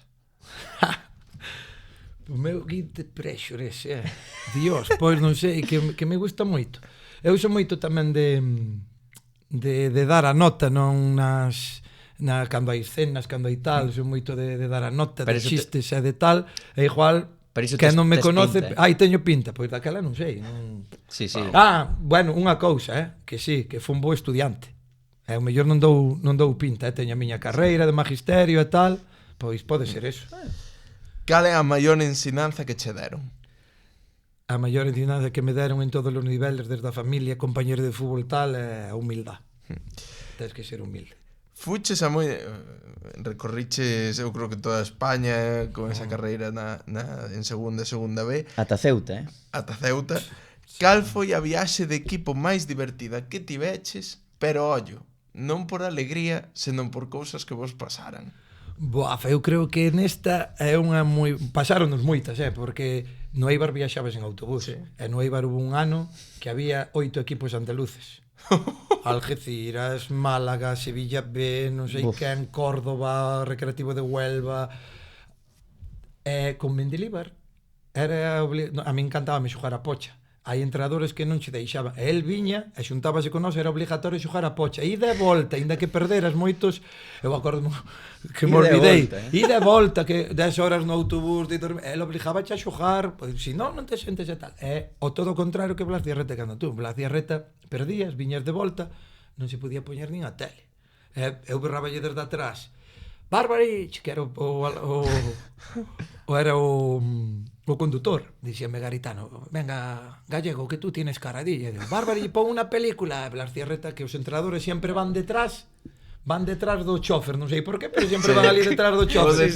O meu guilty pleasure ese, Dios, pois non sei, que me gusta moito. Eu sou moito tamén de dar a nota, non cando hai escenas, cando hai tal, sou moito de dar a nota, Pero de iso chistes e de tal, e igual Pero iso que tes- non me tes conoce, pinta, teño pinta, pois daquela non sei, non... Sí, sí. Bueno, unha cousa, que sí, que fui un bo estudiante. E o mellor non dou pinta, teño a miña carreira de magisterio e tal, pois pode ser eso. Cal é a maior ensinanza que che deron? A maior ensinanza que me deron en todos os niveles, desde a familia, compañeros de fútbol tal, é a humildade. Tens que ser humilde. Fuches a moi... recorriches, eu creo que toda España con esa carreira en segunda B, Ata Ceuta, ata Ceuta. Cal foi a viaxe de equipo máis divertida que tiveches, pero ollo, non por alegría, senón por cousas que vos pasaran? Boa, eu creo que nesta é unha moi... Pasáronos moitas, porque no Eibar viaxabas en autobús. Sí. E no Eibar hubo un ano que había 8 equipos andaluces. Algeciras, Málaga, Sevilla B, non sei Uf. quen, Córdoba, Recreativo de Huelva, con Mendilibar a mí encantábame xogar a pocha. Hai entrenadores que non che deixaban. E el viña e xuntábase con nós, era obligatorio xogar a pocha. E de volta, ainda que perderas moitos, eu acordo que me olvidei. E de volta, que 10 horas no autobús, de dormir, el obligaba a xogar, pois, se non te sentes e tal. É o todo o contrario que Blas Diarreta cando tú. Blas Diarreta perdías, viñas de volta, non se podía poñer nin a tele. Eu berraballe desde atrás. Barbarich, que era era o condutor, dixeme Garitano, venga, gallego, que tú tienes caradilla. Barbarich, pon unha película. Blas Diarreta, que os entrenadores sempre van detrás do chofer, non sei por qué, pero sempre van ali detrás do chofer.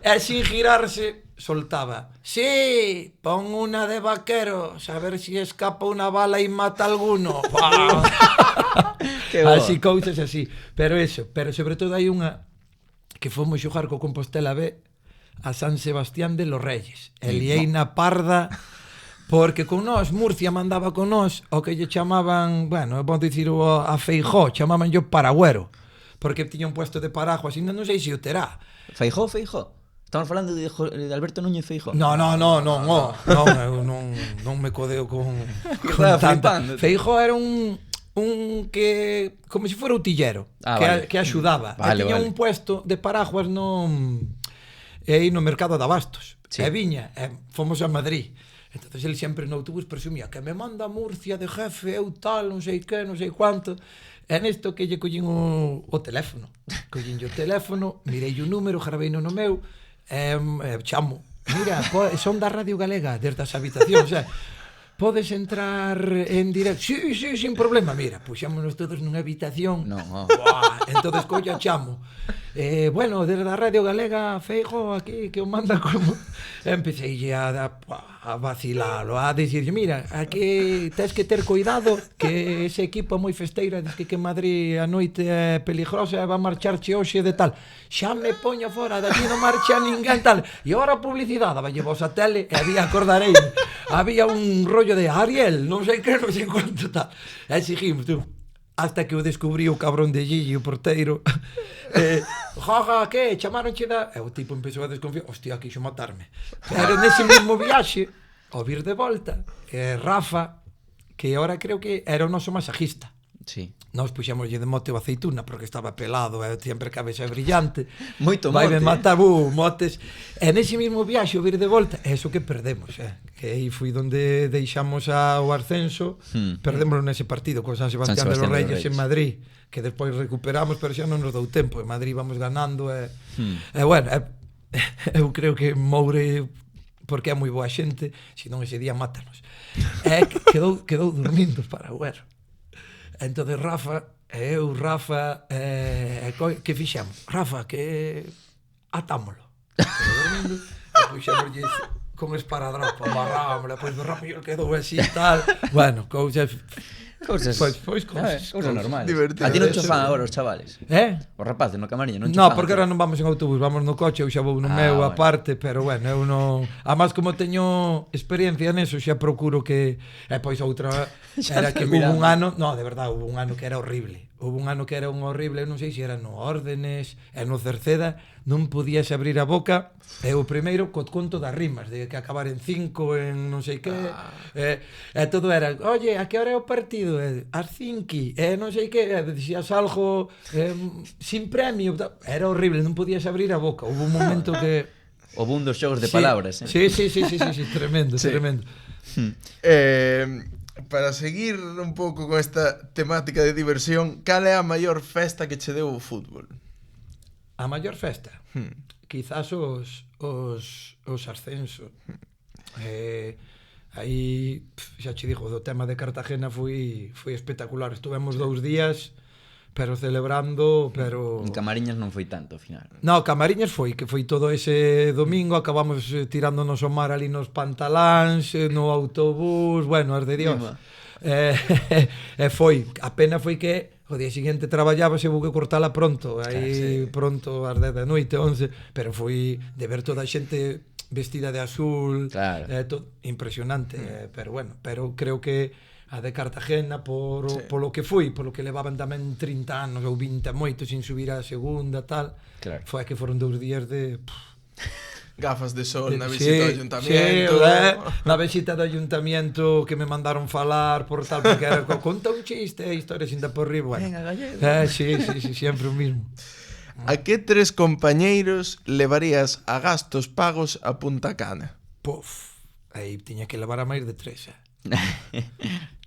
E sin girarse, soltaba. Sí, pon unha de vaqueros, a ver si escapa unha bala e mata a alguno. Así, cousas así. Pero sobre todo hai unha que fomos xogar co Compostela B a San Sebastián de los Reyes. E liei na parda porque con nós, Murcia mandaba con nós o que lle chamaban, bueno, vamos dicir a Feijó, chamaban yo Paragüero, porque tiña un puesto de paraguas, ainda non sei se o terá. Feijó? Estamos falando de Alberto Núñez Feijó. Non, me codeo con tanta. Feijó era un que como se fora utillero, que axudaba. Tiña un puesto de paraguas aí no mercado de Abastos. E viña, fomos a Madrid. Entonces ele sempre no autobús presumía que me manda a Murcia de jefe, eu tal, non sei que, non sei quanto. E nesto que lle collín o teléfono. Collín o teléfono, mirei o número, grabei no meu, chamo. Mira, son da Radio Galega, desde as habitacións, podes entrar en directo? Sí, sin problema. Mira, puxámonos todos nunha habitación. Entonces colla chamo. Bueno, desde a Radio Galega, Feijo, aquí, que o manda como... Empecé a vacilalo, a dicirlle, mira, aquí tens que ter cuidado, que ese equipo é moi festeira, diz que Madrid a noite é peligrosa e va a marcharche hoxe de tal. Xa me poño fora, de aquí non marcha ninguén tal. E ahora a publicidade, vai vos a tele, e había un rollo de Ariel, non sei que, non sei quanto tal. E seguimos, tú. Hasta que o descubrí o cabrón de Gigi, o porteiro. Jaja, que? Chamaronche da... E o tipo empezou a desconfiar. Hostia, quixo matarme. Pero nese mesmo viaxe, ao vir de volta, Rafa, que ahora creo que era o noso masajista. Sí. Nós puxémoslle de mote o aceituna porque estaba pelado e sempre cabeza brillante. Moito mote. Vai me matar, motes. E nese mesmo viaxe, o vir de volta, é eso que perdemos, que aí foi onde deixamos o ascenso, perdemos nese partido con San Sebastián de los Reyes en Madrid, que despois recuperamos, pero xa non nos dou tempo. En Madrid vamos ganando e bueno, eu creo que Moure, porque é moi boa xente, senón ese día mátanos. E quedou dormindo para Agüero. Entonces Rafa, que fixemos? Rafa, que atámolo. E puxémoslle con esparadrapo, amarrámosla, pois Rafa quedou así e tal. Bueno, cousas Cousas normales. Divertido. A ti non cho fan agora os chavales? Os rapaces no Camariñas non cho fan? No, porque ahora non vamos en autobús, vamos no coche, eu xa vou no meu aparte, pero bueno, eu non... Además, como teño experiencia neso, xa procuro que... E pois outra era que hubo un ano... No, de verdade, hubo un ano que era horrible. Hubo un ano que era un horrible, eu non sei se era no Órdenes, e no Cerceda, non podías abrir a boca, e o primeiro co conto das rimas, de que acabar en 5, en non sei que, e todo era, oye, a que hora é o partido? As 5, non sei que, dixías algo sin premio, era horrible, non podías abrir a boca, hubo un momento que... O boom dos xogos de palabras, Sí, tremendo. Para seguir un pouco con esta temática de diversión, cal é a maior festa que che deu o fútbol? A maior festa? Quizás os ascensos. Aí, xa che digo, do tema de Cartagena foi espectacular. Estuvemos 2 días, pero celebrando, pero... En Camariñas non foi tanto, ao final. No, Camariñas foi, que foi todo ese domingo, acabamos tirándonos ao mar ali nos pantaláns, no autobús, bueno, as de Dios. Foi, a pena foi que o día seguinte traballaba, se hubo que cortala pronto, aí pronto, ás 10 da noite, 11, pero foi de ver toda a xente vestida de azul, impresionante, pero bueno, pero creo que a de Cartagena polo que foi, polo que levaban tamén 30 anos ou 20 moito sin subir a segunda, tal, foi que foron 2 días de gafas de sol na Sí, visita ao sí, ayuntamiento. na visita do ayuntamiento que me mandaron falar por tal, porque era conta un chiste, historias ainda por riba, bueno. Venga, gallego. Sí, sempre o mismo. A que 3 compañeiros levarías a gastos pagos a Punta Cana? Puf, aí tiña que levar a máis de 3,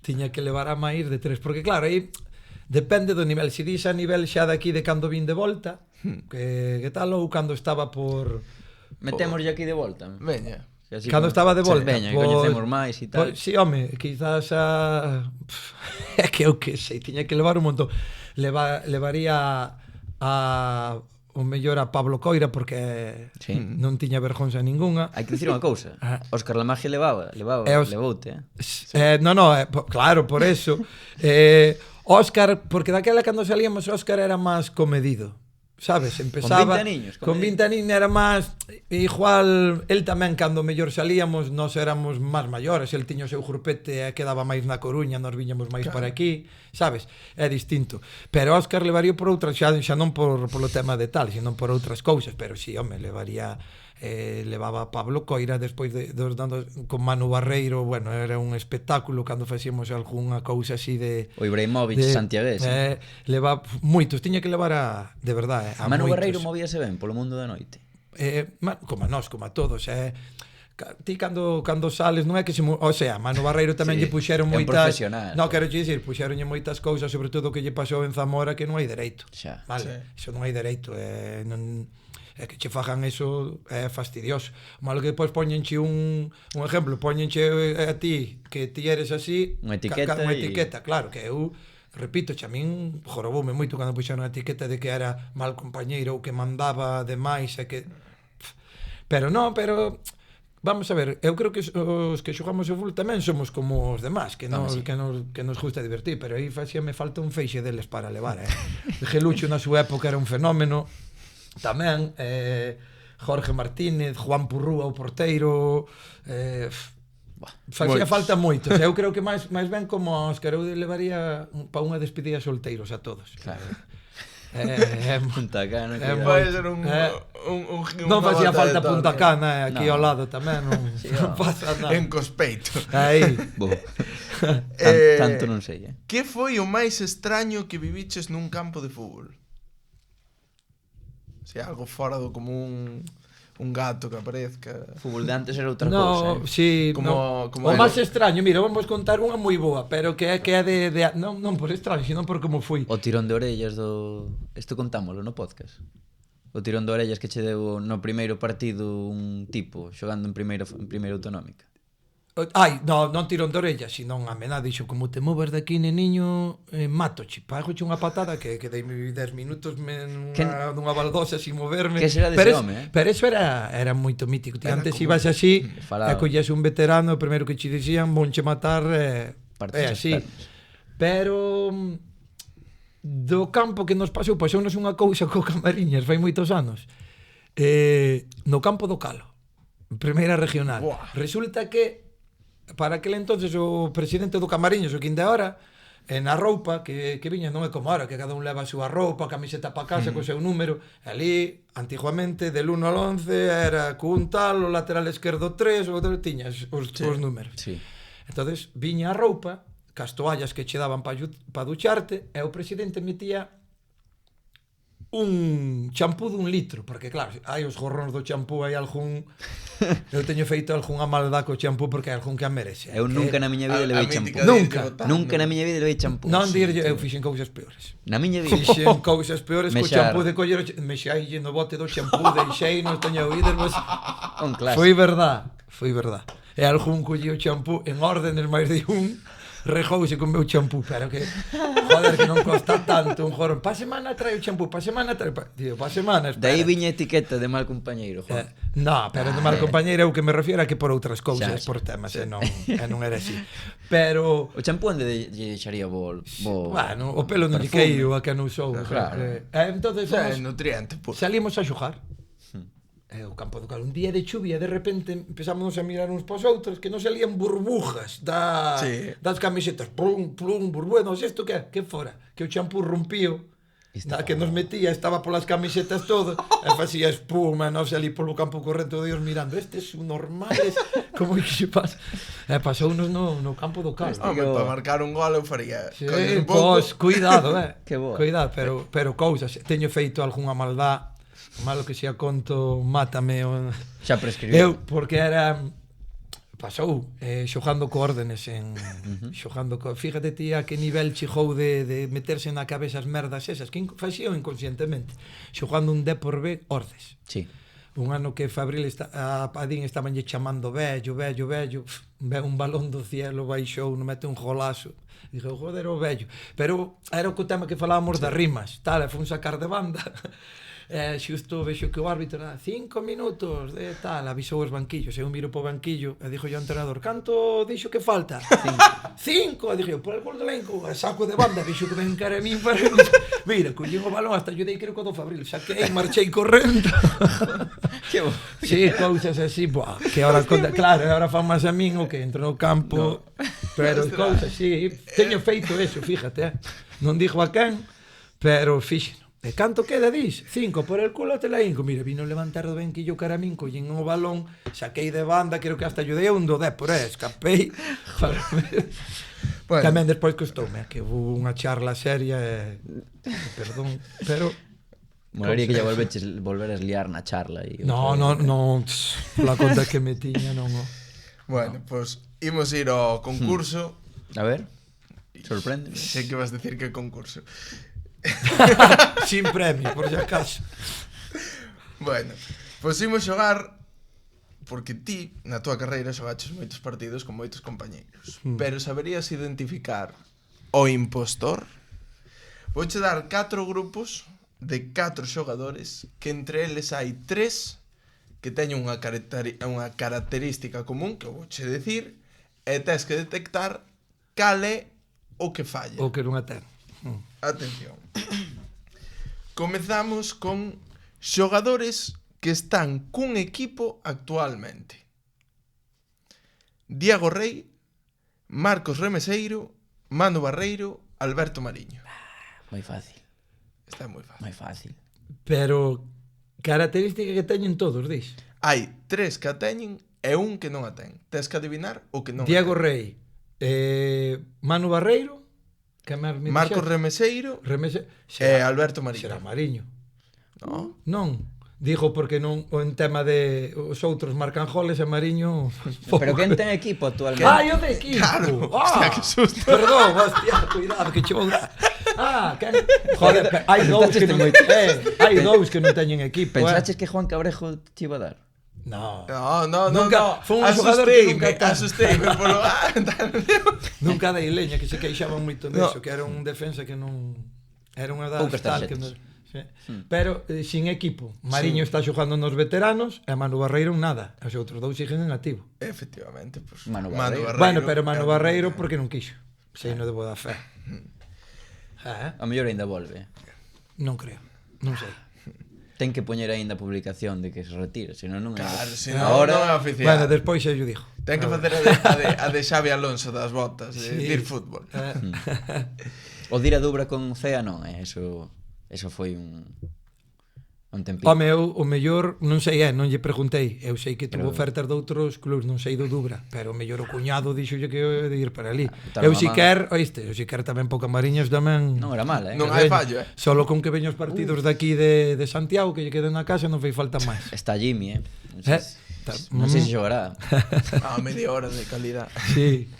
Tiña que levar a máis de 3, porque claro, aí depende do nivel, se dis a nivel xa daqui de cando vin de volta, que tal, ou cando estaba por... Metemos aquí de volta. Veña. Así Cando como- estaba de volta, Veña, que coñecemos máis e tal. Sí, home, quizás a... É que eu que sei, tiña que levar un montón. Levaría a... o mellor a Pablo Coira, porque Sí. non tiña vergonza ninguna. Hai que dicir unha cousa. Ah. Óscar Lamagia levoute, Claro, por eso. Óscar, porque daquela cando salíamos, Óscar era máis comedido. Sabes, empezaba... 20 aniños, Con 20 aniños era máis... Igual, el tamén, cando mellor salíamos, nós éramos máis maiores, el tiño o seu grupete e quedaba máis na Coruña, nós viñamos máis para aquí, sabes? É distinto. Pero Óscar levaría por outras, xa non polo tema de tal, senón por outras cousas, pero sí, home, levaría... levaba a Pablo Coira despois dos dando con Manu Barreiro, bueno, era un espectáculo cando facíamos algunha cousa así de O Ibrahimovic santiagués. leva moitos, tiña que levar de verdade, a Manu moitos. Barreiro movíase ben polo mundo da noite. Como a nós, como a todos, ti cando sales non é que o sea, Manu Barreiro tamén Sí, lle puxeron é un moitas, profesional. non quero dicir, puxeronlle moitas cousas, sobre todo que lle pasou en Zamora que non hai dereito. Xa. Vale, iso non hai dereito, non é que che fagan eso é fastidioso. O malo que depois poñenche un exemplo, poñenche a ti que ti eres así, Unha etiqueta unha e- etiqueta, claro, que eu repito, a min joroboume moito cando puxeron a etiqueta de que era mal compañeiro ou que mandaba demais e que pero vamos a ver, eu creo que os que xogamos o fútbol tamén somos como os demás, que nos gusta divertir, pero aí facíame falta un feixe deles para levar, Gelucho na súa época era un fenómeno tamén, Jorge Martínez, Juan Purrúa o porteiro, facía falta moito. Eu creo que máis ben como a Óscar, eu levaría para unha despedida solteiros a todos. Claro. Punta Cana. Vai ser un Non facía bota de falta todo. Punta Cana, aquí No. ao lado tamén, non pasa nada. En cospeito. Aí. Tanto non sei, Que foi o máis extraño que viviches nun campo de fútbol? Se algo fora do común, un gato que aparezca. Fútbol de antes era outra No, cousa. sí, Como o máis extraño, mira, vamos contar unha moi boa, pero que é de non por extraño, sino por como foi. O tirón de orellas do... Isto contámoslo no podcast. O tirón de orellas que che deu no primeiro partido un tipo xogando en primeira autonómica. Non tirón de orellas, sino a mena dixo, como te movas de aquí, neniño, matoche, pagoche unha patada que dei 10 minutos nunha baldosa sin moverme. Que será dese home, Pero eso era moito mítico. Ti Era antes como- ibas así, Falaba. e collías un veterano, o primeiro que che dicían, vonche matar, Partes así. as pernas. Pero do campo que nos pasou, pasounos unha cousa co Camariñas, fai moitos anos. No campo do Calo, primeira regional. Buah. Resulta que para aquel entonces o presidente do Camariñas, o quinta hora, na roupa que viña, non é como ahora, que cada un leva a súa roupa, camiseta para casa, co seu número. Ali, antiguamente, del 1 al 11, era cun tal, o lateral esquerdo 3, o outro tiñas os números. Sí. Entonces viña a roupa, cas toallas que che daban para ducharte, e o presidente metía un champú dun litro, porque claro, hai os gorróns do champú, hai algún... Eu teño feito algunha maldad co champú porque hai algún que a merece. Eu nunca na miña vida levei champú. Nunca. Nunca na miña vida levei champú. Non dirlle, eu fixen cousas peores. Na miña vida. Fixen cousas peores co Mexar. champú de coller, mexaille no bote do champú, deixei, non teño oídos, mas... Un clásico. Foi verdad. E algún collía o champú en órdenes máis de un, rejouse con meu champú, pero que, joder, que non costa tanto un jorón. Pa semana trae o champú, pa semana trae... Tío, pa semana, espera. Daí viña a etiqueta de mal compañeiro, Juan. No, pero de mal compañeira o que me refiero é que por outras cousas, Xa, por temas, e non era así. Pero... O champú onde lle deixaría bo... Bueno, o pelo non lle perfume. queio a que non usou. Claro. Entonces, É nutriente, puro. salimos a xogar. O campo do Calo, un día de chuvia, de repente empezamos a mirar uns pos outros que non salían burbujas Sí. das camisetas, plum, plum, burbujas, non sei isto que fora, que o champú rompío Na que nos metía, estaba polas camisetas todo, e facía espuma, non sei, ali polo campo corrente de Dios mirando, estes son normales, como é que se pasa? E pasounos no campo do Cal. Home, para marcar un gol eu faría. Sí, Coñes un pouco. pois, cuidado, Que boa. cuidado, pero cousas, teño feito algunha maldad, malo que sea conto, mátame, Xa prescribiu. eu, porque era... Pasou, xogando co órdenes fíjate ti a que nivel chegou de meterse na cabeza as merdas esas, que faxía inconscientemente, xogando un D por B ordes. Sí. Un ano que Fabril a Padín estaban lle chamando vello, ve un balón do cielo, baixou, non mete un golazo. Dixo, joder, o vello. Pero era o tema que falábamos das rimas, tal, foi un sacar de banda. Xusto vexo que o árbitro 5 minutos de tal, avisou os banquillos, eu miro po banquillo e dixo o entrenador, canto dixo que falta? 5, dixo, por el gol de Lenco, saco de banda, dixo que ven cara a min para... Mira, collín o balón hasta ayudei creo que do Fabril, saquei, marchei correndo. Que bo. Sí, cousas así, buah, que ahora, claro, ahora fan máis a min o que entro no campo, pero cousas así, teño feito eso, fíjate, non dixo a quen, pero fixo. E canto queda, dis? 5, por el culo te la inco. Mira, vino levantar do benquillo cara a min, collín o balón, saquei de banda, creo que hasta ayudei a un do 10 por aí, escapei. Bueno. Tamén despois costoume, que hubo unha charla seria perdón, pero... Molaría que ya volveras liar na charla. No, la conta que me tiña, non... Bueno, pues imos ir ao concurso. A ver, sorprende. Sei que vas decir que concurso. Sin premio, por si acaso. Bueno, pois imos xogar porque ti, na túa carreira, xogaches moitos partidos con moitos compañeiros. Pero saberías identificar o impostor? Vouche dar 4 grupos de 4 xogadores que entre eles hai 3 que teñen unha característica común que vouche decir e tes que detectar cal é o que falla. O que non a ten. Atención. Comezamos con xogadores que están cun equipo actualmente. Diego Rey, Marcos Remeseiro, Manu Barreiro, Alberto Mariño. Moi fácil. Está moi fácil. Moi fácil. Pero característica que teñen todos, dis. Hai 3 que a teñen e un que non a ten. Tes que adivinar o que non Diego a ten. Rey, Manu Barreiro, que Marcos Remeseiro e Alberto Mariño. Será Mariño. No. Non, digo porque non o en tema de os outros marcan goles e Mariño. Pero quen ten equipo actualmente? Ai, o de equipo. Claro, hostia, que susto. Perdón, hostia, cuidado que che vou dar. Quen? Joder, hai dous que non, hai dous que non teñen equipo. Pensaches que Juan Cabrejo te iba a dar? No. No. Nunca, foi un xogador que nunca Asusteime polo... Nunca dei leña, que se queixaban moito deso, que era un defensa que non... Era unha das Poucas tal que tarxetas. Pero sin equipo. Mariño está xogando nos veteranos e Manu Barreiro nada. Os outros dous siguen en activo. Efectivamente, pues, Manu Barreiro. Bueno, pero Manu Barreiro porque non quixo. Sei no de boa fe. A mellor ainda volve. Non creo. Non sei. Ten que poñer aínda a publicación de que se retira, senón non é. Claro, se non Ahora é oficial. Bueno, despois xa yo digo. Ten que facer a de Xavi Alonso das botas, de dir fútbol. O dir a dubra con Cea non, eso foi un tempinho. Home, eu o mellor, non sei, non lle preguntei. Eu sei que tuvo ofertas de outros clubs, non sei do Dubra, pero o mellor o cuñado dixolle que eu de ir para ali. Eu si quer, oíste, eu si quer tamén pouca Mariñas tamén. Non era mala, Non hai fallo, Solo con que veño os partidos daqui de Santiago, que lle queden na casa, non fai falta máis. Está Jimmy, Non sei se xogará. A media hora de calidad. Sí.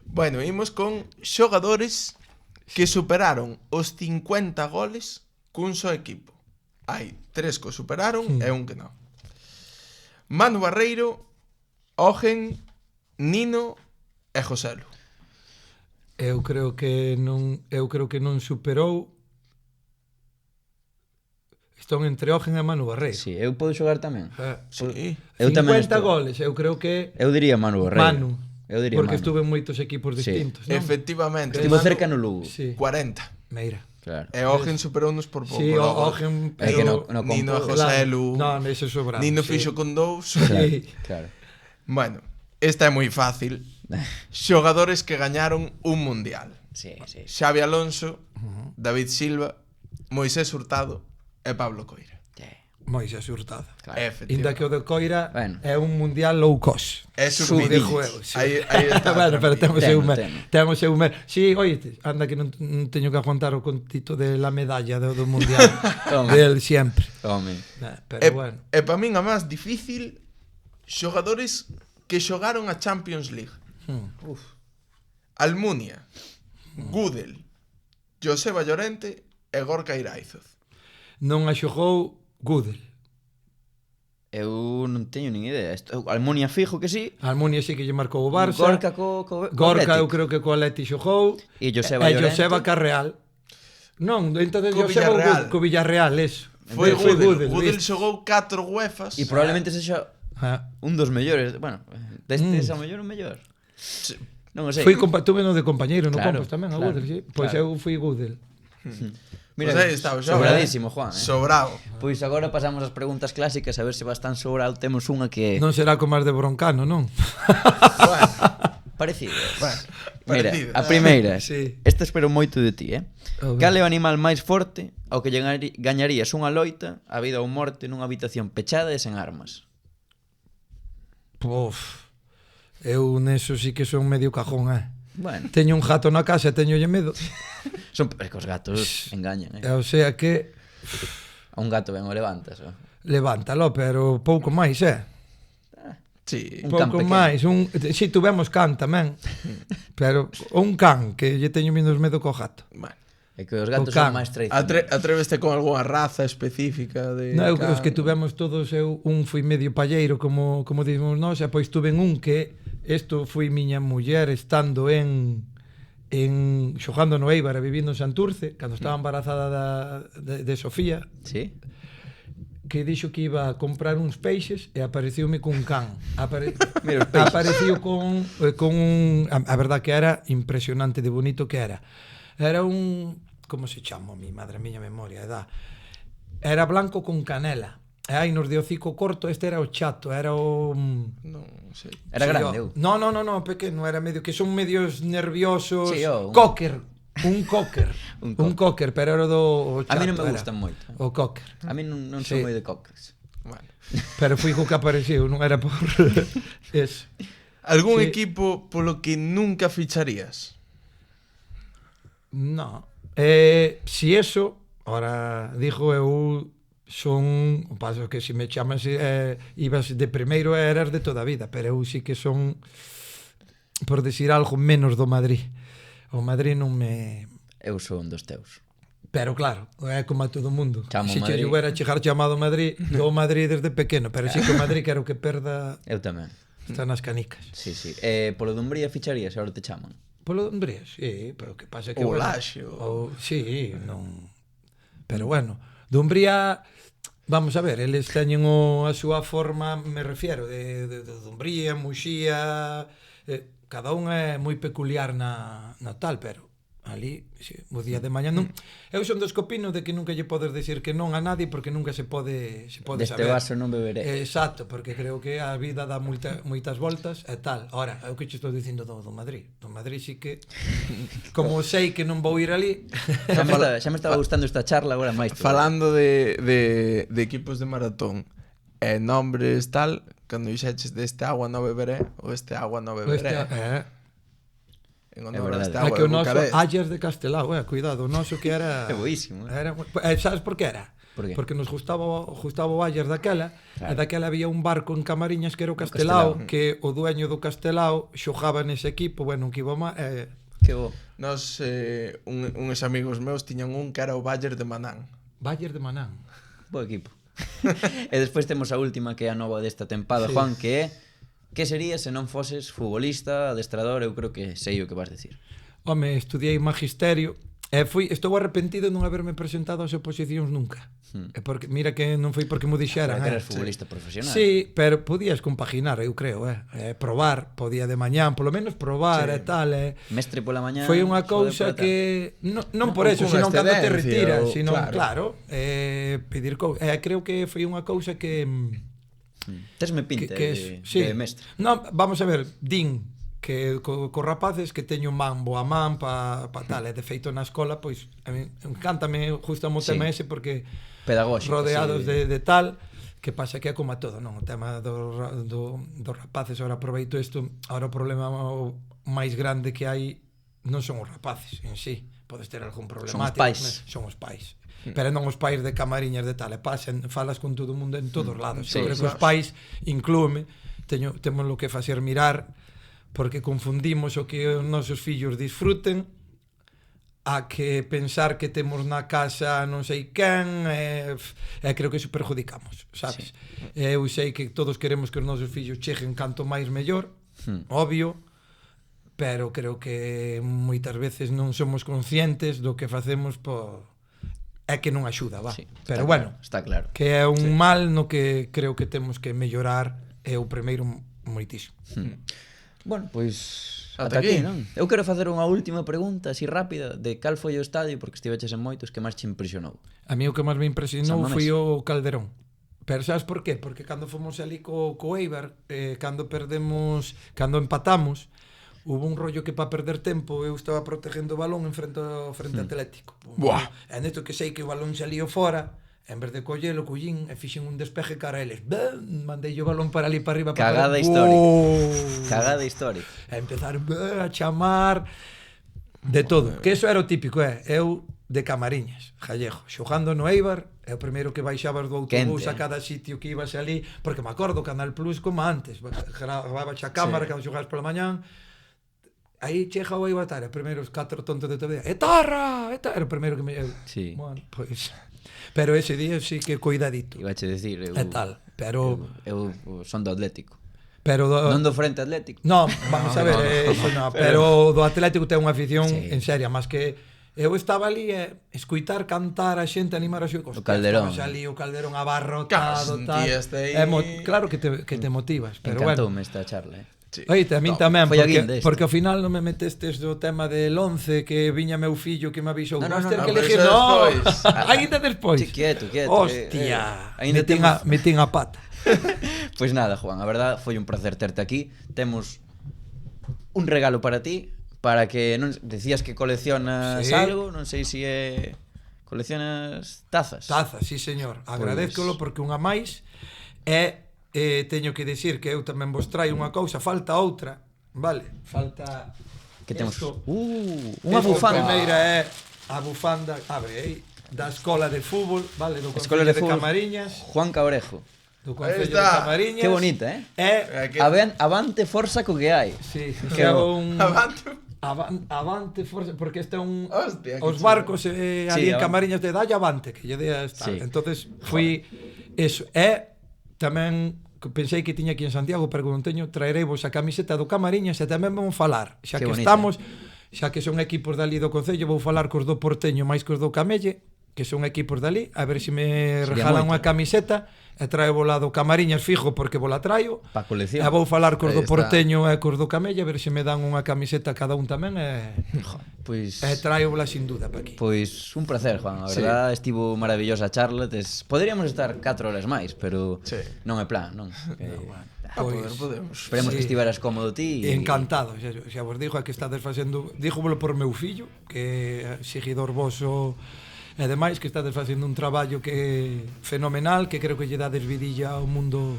Bueno, imos con xogadores que superaron os 50 goles cun só equipo. Hai 3 que o superaron e un que non. Manu Barreiro, Ogen, Nino e Joselu. Eu creo que non superou. Estón entre Ogen e Manu Barreiro. Si, eu podo xogar tamén. Sí. Eu 50 tamén estou. goles, eu creo que Eu diría Manu Barreiro. Manu. Eu diría Porque Manu. estuve en moitos equipos distintos, non? Efectivamente. Estivo Manu, cerca no Lugo. Sí. 40. Mira. Claro. E Ogen superounos por pouco. Sí, logo. Ogen, É que pero... no Nino e compo. Joselu. Non, ese sobrado. Nino sí. fixo con 2. Sí. Claro. Bueno, esta é moi fácil. Xogadores que gañaron un mundial. Sí. Xavi Alonso, David Silva, Moisés Hurtado e Pablo Coira. Moisés Hurtado. Claro. Inda que o de Coira Bueno. é un mundial low cost. É Digo subidillo. eu, sí. Aí está. Bueno, pero ten o seu Temo. ten o seu sí, oíste, anda que non teño que aguantar o contito de la medalla do mundial Toma. del sempre. Home. Pero bueno. E para min a máis difícil, xogadores que xogaron a Champions League. Almunia, Gudel, Joseba Llorente e Gorka Iraizoz. Non a xogou Gudel. Eu non teño nin idea. Almunia fijo que sí. Almunia sí que lle marcou o Barça. Gorka co Gorka eu Athletic. creo que co Atleti xogou. E Joseba E Llorente. Joseba Carreal. Non, entonces Co Joseba Villarreal. Co Villarreal, eso. Foi Gudel. Gudel viste? xogou 4 UEFAs. E probablemente sexa Ah. un dos mellores. Bueno, destes a mellor o mellor. Non o sei. Tuve no de compañeiro no Claro, Campos tamén, a claro, Gudel, sí. Pois claro. eu fui Gudel. Mira, Pois aí está o xogo, sobradísimo, Juan. Sobrado. Pois agora pasamos ás preguntas clásicas, a ver se vas tan sobrado. Temos unha que Non será como as de Broncano, non? Bueno, parecido. Bueno, Mira, parecido. a primeira. Sí. Esta espero moito de ti, A ver. Cal é o animal máis forte ao que gañarías unha loita, a vida ou morte nunha habitación pechada e sen armas? Puf. Eu neso sí que son medio cajón, Bueno, Teño un gato na casa e teñolle medo. son é que os gatos engañan, O sea que A un gato ben o levantas, levántalo, pero pouco máis, Sí. Un can Pouco pequeno. máis, si tuvemos can tamén. Pero un can que lle teño menos medo co gato. Bueno. É que os gatos O can. son máis tradicionais. Atréveste con algunha raza específica de No, eu can? os que tuvemos todos, eu un fui medio palleiro, como dicimos nós, e pois tuve un que isto foi miña muller estando en xogando no Eibar e vivindo en Santurce, cando estaba embarazada de Sofía, Sí? que dixo que iba a comprar uns peixes e apareciume cun can. Mira os peixes. Apareciu con un... A verdad que era impresionante de bonito que era. Era un... Como se chama, mi madre miña memoria, edad. Era blanco con canela. E aí nos de hocico corto, este era o chato, era o... Non sei. Era grande, eu. No, pequeno, era medio, que son medios nerviosos. Sí, un cocker. Un cocker. Un cocker, pero era do... O A mí chato non me era. gustan moito. O cocker. A mí non Sí. son moi de cockers. Bueno. Pero fui co que apareceu, non era por eso. Algún Sí. equipo polo que nunca ficharías? No. Si eso, ahora dijo eu son, o paso que se me chamas ibas de primeiro e eras de toda a vida, pero eu sí que son, por decir algo, menos do Madrid. O Madrid non me... Eu son dos teus. Pero claro, é como a todo mundo. Chamo Se che Madrid. hubiera chegar chamado Madrid, do Madrid desde pequeno, pero sí que o Madrid quero que perda, Eu tamén. está nas canicas. Sí, sí. Polo Dumbría ficharías, agora te chaman. Polo Umbría, sí, pero que pasa que... O bueno, Laxe, sí, non... Pero bueno, Dumbría... Vamos a ver, eles teñen a súa forma, me refiero, de Dumbría, Muxía... cada un é moi peculiar na tal, pero ali, sí, o día de mañá non... Eu son dos que opino de que nunca lle podes decir que non a nadie porque nunca se pode Deste saber. vaso non beberé. Exacto, porque creo que a vida dá moitas voltas e tal. Ahora, é o que che estou dicindo do Madrid. Do Madrid sí que, como sei que non vou ir ali... Xa me estaba gustando esta charla agora máis. Falando de equipos de maratón e nombres tal, cando dixeches deste agua no beberé ou este agua no beberé, en honor a este É agua que de o noso Bucarest. Ayers de Castelao, cuidado, o noso que era... É boísimo, Era, sabes por que era? Por qué? Porque nos gustaba o Ayers daquela, Claro. e daquela había un barco en Camariñas que era o Castelao, Castelao. que o dueño do Castelao xogaba nese equipo, bueno, un que iba Que bo. Nos, uns amigos meus tiñan un que era o Bayer de Manán. Bayer de Manán. Bo equipo. E despois temos a última que é a nova desta tempada, Sí. Juan, que é que sería se non foses futbolista, adestrador, eu creo que sei o que vas decir. Home, estudiei magisterio e estou arrepentido de non haberme presentado ás oposicións nunca. É porque mira que non foi porque mo dixeran, Porque eres futbolista profesional. Sí, pero podías compaginar, eu creo, probar, podía de mañán, polo menos probar e tal, Mestre pola mañá. foi unha xogador cousa pola tarde. que non por eso, cunha senón cando te excedencia, retiras, sino claro. pedir creo que foi unha cousa que Tesme pinta que de sí. mestre. No, vamos a ver, din que co rapaces que teño mambo a man pa tal, e de feito na escola pois a mí encántame justo o tema ese porque pedagóxico, rodeados sí. de tal, que pasa que é como a todo, non? O tema dos rapaces, ahora aproveito isto, ahora o problema máis grande que hai non son os rapaces en sí, podes ter algún problemático, son os pais. Pero non os pais de Camariñas de tal, e falas con todo o mundo en todos lados. Sí, Creo que os pais, inclúeme, temos lo que facer mirar, porque confundimos o que os nosos fillos disfruten a que pensar que temos na casa non sei quen, e creo que iso perjudicamos, sabes? Eu sei que todos queremos que os nosos fillos cheguen canto máis mellor, obvio, pero creo que moitas veces non somos conscientes do que facemos é que non axuda, va. Sí, pero bueno, está claro. Que é un mal no que creo que temos que mellorar, é o primeiro moitísimo. Bueno, pois ata aquí, non? Eu quero facer unha última pregunta así rápida de cal foi o estadio, porque estiveches en moitos, que máis te impresionou. A mí o que máis me impresionou foi o Calderón. Pero sabes por qué? Porque cando fomos ali co Eibar, cando empatamos, hubo un rollo que para perder tempo eu estaba protegendo o balón en frente ao Atlético. Buah. E neto que sei que o balón salío fora, en vez de collelo, collín e fixen un despeje cara a eles. Mandei o balón para ali para arriba. Cagada histórica. Cagada histórica. A empezar a chamar de todo. Que eso era o típico, eu de Camariñas, Gallego, xogando no Eibar, é o primeiro que baixabas do autobús a cada sitio que ibas ali, porque me acordo Canal Plus como antes, grababa a cámara cando xogabas pola mañán. Aí chega o Eibar, o primeiro os 4 tontos de todo. Etarra, era o primeiro que me... Sí. Bueno, pois... Pero ese día sí que cuidadito. Ibache decir, eu... E tal, pero... Eu son do Atlético. Pero non do Frente Atlético. No, vamos a ver, eso no, pero do Atlético ten unha afición en seria, máis que eu estaba ali escuitar cantar a xente, animar a xogos. O Calderón. Estabas ali o Calderón abarrotado, tal. Aí... Claro que te motivas, pero encantoume bueno. esta charla, Sí. Oite, a min tamén, porque ao este. final non me metestes do tema del 11 que viña meu fillo que me avisou. No, ter que pero elegir, iso no. despois. Ainda despois. Sí, quieto. Hostia, Ainda metín a pata. Pois nada, Juan, a verdad foi un placer terte aquí. Temos un regalo para ti, para que non decías que coleccionas algo, non sei se coleccionas tazas. Tazas, sí, señor. Agradézcolo porque unha máis teño que dicir que eu tamén vos traio unha cousa, falta outra, vale? Falta que temos unha bufanda. A primeira é a bufanda, abre aí, da Escola de Fútbol, vale, do Concello de Camariñas. Juan Cabrejo. Do Concello de Camariñas. Que bonita, avante forza co que hai. Sí, que é un avante forza, porque este é un os barcos ali en Camariñas de dalle avante, que lle dea estar. Entonces fui eso, tamén pensei que tiña aquí en Santiago, pero non teño, traereivos a camiseta do Camariñas e tamén vamos falar, xa que estamos, xa que son equipos dali do Concello, vou falar cos do Porteño máis cos do Camelle, que son equipos dali, a ver se me regalan unha camiseta e traeo lá do Camariñas fijo porque vou la traio. Pa colección. E vou falar cos do Porteño e cos do Camelle a ver se me dan unha camiseta cada un tamén pois traio la sin duda pa aquí. Pois un placer, Juan, a verdad, estivo maravillosa a charla. Poderíamos estar 4 horas máis, pero non é plan, non? Podemos. Esperemos que estiveras cómodo ti. Encantado, xa vos digo que estades facendo, díjomelo por meu fillo, que é seguidor voso. E demais que estades facendo un traballo que é fenomenal, que creo que lle dades vidilla ao mundo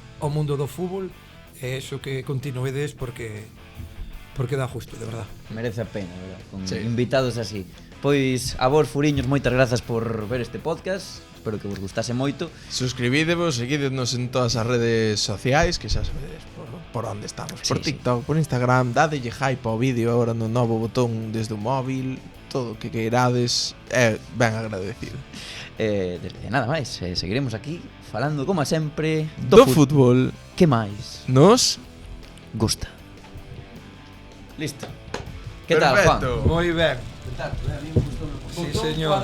do fútbol, e eso que continuedes porque dá justo, de verdad. Merece a pena, verdad, con invitados así. Pois a vos, furiños, moitas grazas por ver este podcast. Espero que vos gustase moito. Suscribídevos, seguídenos en todas as redes sociais, que xa sabedes por onde estamos. Por TikTok, por Instagram, dadelle hype ao vídeo agora no novo botón desde o móvil. Todo o que queirades ben agradecido. De nada máis, seguiremos aquí falando como sempre do fútbol. Que máis Nos gusta. Listo. Perfecto. Que tal, Juan? Moi ben. Sí, señor.